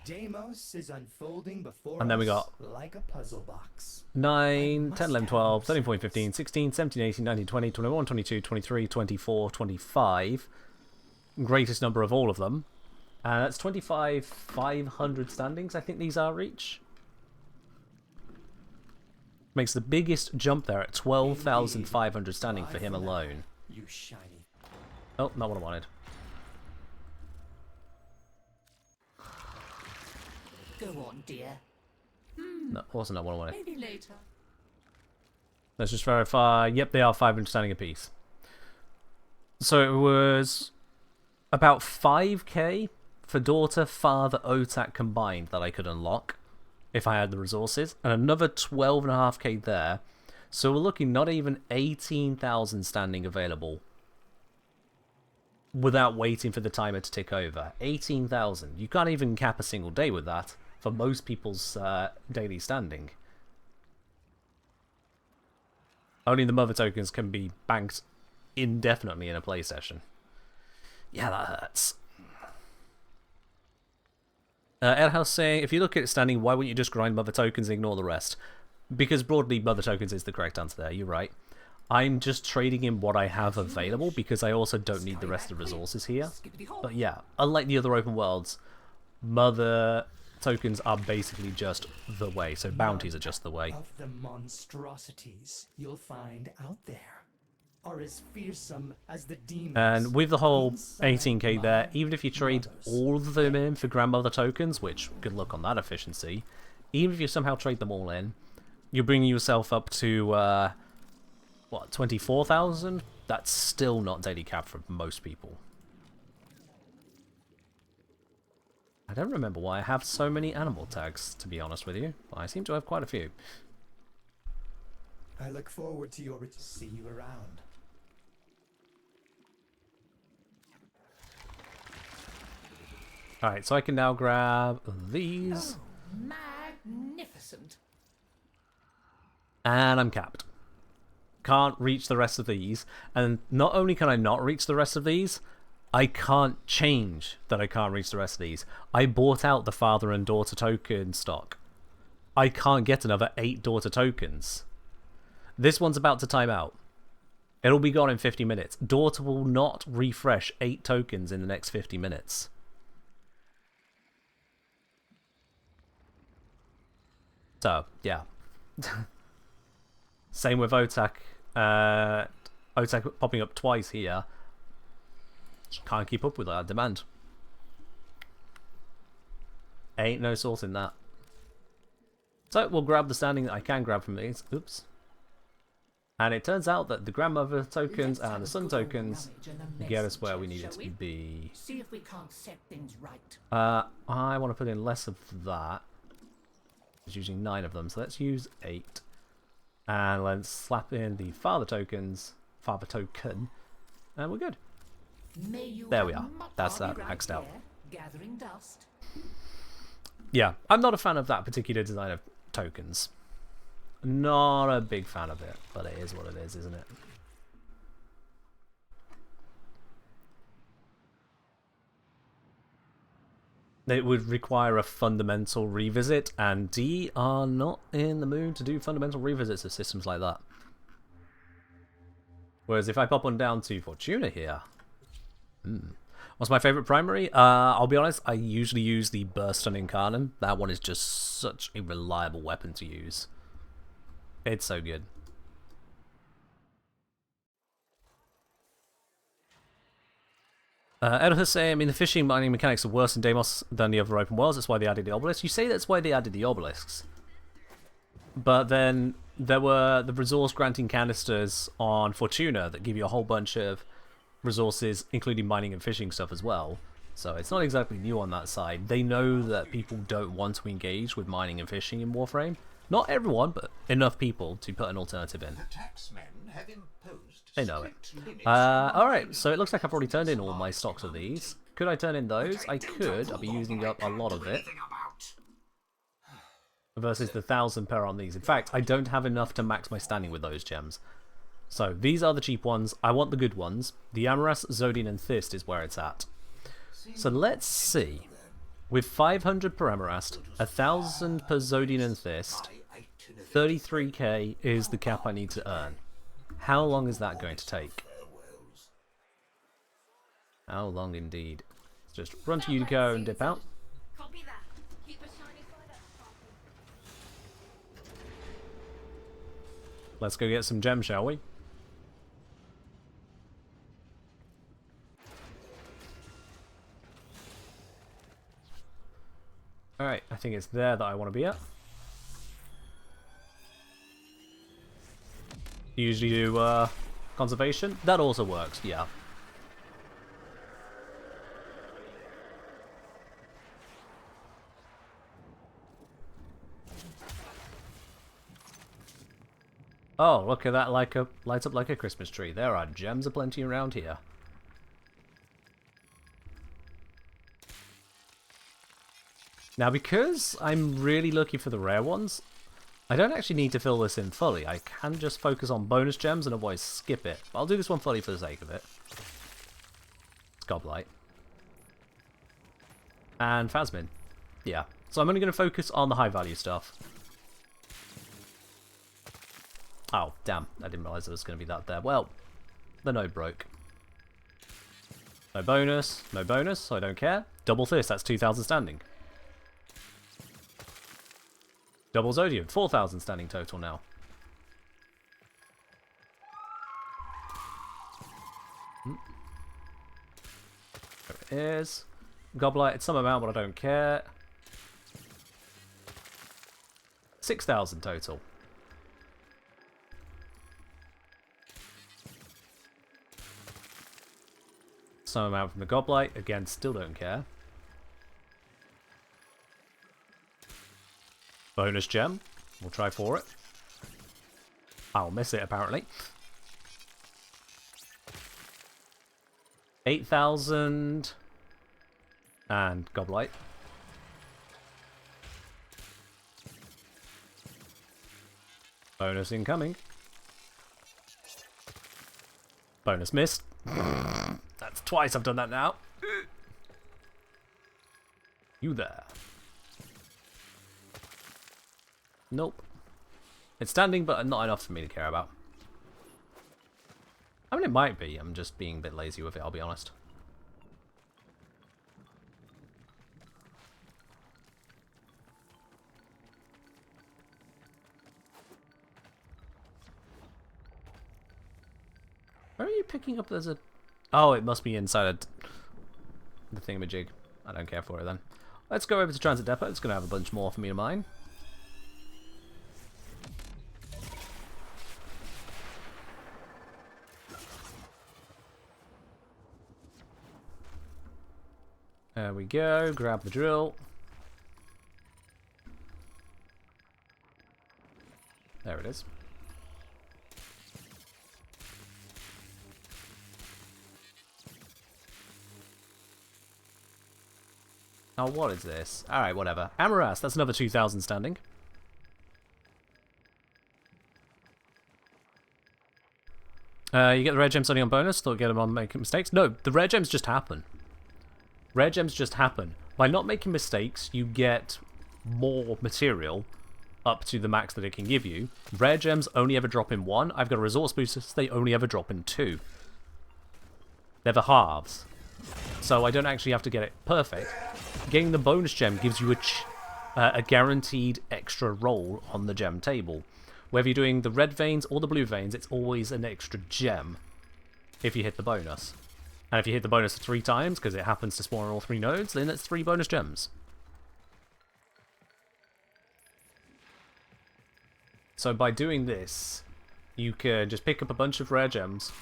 Deimos is unfolding before And then we us got like a puzzle box. 9, 10, 11, 12, 13, 14, 15, 16, 17, 18, 19, 20, 21, 22, 23, 24, 25. Greatest number of all of them. And that's 25,500 standings, I think these are each. Makes the biggest jump there at 12,500 standing for him alone. You shiny. Oh, not what I wanted. Go on, dear. No, wasn't that what I wanted. Maybe later. Let's just verify. Yep, they are 500 standing apiece. So it was about 5k for daughter, father, Otak combined that I could unlock if I had the resources, and another 12.5k there. So we're looking not even 18,000 standing available without waiting for the timer to tick over. 18,000. You can't even cap a single day with that for most people's daily standing. Only the mother tokens can be banked indefinitely in a play session. Yeah, that hurts. Edhouse saying, if you look at it standing, why wouldn't you just grind mother tokens and ignore the rest? Because broadly, mother tokens is the correct answer there, you're right. I'm just trading in what I have available because I also don't need the rest of the resources here. But yeah, unlike the other open worlds, mother tokens are basically just the way, so bounties are just the way. Of the monstrosities you'll find out there are as fearsome as the demons. And with the whole 18k there, even if you trade all of them in for grandmother tokens, which good luck on that efficiency, even if you somehow trade them all in, you're bringing yourself up to, what, 24,000? That's still not daily cap for most people. I don't remember why I have so many animal tags, to be honest with you. I seem to have quite a few. I look forward to your see you around. Alright, so I can now grab these. Oh, magnificent. And I'm capped. Can't reach the rest of these. And not only can I not reach the rest of these, I can't change that I can't reach the rest of these. I bought out the father and daughter token stock. I can't get another 8 daughter tokens. This one's about to time out. It'll be gone in 50 minutes. Daughter will not refresh 8 tokens in the next 50 minutes. So, yeah. Same with Otak. Otak popping up twice here. Just can't keep up with that demand. Ain't no salt in that. So, we'll grab the standing that I can grab from these. Oops. And it turns out that the grandmother tokens and the sun tokens get us where we need it to be. See if we can't set things right. I want to put in less of that. It's using 9 of them, so let's use 8. And let's slap in the father token, and we're good. There we are. That's that maxed out. Gathering dust. Yeah, I'm not a fan of that particular design of tokens. Not a big fan of it, but it is what it is, isn't it? It would require a fundamental revisit, and D are not in the mood to do fundamental revisits of systems like that. Whereas if I pop on down to Fortuna here... What's my favourite primary? I'll be honest, I usually use the Burst on Incarnum. That one is just such a reliable weapon to use. It's so good. Ed Hussein, I mean, the fishing mining mechanics are worse in Deimos than the other open worlds. That's why they added the obelisks. You say that's why they added the obelisks. But then there were the resource granting canisters on Fortuna that give you a whole bunch of resources, including mining and fishing stuff as well. So it's not exactly new on that side. They know that people don't want to engage with mining and fishing in Warframe. Not everyone, but enough people to put an alternative in. They know it. Alright, so it looks like I've already turned in all my stocks of these. Could I turn in those? I could. I'll be using up a lot of it. Versus the 1,000 per on these. In fact, I don't have enough to max my standing with those gems. So these are the cheap ones. I want the good ones. The Amaras, Zodian and Thist is where it's at. So let's see. With 500 per Amarast, 1,000 per Zodian and Thist, 33k is the cap I need to earn. How long is that going to take? How long indeed? Let's just run to Udico and dip out. Let's go get some gems, shall we? Alright, I think it's there that I want to be at. Usually do conservation. That also works, yeah. Oh, look at that, lights up like a Christmas tree. There are gems aplenty around here. Now, because I'm really looking for the rare ones, I don't actually need to fill this in fully. I can just focus on bonus gems and otherwise skip it. But I'll do this one fully for the sake of it. It's Goblight. And Phasmin. Yeah. So I'm only going to focus on the high value stuff. Oh, damn. I didn't realise there was going to be that there. Well, the node broke. No bonus. No bonus, so I don't care. Double Thist, that's 2,000 standing. Double Zodian, 4,000 standing total now. There it is. Goblight, it's some amount, but I don't care. 6,000 total. Some amount from the Goblight, again, still don't care. Bonus gem. We'll try for it. I'll miss it, apparently. 8,000. And Goblight. Bonus incoming. Bonus missed. That's twice I've done that now. You there. Nope. It's standing, but not enough for me to care about. I mean, it might be. I'm just being a bit lazy with it, I'll be honest. Where are you picking up? There's a... Oh, it must be inside the thingamajig. I don't care for it then. Let's go over to Transit Depot. It's going to have a bunch more for me to mine. There we go. Grab the drill. There it is. Oh, what is this? Alright, whatever. Amaras, that's another 2,000 standing. You get the rare gems only on bonus, don't get them on making mistakes. No, the rare gems just happen. Rare gems just happen. By not making mistakes, you get more material up to the max that it can give you. Rare gems only ever drop in 1. I've got a resource booster, so they only ever drop in 2. They're the halves. So I don't actually have to get it perfect. Getting the bonus gem gives you a guaranteed extra roll on the gem table. Whether you're doing the red veins or the blue veins, it's always an extra gem if you hit the bonus. And if you hit the bonus 3 times, because it happens to spawn on all 3 nodes, then it's 3 bonus gems. So by doing this, you can just pick up a bunch of rare gems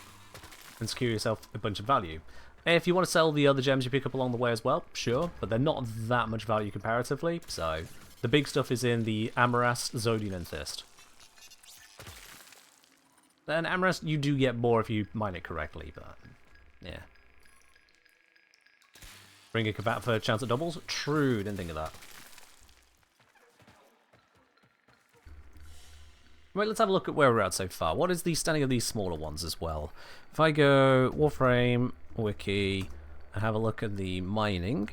and secure yourself a bunch of value. If you want to sell the other gems you pick up along the way as well, sure, but they're not that much value comparatively, so the big stuff is in the Amaras, Zodian, and Thist. Then Amaras, you do get more if you mine it correctly, but yeah. Bring a combat for a chance at doubles? True, didn't think of that. Right, let's have a look at where we're at so far. What is the standing of these smaller ones as well? If I go Warframe, Wiki, and have a look at the mining.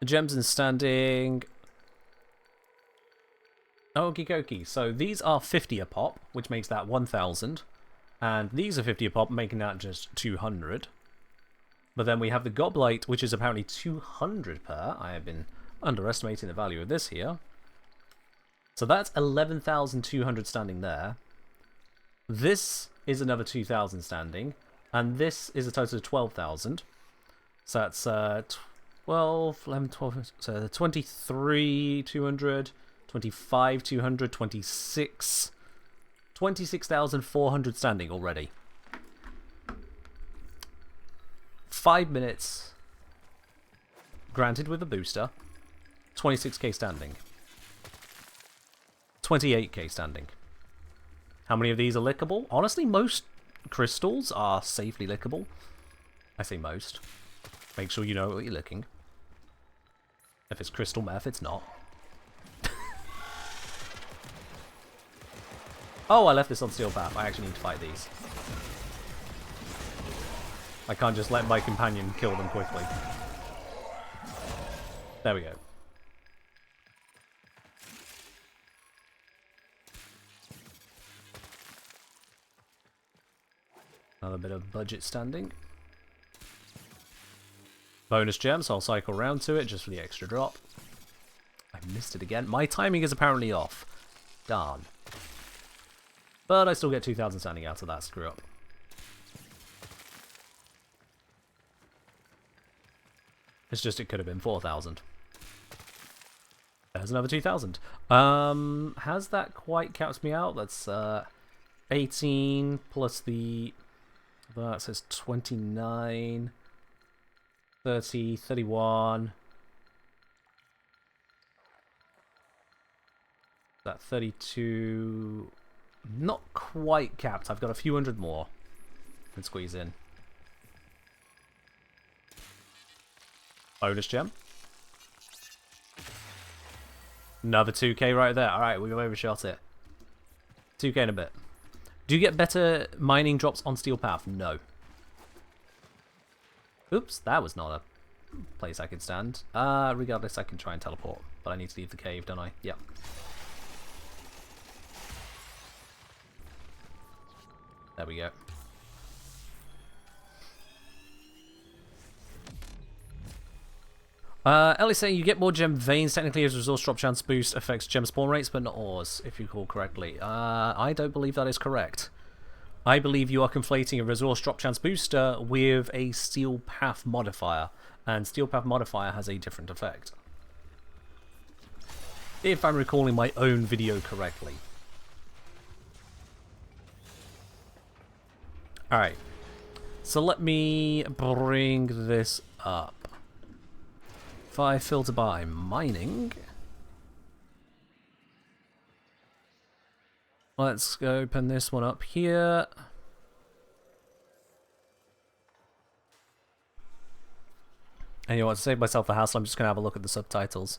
The gems in standing. Okie dokie. So these are 50 a pop, which makes that 1,000. And these are 50 a pop, making that just 200. But then we have the Goblite, which is apparently 200 per. I have been underestimating the value of this here. So that's 11,200 standing there. This is another 2,000 standing. And this is a total of 12,000. So that's 12, 11, 12, so 23, 200, 25, 200, 26, 26,400 standing already. 5 minutes, granted with a booster, 26k standing, 28k standing. How many of these are lickable? Honestly, most crystals are safely lickable. I say most. Make sure you know what you're licking. If it's crystal meth, it's not. Oh, I left this on Steel Path. I actually need to fight these. I can't just let my companion kill them quickly. There we go. Another bit of budget standing. Bonus gem, so I'll cycle round to it just for the extra drop. I missed it again. My timing is apparently off. Darn. But I still get 2,000 standing out of that screw up. It's just it could have been 4,000. There's another 2,000. Has that quite capped me out? That's 18 plus the... That says 29, 30, 31. That 32... Not quite capped. I've got a few hundred more. Can squeeze in. Bonus gem. Another 2k right there. Alright, we've overshot it. 2k in a bit. Do you get better mining drops on Steel Path? No. Oops, that was not a place I could stand. Regardless, I can try and teleport. But I need to leave the cave, don't I? Yep. There we go. Ellie's saying you get more gem veins. Technically, as resource drop chance boost affects gem spawn rates, but not ores, if you recall correctly. I don't believe that is correct. I believe you are conflating a resource drop chance booster with a Steel Path modifier, and Steel Path modifier has a different effect. If I'm recalling my own video correctly. Alright. So let me bring this up. If I filter by mining... Let's open this one up here. And you know what, to save myself the hassle, I'm just going to have a look at the subtitles.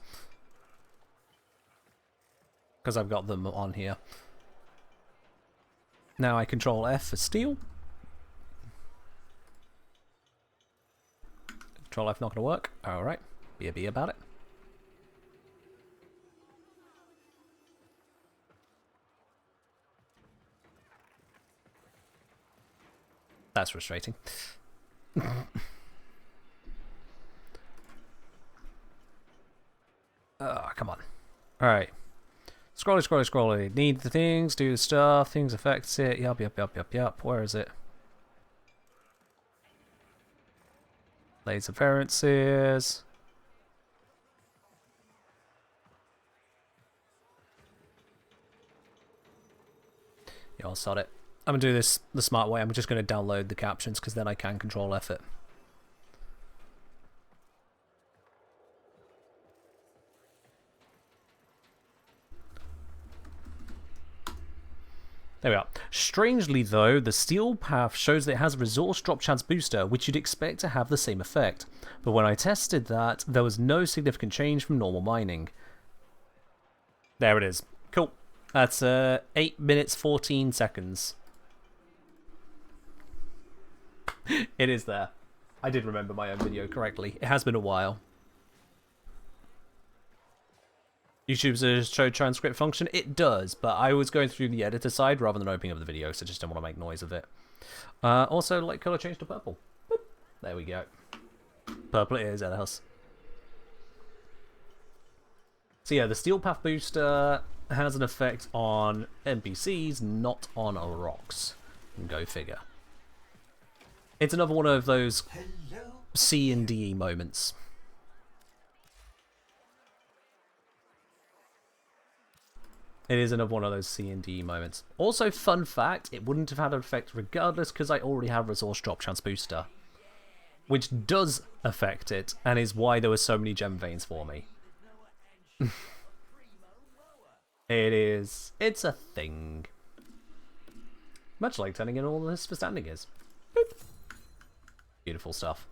Because I've got them on here. Now I control F for steel. Control F not going to work. Alright, be a bee about it. That's frustrating. Oh, come on. Alright. Scrolly. Need the things, do the stuff, things affects it. Yup. Where is it? Laser variances. Yeah, I'll sod it. I'm going to do this the smart way. I'm just going to download the captions because then I can control F it. There we are. Strangely though, the steel path shows that it has a resource drop chance booster, which you'd expect to have the same effect. But when I tested that, there was no significant change from normal mining. There it is. Cool. That's 8 minutes 14 seconds. It is there. I did remember my own video correctly. It has been a while. YouTube's show transcript function? It does, but I was going through the editor side rather than opening up the video, so I just don't want to make noise of it. Also, light color change to purple. Boop. There we go. Purple it is, else. So yeah, the steel path booster has an effect on NPCs, not on rocks. Go figure. It's another one of those C and D moments. It is another one of those C and D moments. Also, fun fact, it wouldn't have had an effect regardless because I already have Resource Drop Chance Booster. Which does affect it, and is why there were so many gem veins for me. It's a thing. Much like turning in all this for standing is. Boop. Beautiful stuff.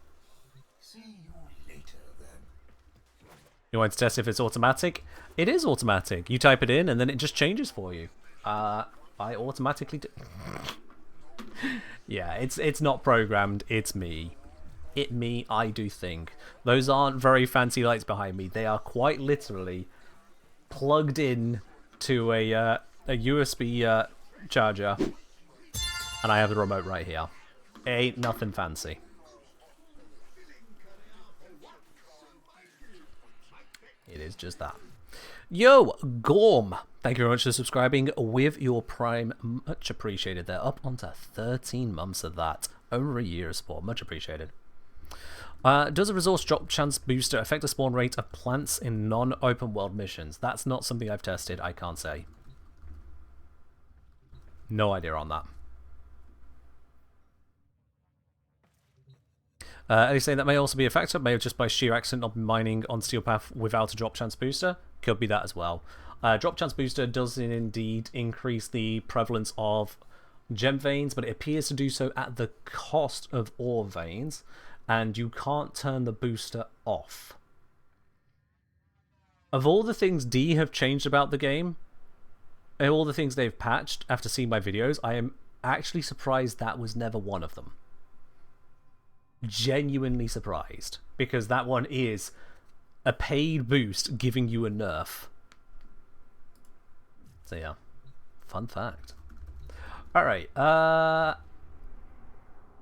See you later, then. You want to test if it's automatic? It is automatic. You type it in and then it just changes for you. I automatically do. Yeah, it's not programmed. It's me. I do think. Those aren't very fancy lights behind me. They are quite literally plugged in to a USB charger, and I have the remote right here. It ain't nothing fancy. It is just that. Yo, Gorm! Thank you very much for subscribing with your Prime. Much appreciated. They're up onto 13 months of that. Over a year of support. Much appreciated. Does a resource drop chance booster affect the spawn rate of plants in non-open world missions? That's not something I've tested. I can't say. No idea on that. Are saying that may also be a factor? May have just by sheer accident not been mining on Steel Path without a drop chance booster? Could be that as well. Drop chance booster does indeed increase the prevalence of gem veins, but it appears to do so at the cost of ore veins, and you can't turn the booster off. Of all the things D have changed about the game, and all the things they've patched after seeing my videos, I am actually surprised that was never one of them. Genuinely surprised, because that one is a paid boost giving you a nerf. So yeah, fun fact. Alright,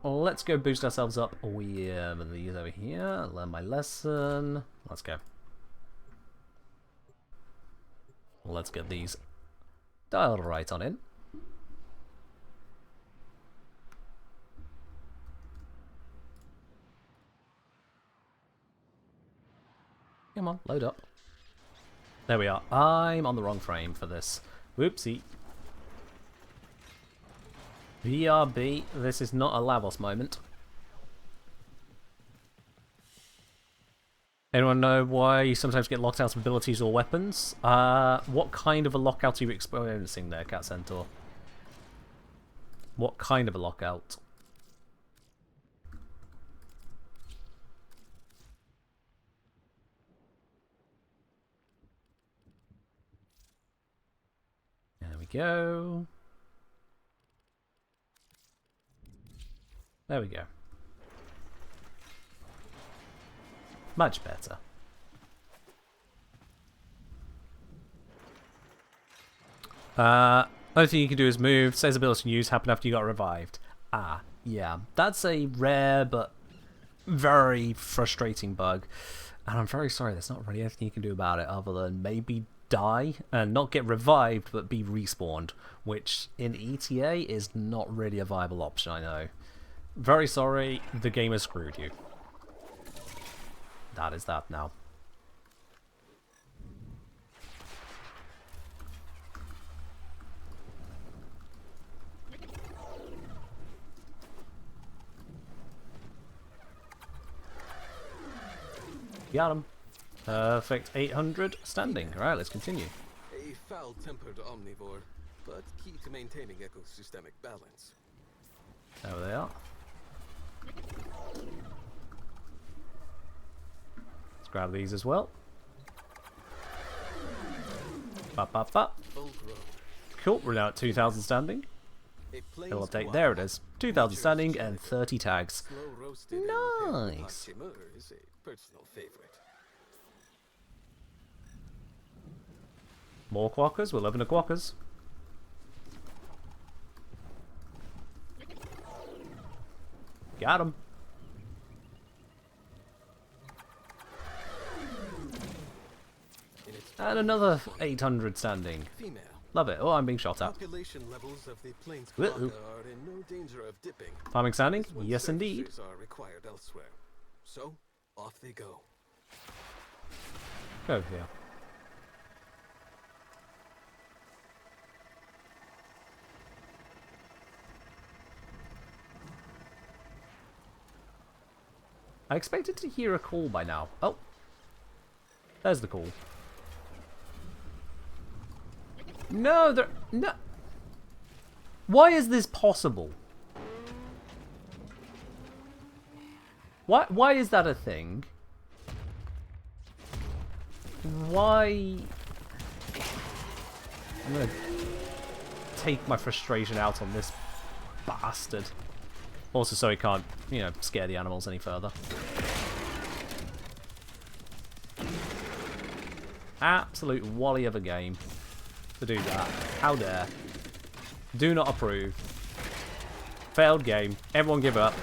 let's go boost ourselves up with these over here. Learn my lesson. Let's go. Let's get these dialed right on in. Come on, load up. There we are. I'm on the wrong frame for this. Whoopsie. BRB, this is not a Lavos moment. Anyone know why you sometimes get locked out of abilities or weapons? What kind of a lockout are you experiencing there, Cat Centaur? What kind of a lockout? There we go. There we go. Much better. Only thing you can do is move. Says ability use happen after you got revived. Ah, yeah. That's a rare but very frustrating bug. And I'm very sorry, there's not really anything you can do about it other than maybe die and not get revived but be respawned, which in ETA is not really a viable option, I know. Very sorry, the game has screwed you. That is that now. Got him. Perfect 800 standing. Alright, let's continue. A foul-tempered omnivore, but key to maintaining ecosystemic balance. There they are. Let's grab these as well. Bop, bop, bop. Cool, we're now at 2,000 standing. It'll update. There it is. 2,000 standing and 30 tags. Nice. More quackers. We're loving the quackers. Got him. And another 800 standing. Love it. Oh, I'm being shot at. Farming standing? Yes, indeed. So, off they go. Go here. I expected to hear a call by now. Oh. There's the call. No, there... No. Why is this possible? Why is that a thing? Why... I'm gonna take my frustration out on this bastard. Also so he can't, you know, scare the animals any further. Absolute wally of a game to do that. How dare. Do not approve. Failed game. Everyone give up.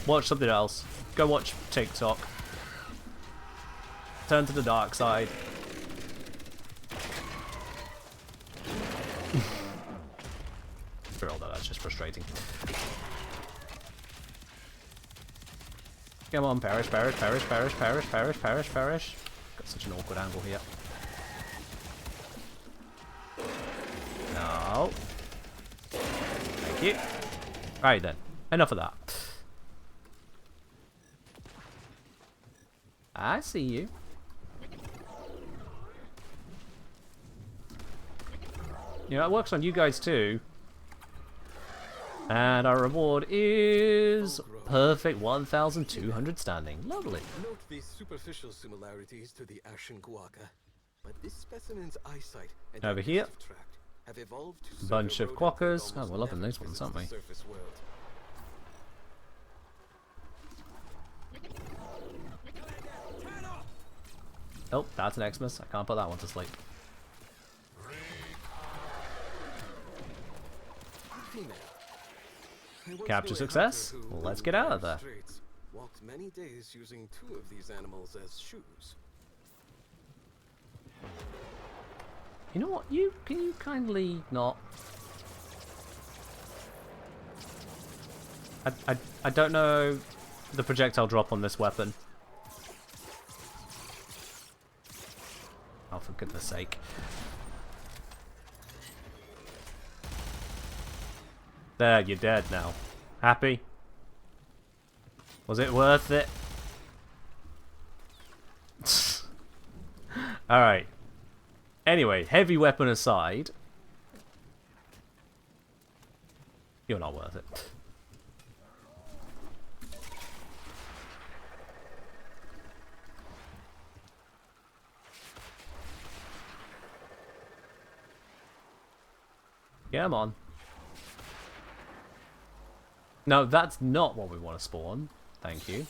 Watch something else. Go watch TikTok. Turn to the dark side. Although that's just frustrating. Come on, perish, perish, perish, perish, perish, perish, perish, perish. Got such an awkward angle here. No. Thank you. Alright then. Enough of that. I see you. You know, it works on you guys too. And our reward is perfect 1,200 standing. Lovely. Note the superficial similarities to the Ashen Guaca, but this specimen's eyesight and over here, tract have evolved to bunch of quackers. Oh, we're loving those ones, aren't we? Oh, that's an Xmas. I can't put that one to sleep. Capture success. Let's get out of there. Walked many days using 2 of these animals as shoes. You know what? Can you kindly not? I don't know the projectile drop on this weapon. Oh, for goodness sake. There, you're dead now. Happy? Was it worth it? Alright. Anyway, heavy weapon aside. You're not worth it. Come on. No, that's not what we want to spawn. Thank you.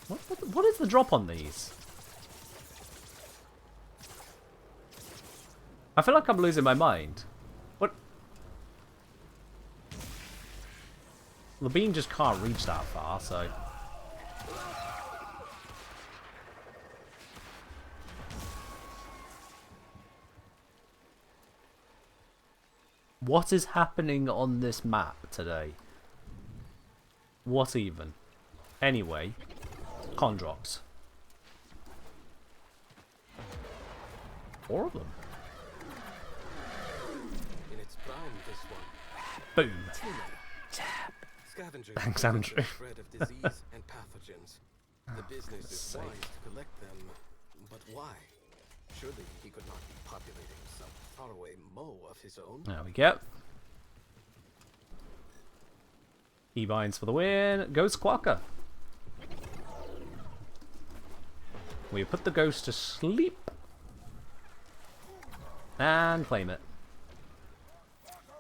What is the drop on these? I feel like I'm losing my mind. What? The beam just can't reach that far, so... What is happening on this map today? What even? Anyway, Condrox. 4 of them. In its prime, this one. Boom. Scavengers Thanks, Andrew. spread of disease and pathogens. The business is wise to collect them, but why? Surely he could not be populating some faraway mole of his own. There we go. Keybind for the win. Ghost Quacker. We put the ghost to sleep. And claim it.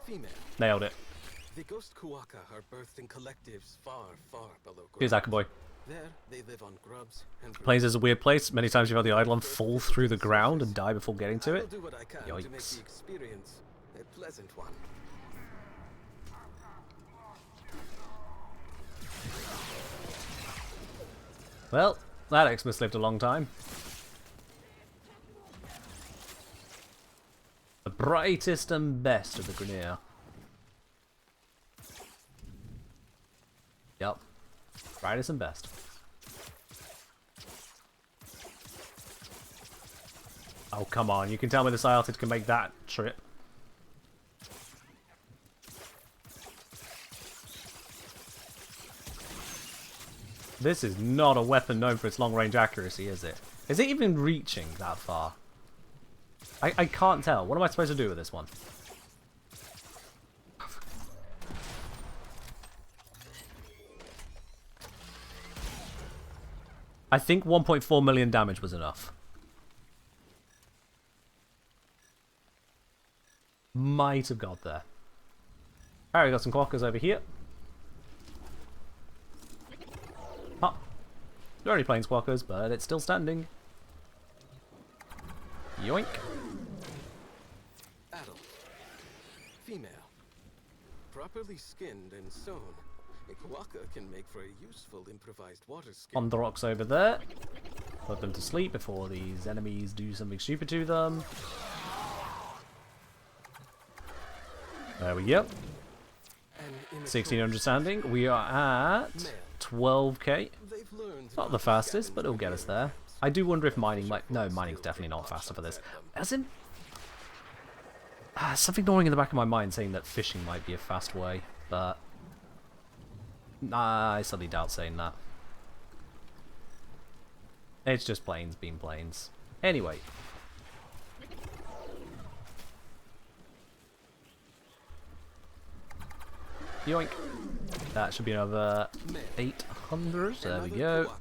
Female. Nailed it. The ghost Kuaka are birthed in collectives far, far below ground. Here's Akaboy. There, they live on grubs and Plains is a weird place. Many times you've had the Eidolon fall through the ground and die before getting to it. do what I can to make the Yikes. experience a pleasant one. Well, that Xmas lived a long time. The brightest and best of the Grineer. Yep. Brightest and best. Oh, come on. You can tell me the Sciotid can make that trip. This is not a weapon known for its long-range accuracy, is it? Is it even reaching that far? I can't tell. What am I supposed to do with this one? I think 1.4 million damage was enough. Might have got there. Alright, we got some quackers over here. Oh. They're only plain squawkers, but it's still standing. Yoink. Adult. Female. Properly skinned and sewn. A Kuaka can make for a useful improvised water skin. On the rocks over there. Put them to sleep before these enemies do something stupid to them. There we go. 1600 standing. We are at 12k. Not the fastest, but it'll get us there. I do wonder if mining might... No, mining's definitely not faster for this. As in... something gnawing in the back of my mind saying that fishing might be a fast way, but... Nah, I suddenly doubt saying that. It's just planes being planes. Anyway. Yoink. That should be another 800. There we go.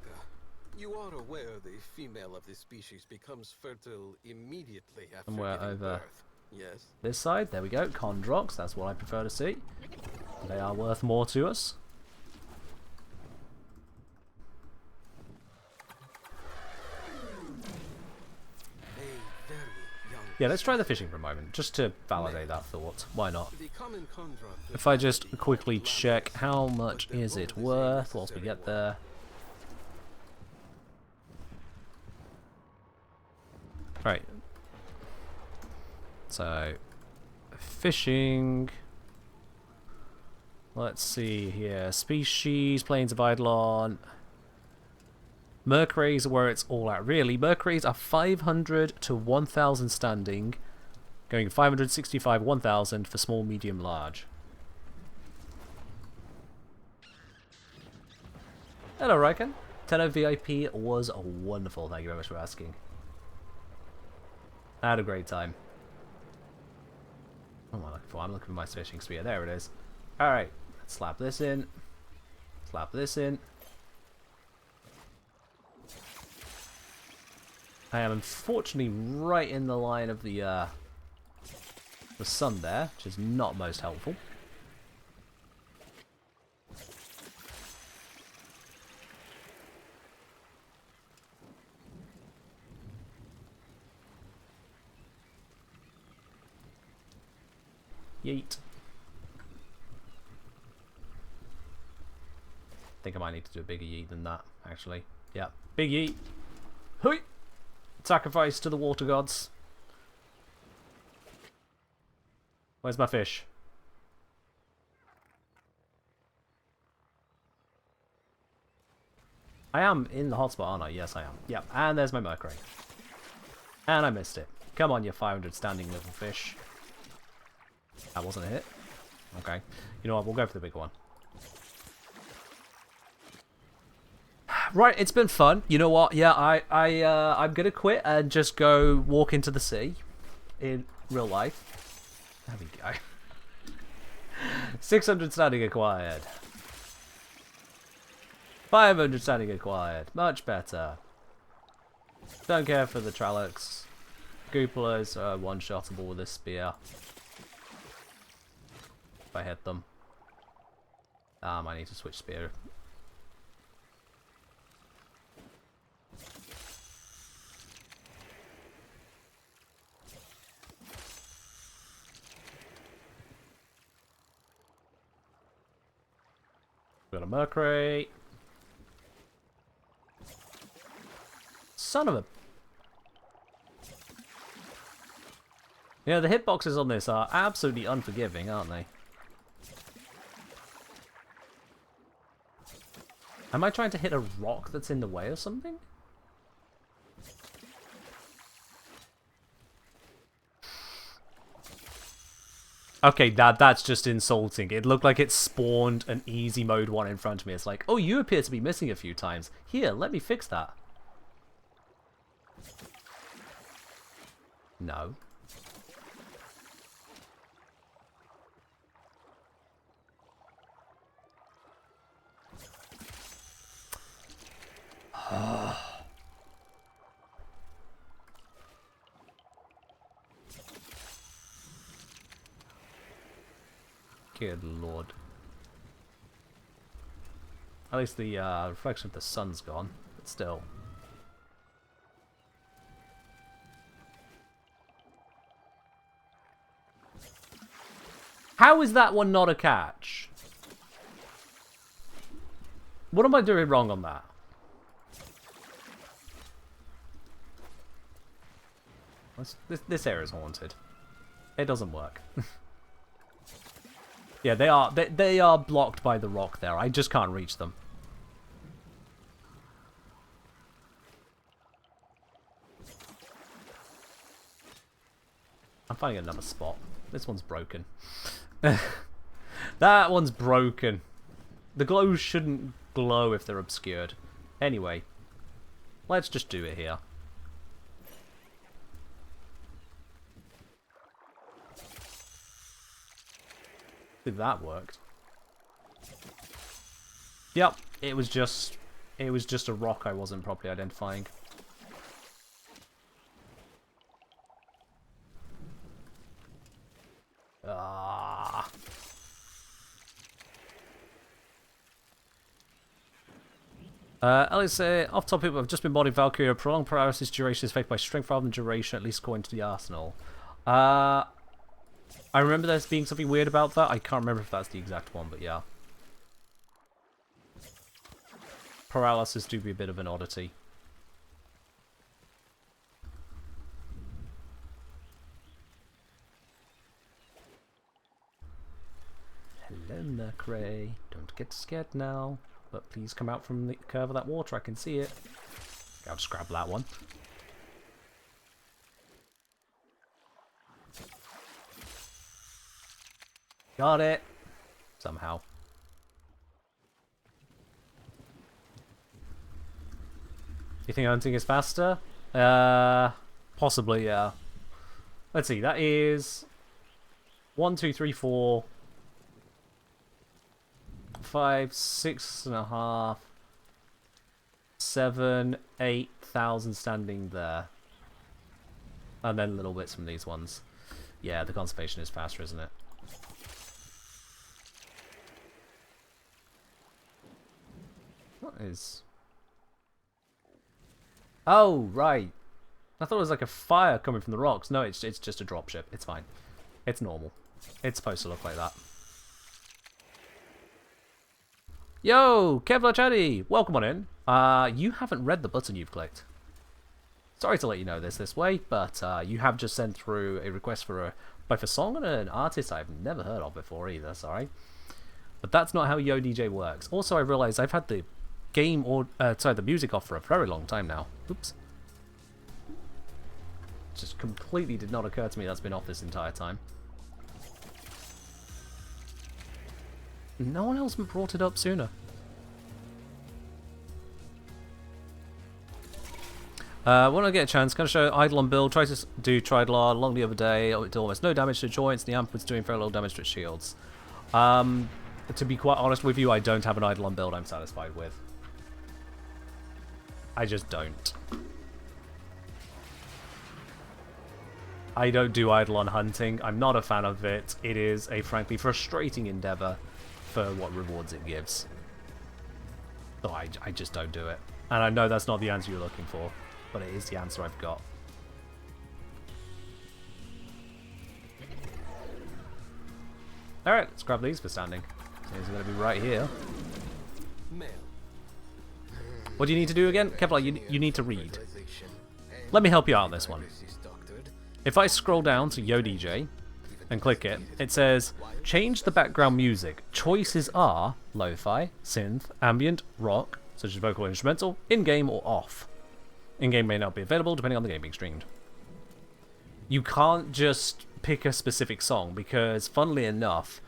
You are aware the female of this species becomes fertile immediately after Somewhere giving over birth. Yes. this side. There we go. Condrox. That's what I prefer to see. They are worth more to us. Yeah, let's try the fishing for a moment, just to validate that thought. Why not? If I just quickly check how much is it worth whilst we get there. Right. So, fishing. Let's see here. Species, plains of Eidolon. Mercury's are where it's all at, really. Mercury's are 500 to 1,000 standing. Going 565, 1000 for small, medium, large. Hello, Ryken. TennoVIP was wonderful. Thank you very much for asking. I had a great time. What am I looking for? I'm looking for my fishing spear. There it is. Alright. Let's slap this in. Slap this in. I am unfortunately right in the line of the sun there, which is not most helpful. Yeet. I think I might need to do a bigger yeet than that, actually. Yeah, big yeet. Hui! Sacrifice to the water gods. Where's my fish? I am in the hotspot, aren't I? Yes, I am. Yep, and there's my mercury. And I missed it. Come on, you 500 standing little fish. That wasn't a hit. Okay. You know what? We'll go for the big one. Right, it's been fun. You know what? Yeah, I'm gonna quit and just go walk into the sea in real life. There we go. 600 standing acquired. 500 standing acquired. Much better. Don't care for the Trallocs. Gooplers are one-shottable with this spear. If I hit them. I need to switch spear. Got a mercury. Son of a... Yeah, the hitboxes on this are absolutely unforgiving, aren't they? Am I trying to hit a rock that's in the way or something? Okay, that's just insulting. It looked like it spawned an easy mode 1 in front of me. It's like, oh, you appear to be missing a few times. Here, let me fix that. No. Good lord. At least the reflection of the sun's gone, but still. How is that one not a catch? What am I doing wrong on that? This area is haunted. It doesn't work. Yeah, they are blocked by the rock there. I just can't reach them. I'm finding another spot. This one's broken. That one's broken. The glows shouldn't glow if they're obscured. Anyway, let's just do it here. That worked. Yep, it was just a rock I wasn't properly identifying. Ah. Alex, off topic, I've just been modding Valkyrie. Prolonged paralysis duration is affected by strength rather than duration, at least according to the arsenal. I remember there being something weird about that. I can't remember if that's the exact one, but yeah. Paralysis do be a bit of an oddity. Hello, Mercury. Don't get scared now. But please come out from the curve of that water. I can see it. I'll just grab that one. Got it. Somehow. You think hunting is faster? Possibly, yeah. Let's see, that is 1, 2, 3, 4, 5, 6.5, 7, 8,000 standing there. And then little bits from these ones. Yeah, the conservation is faster, isn't it? What is... Oh, right. I thought it was like a fire coming from the rocks. No, it's just a dropship. It's fine. It's normal. It's supposed to look like that. Yo, Kevlar Chatty! Welcome on in. You haven't read the button you've clicked. Sorry to let you know this way, but you have just sent through a request for both a song and an artist I've never heard of before either, sorry. But that's not how Yo DJ works. Also, I realized I've had the the music off for a very long time now. Oops. Just completely did not occur to me that's been off this entire time. No one else brought it up sooner. When I get a chance, kind of show idle on build, try to do Tridlar along the other day, it did almost no damage to joints, the amp was doing very little damage to its shields. To be quite honest with you, I don't have an idle on build I'm satisfied with. I just don't. I don't do idle on hunting, I'm not a fan of it, it is a frankly frustrating endeavour for what rewards it gives. So I just don't do it. And I know that's not the answer you're looking for, but it is the answer I've got. Alright, let's grab these for standing. These are going to be right here. What do you need to do again? Kevlar, you need to read. Let me help you out on this one. If I scroll down to Yo DJ and click it, it says, change the background music. Choices are lo-fi, synth, ambient, rock, such as vocal and instrumental, in-game or off. In-game may not be available depending on the game being streamed. You can't just pick a specific song because, funnily enough,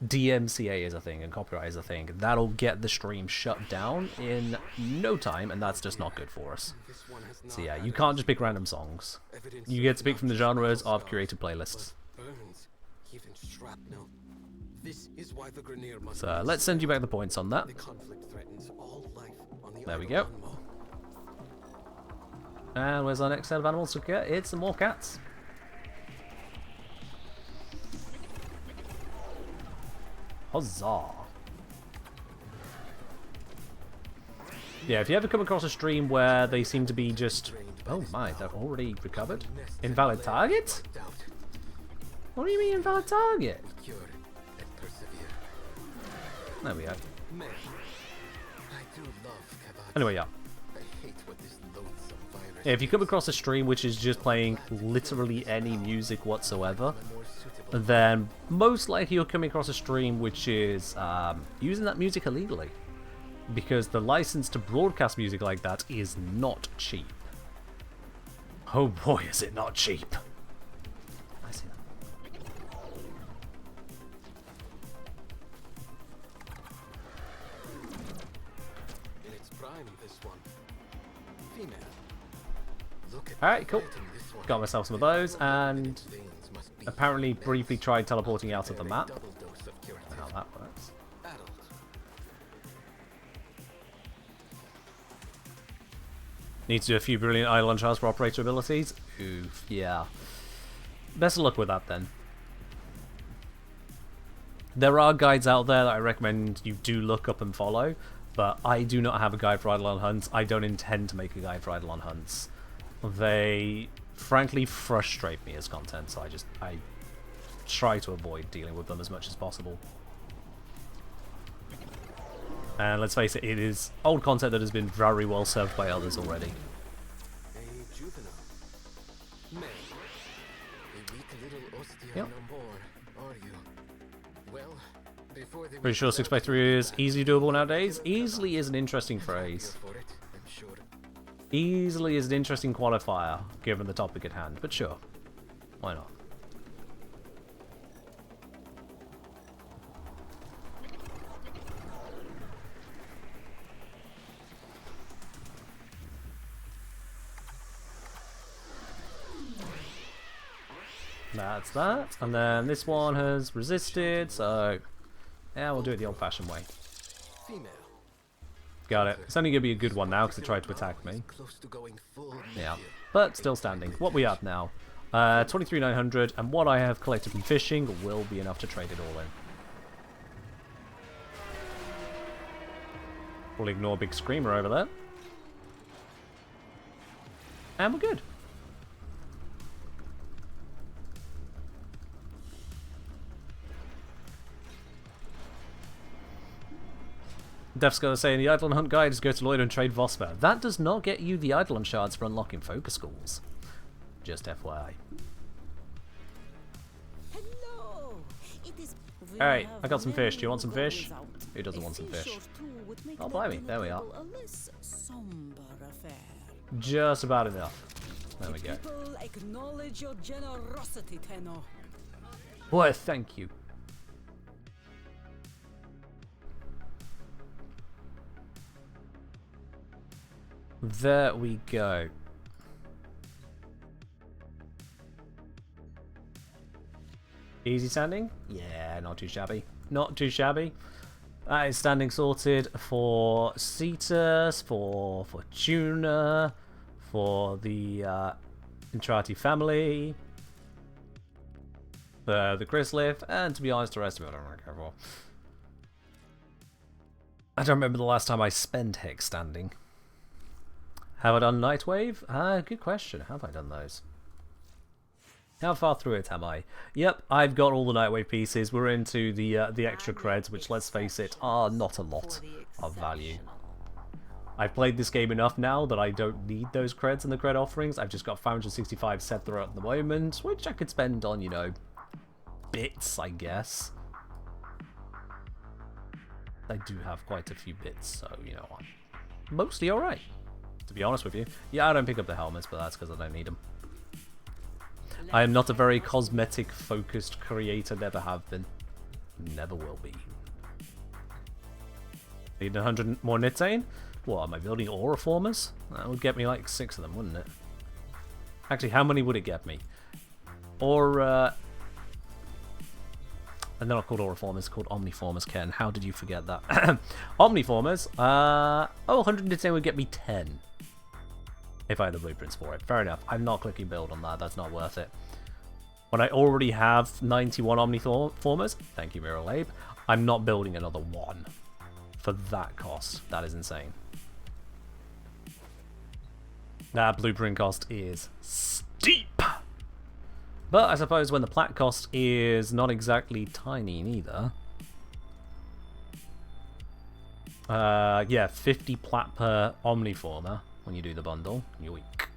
DMCA is a thing and copyright is a thing. That'll get the stream shut down in no time, and that's just not good for us. So yeah, you can't just pick random songs. You get to pick from the genres of curated playlists. So let's send you back the points on that. There we go. And where's our next set of animals to get? It's some more cats. Huzzah. Yeah, if you ever come across a stream where they seem to be just... Oh my, they're already recovered? Invalid target? What do you mean invalid target? There we go. Anyway, yeah. Yeah, if you come across a stream which is just playing literally any music whatsoever, then most likely you're coming across a stream which is using that music illegally. Because the license to broadcast music like that is not cheap. Oh boy, is it not cheap. I see that. In its prime, this one. Female. Alright, cool. Got myself some of those, and apparently briefly tried teleporting out of the map. I don't know how that works. Need to do a few brilliant idle trials for operator abilities. Oof, yeah. Best of luck with that then. There are guides out there that I recommend you do look up and follow, but I do not have a guide for idle on hunts. I don't intend to make a guide for idle on hunts. They frankly frustrate me as content, so I try to avoid dealing with them as much as possible. And let's face it, it is old content that has been very well served by others already. Yep. Pretty sure 6x3 is easily doable nowadays. Easily is an interesting phrase. Easily is an interesting qualifier, given the topic at hand, but sure. Why not? That's that. And then this one has resisted, so yeah, we'll do it the old-fashioned way. Female. Got it. It's only going to be a good one now because it tried to attack me. Yeah, but still standing. What we have now? 23,900, and what I have collected from fishing will be enough to trade it all in. We'll ignore Big Screamer over there. And we're good. Def's gonna say in the Eidolon Hunt guide is go to Lloyd and trade Vosper. That does not get you the Eidolon shards for unlocking focus schools. Just FYI. Alright, I got some fish. Do you want some fish? Who doesn't want some fish? Oh, blimey. There we are. Just about enough. There we go. Boy, thank you. There we go. Easy standing? Yeah, not too shabby. Not too shabby. That is standing sorted for Cetus, for Fortuna, for the Intrati family, the Grizzliff, and to be honest, the rest of it I don't really care for. I don't remember the last time I spent Hex standing. Have I done Nightwave? Good question. Have I done those? How far through it am I? Yep, I've got all the Nightwave pieces. We're into the extra creds, which, let's face it, are not a lot of value. I've played this game enough now that I don't need those creds and the cred offerings. I've just got 565 set throughout at the moment, which I could spend on, you know, bits, I guess. I do have quite a few bits, so, you know, I'm mostly alright, to be honest with you. Yeah, I don't pick up the helmets, but that's because I don't need them. I am not a very cosmetic-focused creator, never have been. Never will be. Need 100 more Nitane? What, am I building aura formers? That would get me like 6 of them, wouldn't it? Actually, how many would it get me? Aura... And they're not called aura formers, called omniformers, Ken. How did you forget that? Omniformers? Oh, 100 Nitane would get me 10. If I had the blueprints for it. Fair enough. I'm not clicking build on that. That's not worth it. When I already have 91 Omniformers, thank you, Miralabe, I'm not building another one for that cost. That is insane. That blueprint cost is steep. But I suppose when the plat cost is not exactly tiny neither. Yeah, 50 plat per Omniformer. When you do the bundle, you're weak.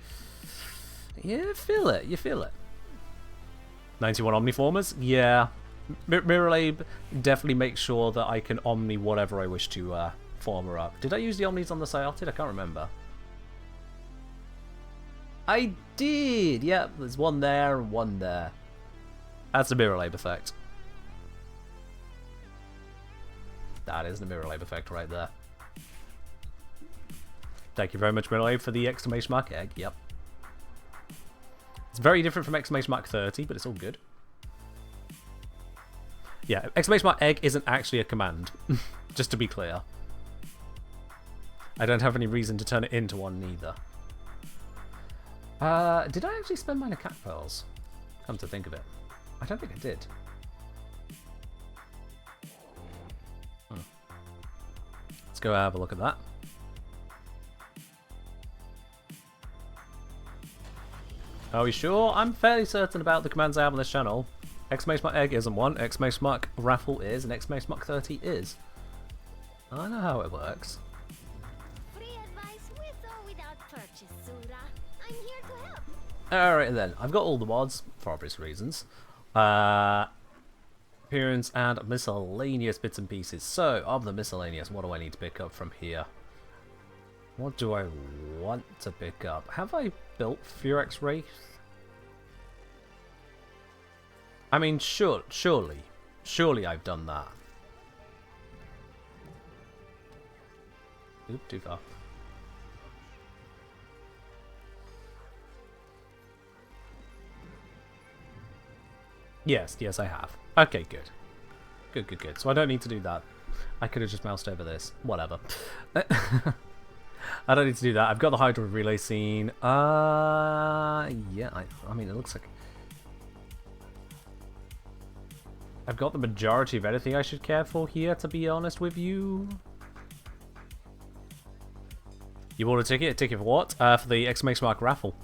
Yeah, feel it. You feel it. 91 Omniformers? Yeah. Miralabe definitely makes sure that I can Omni whatever I wish to form her up. Did I use the Omnis on the Sciotid? I can't remember. I did! Yep, there's one there and one there. That's the Miralabe effect. That is the Miralabe effect right there. Thank you very much, Miralabe, for the exclamation mark egg. Yep. It's very different from exclamation mark 30, but it's all good. Yeah, exclamation mark egg isn't actually a command, just to be clear. I don't have any reason to turn it into one neither. Did I actually spend mine cat pearls? Come to think of it. I don't think I did. Let's go have a look at that. Are we sure? I'm fairly certain about the commands I have on this channel. Exclamation mark egg isn't one, exclamation mark raffle is, and exclamation mark 30 is. I know how it works. Free advice with or without purchase, Sura. I'm here to help. Alright then, I've got all the mods, for obvious reasons. Appearance and miscellaneous bits and pieces. So, of the miscellaneous, what do I need to pick up from here? What do I want to pick up? Have I built Furex Wraith? I mean, surely I've done that. Oop, too far. Yes, yes, I have. Okay, good. Good, good, good. So I don't need to do that. I could have just moused over this. Whatever. I don't need to do that. I've got the Hydra relay scene. Yeah, I mean, it looks like... I've got the majority of anything I should care for here, to be honest with you. You bought a ticket? A ticket for what? For the exclamation mark raffle.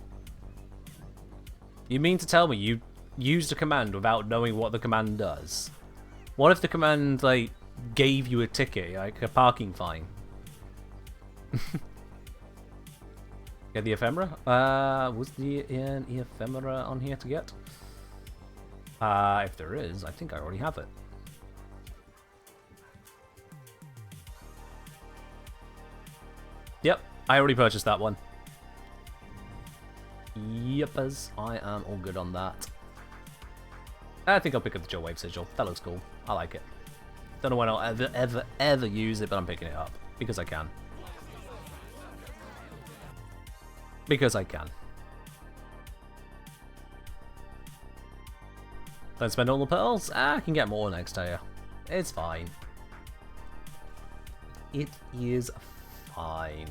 You mean to tell me you used a command without knowing what the command does? What if the command, like, gave you a ticket, like a parking fine? Get the ephemera? Was there an ephemera on here to get? If there is, I think I already have it. Yep, I already purchased that one. Yepers, I am all good on that. I think I'll pick up the Chill Wave Sigil. That looks cool. I like it. Don't know when I'll ever use it, but I'm picking it up. Because I can. Because I can. Don't spend all the pearls? I can get more next year. It's fine. It is fine.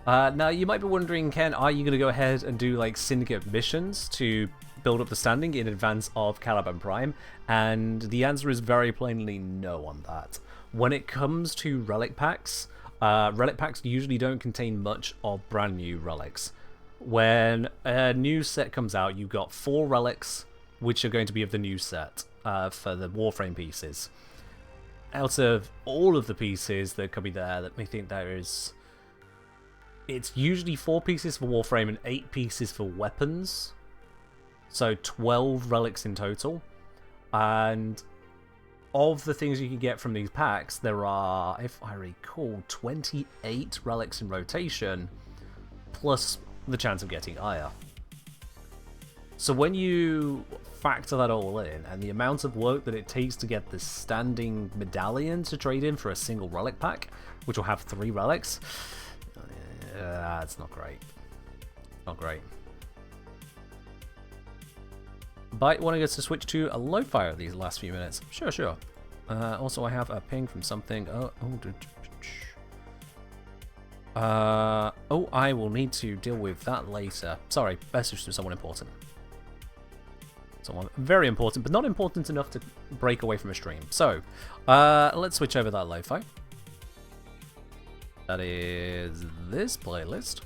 Now, you might be wondering, Ken, are you going to go ahead and do, like, Syndicate missions to build up the standing in advance of Caliban Prime? And the answer is very plainly no on that. When it comes to relic packs usually don't contain much of brand new relics. When a new set comes out, you've got 4 relics, which are going to be of the new set for the Warframe pieces. Out of all of the pieces that could be there, let me think there is... It's usually 4 pieces for Warframe and 8 pieces for weapons. So 12 relics in total. And of the things you can get from these packs, there are, if I recall, 28 relics in rotation, plus the chance of getting Aya. So when you factor that all in, and the amount of work that it takes to get the standing medallion to trade in for a single relic pack, which will have 3 relics, it's not great. Not great. Bite wanting us to switch to a low fire these last few minutes. Sure, sure. Also, I have a ping from something. Oh, I will need to deal with that later. Sorry, best to someone important. Someone very important, but not important enough to break away from a stream. So, let's switch over that lo-fi. That is this playlist.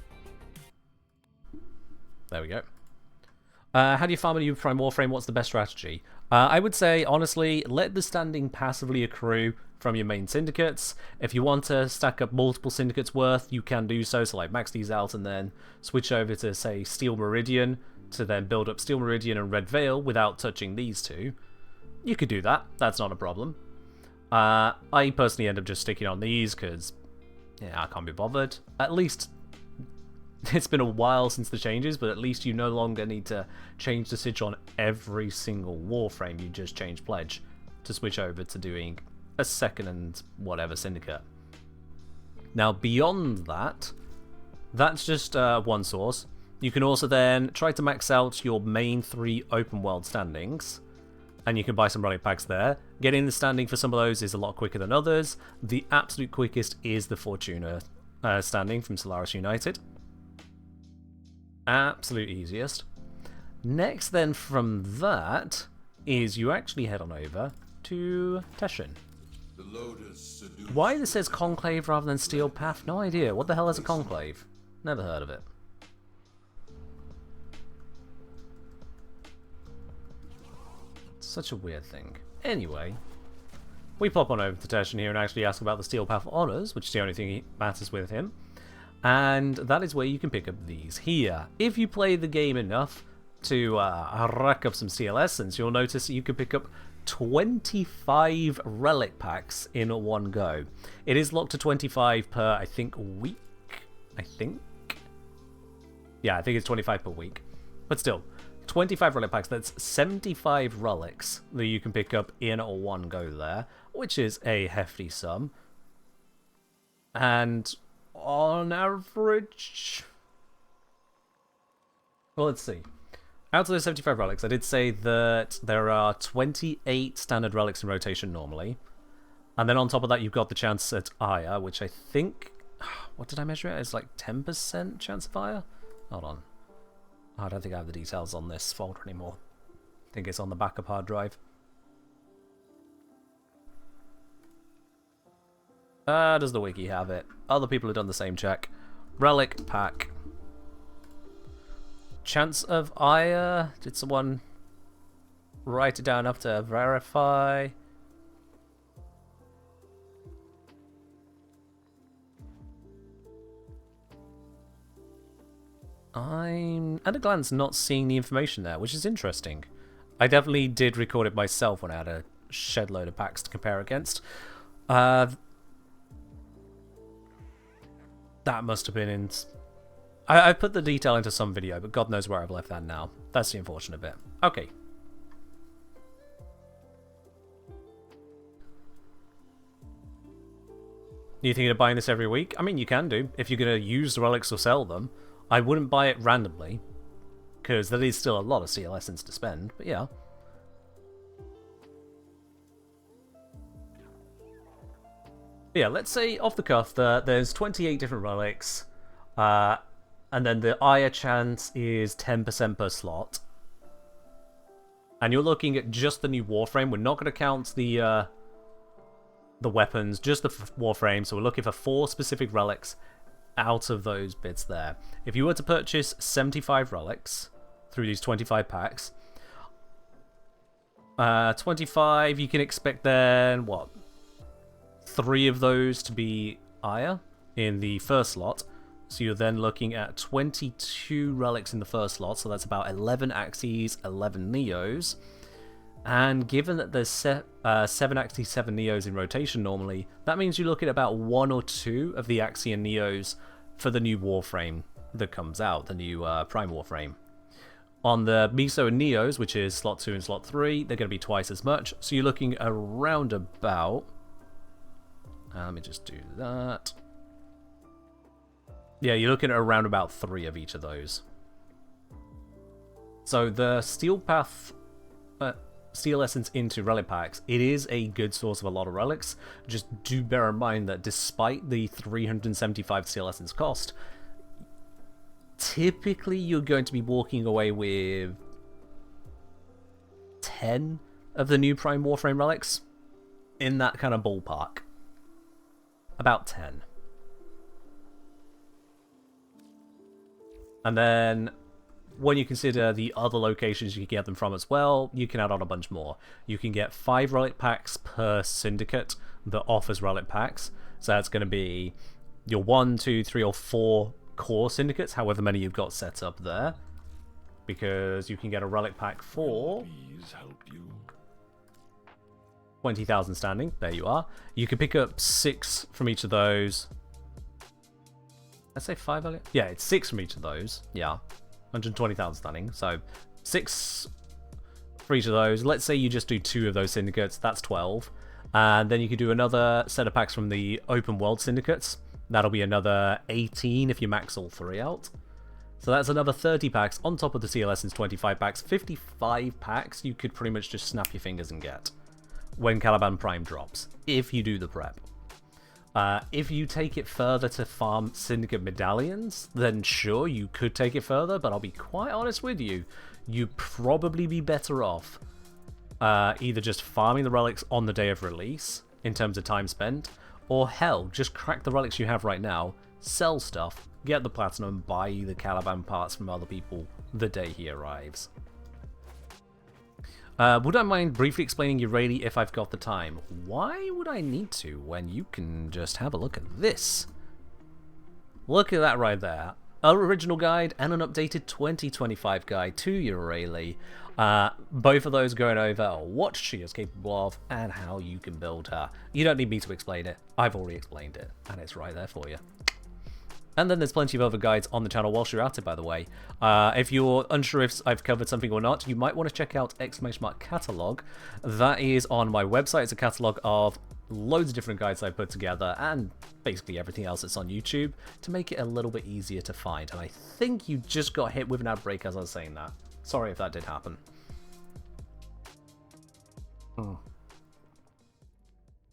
There we go. How do you farm a new Prime Warframe? What's the best strategy? I would say, honestly, let the standing passively accrue from your main syndicates. If you want to stack up multiple syndicates worth, you can do so. So, like, max these out and then switch over to, say, Steel Meridian to then build up Steel Meridian and Red Veil without touching these two. You could do that. That's not a problem. I personally end up just sticking on these because, yeah, I can't be bothered. At least... It's been a while since the changes, but at least you no longer need to change the sigil on every single Warframe. You just change Pledge to switch over to doing a second and whatever syndicate. Now, beyond that, that's just one source. You can also then try to max out your main 3 open world standings, and you can buy some relic packs there. Getting the standing for some of those is a lot quicker than others. The absolute quickest is the Fortuna standing from Solaris United. Absolute easiest. Next then from that is you actually head on over to Teshin. Why this says Conclave rather than Steel Path? No idea. What the hell is a Conclave? Never heard of it. Such a weird thing. Anyway, we pop on over to Teshin here and actually ask about the Steel Path Honours, which is the only thing that matters with him. And that is where you can pick up these here. If you play the game enough to rack up some Steel Essence, you'll notice that you can pick up 25 relic packs in one go. It is locked to 25 per, I think, week. I think? Yeah, I think it's 25 per week. But still, 25 relic packs, that's 75 relics that you can pick up in one go there, which is a hefty sum. And on average... Well, let's see. Out of those 75 relics, I did say that there are 28 standard relics in rotation normally. And then on top of that, you've got the chance at Aya, which I think... What did I measure it? It's like 10% chance of Aya? Hold on. I don't think I have the details on this folder anymore. I think it's on the backup hard drive. Does the wiki have it? Other people have done the same check. Relic pack. Chance of Aya? Did someone write it down enough to verify? I'm, at a glance, not seeing the information there, which is interesting. I definitely did record it myself when I had a shed load of packs to compare against. That must have been in... I put the detail into some video, but God knows where I've left that now. That's the unfortunate bit. Okay. You thinking of buying this every week? I mean, you can do, if you're going to use the relics or sell them. I wouldn't buy it randomly, because there is still a lot of CL essence to spend, but yeah. Yeah, let's say, off the cuff, there's 28 different relics, and then the Aya chance is 10% per slot. And you're looking at just the new Warframe. We're not going to count the weapons, just the Warframe, so we're looking for 4 specific relics out of those bits there. If you were to purchase 75 relics through these 25 packs, 25, you can expect then, what, 3 of those to be Aya in the first slot. So you're then looking at 22 relics in the first slot, so that's about 11 Axes, 11 Neos. And given that there's 7 Axes, 7 Neos in rotation normally, that means you look at about 1 or 2 of the Axie and Neos for the new Warframe that comes out, the new Prime Warframe. On the Miso and Neos, which is slot 2 and slot 3, they're going to be twice as much. So you're looking around about... let me just do that. Yeah, you're looking at around about 3 of each of those. So the Steel Path... Steel Essence into relic packs, it is a good source of a lot of relics. Just do bear in mind that despite the 375 Steel Essence cost, typically you're going to be walking away with 10 of the new Prime Warframe relics, in that kind of ballpark. About 10. And then when you consider the other locations you can get them from as well, you can add on a bunch more. You can get 5 relic packs per syndicate that offers relic packs. So that's going to be your 1, 2, 3, or 4 core syndicates, however many you've got set up there. Because you can get a relic pack for 20,000 standing. There you are. You can pick up 6 from each of those. Let's say 5 earlier? Yeah, it's 6 from each of those. Yeah. 120,000 standing, so 6 for each of those. Let's say you just do 2 of those syndicates, that's 12. And then you could do another set of packs from the open world syndicates. That'll be another 18 if you max all 3 out. So that's another 30 packs on top of the CL Essence 25 packs. 55 packs you could pretty much just snap your fingers and get when Caliban Prime drops, if you do the prep. If you take it further to farm syndicate medallions, then sure, you could take it further, but I'll be quite honest with you, you'd probably be better off either just farming the relics on the day of release, in terms of time spent, or hell, just crack the relics you have right now, sell stuff, get the platinum, buy the Caliban parts from other people the day he arrives. Would I mind briefly explaining Eurali if I've got the time? Why would I need to when you can just have a look at this? Look at that right there. Our original guide and an updated 2025 guide to Eurali. Both of those going over what she is capable of and how you can build her. You don't need me to explain it. I've already explained it, and it's right there for you. And then there's plenty of other guides on the channel whilst you're at it, by the way. If you're unsure if I've covered something or not, you might want to check out !Catalog. That is on my website. It's a catalogue of loads of different guides I put together, and basically everything else that's on YouTube, to make it a little bit easier to find. And I think you just got hit with an ad break as I was saying that. Sorry if that did happen.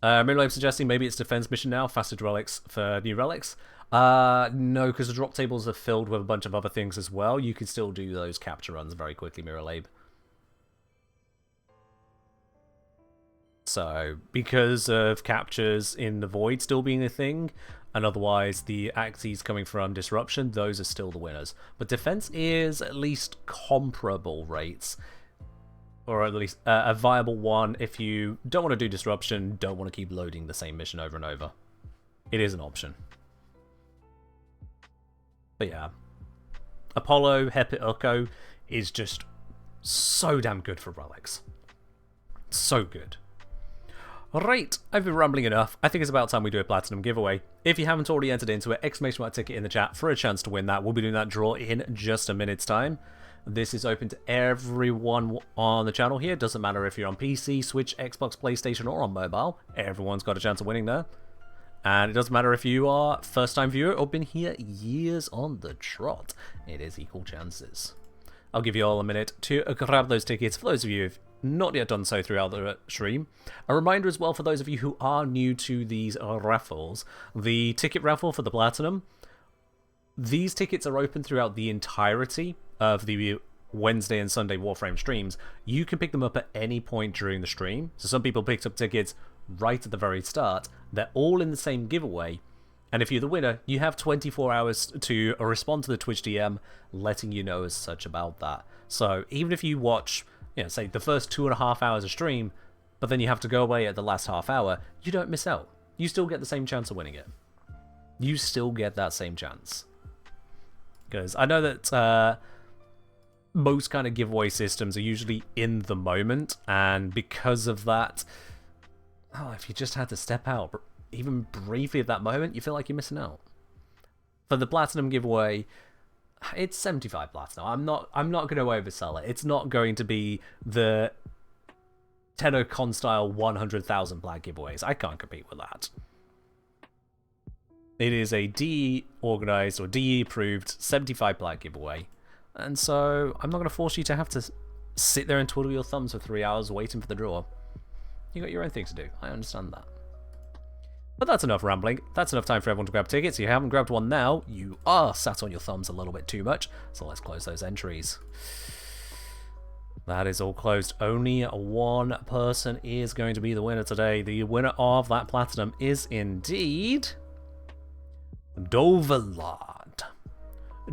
Mirror suggesting maybe it's defense mission now, faster relics for new relics. No, because the drop tables are filled with a bunch of other things as well. You can still do those capture runs very quickly, Mirror. So, because of captures in the Void still being a thing, and otherwise the axes coming from Disruption, those are still the winners. But defense is at least comparable rates, or at least a viable one if you don't want to do Disruption, don't want to keep loading the same mission over and over. It is an option. But yeah, Apollo, Hepit Ukko is just so damn good for relics. So good. Alright, I've been rambling enough. I think it's about time we do a Platinum giveaway. If you haven't already entered into it, exclamation mark ticket in the chat for a chance to win that. We'll be doing that draw in just a minute's time. This is open to everyone on the channel here. Doesn't matter if you're on PC, Switch, Xbox, PlayStation, or on mobile. Everyone's got a chance of winning there. And it doesn't matter if you are first-time viewer or been here years on the trot. It is equal chances. I'll give you all a minute to grab those tickets for those of you who've not yet done so throughout the stream. A reminder as well for those of you who are new to these raffles, the ticket raffle for the Platinum, these tickets are open throughout the entirety of the Wednesday and Sunday Warframe streams. You can pick them up at any point during the stream. So some people picked up tickets right at the very start. They're all in the same giveaway. And if you're the winner, you have 24 hours to respond to the Twitch DM letting you know as such about that. So even if you watch, say the first 2.5 hours of stream, but then you have to go away at the last half hour, you don't miss out. You still get the same chance of winning it. You still get that same chance. Because I know that most kind of giveaway systems are usually in the moment, and because of that, if you just had to step out even briefly at that moment, you feel like you're missing out. For the Platinum giveaway, it's 75 Platinum. I'm not going to oversell it. It's not going to be the TennoCon style 100,000 plat giveaways. I can't compete with that. It is a DE organized or DE approved 75 plat giveaway. And so I'm not going to force you to have to sit there and twiddle your thumbs for 3 hours waiting for the draw. You got your own thing to do. I understand that. But that's enough rambling. That's enough time for everyone to grab tickets. If you haven't grabbed one now, you are sat on your thumbs a little bit too much. So let's close those entries. That is all closed. Only one person is going to be the winner today. The winner of that Platinum is indeed Dovelard.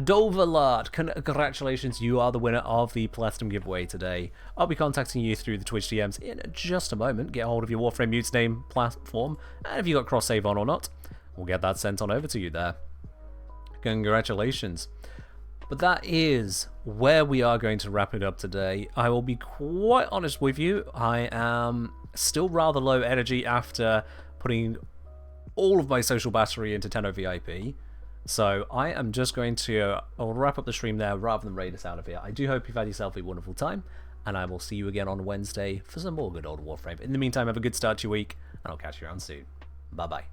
Dovelard, congratulations, you are the winner of the Platinum giveaway today. I'll be contacting you through the Twitch DMs in just a moment. Get a hold of your Warframe Mutes name platform, and if you got cross-save on or not, we'll get that sent on over to you there. Congratulations. But that is where we are going to wrap it up today. I will be quite honest with you, I am still rather low energy after putting all of my social battery into TennoVIP. So I am just going to wrap up the stream there rather than raid us out of here. I do hope you've had yourself a wonderful time, and I will see you again on Wednesday for some more good old Warframe. In the meantime, have a good start to your week, and I'll catch you around soon. Bye-bye.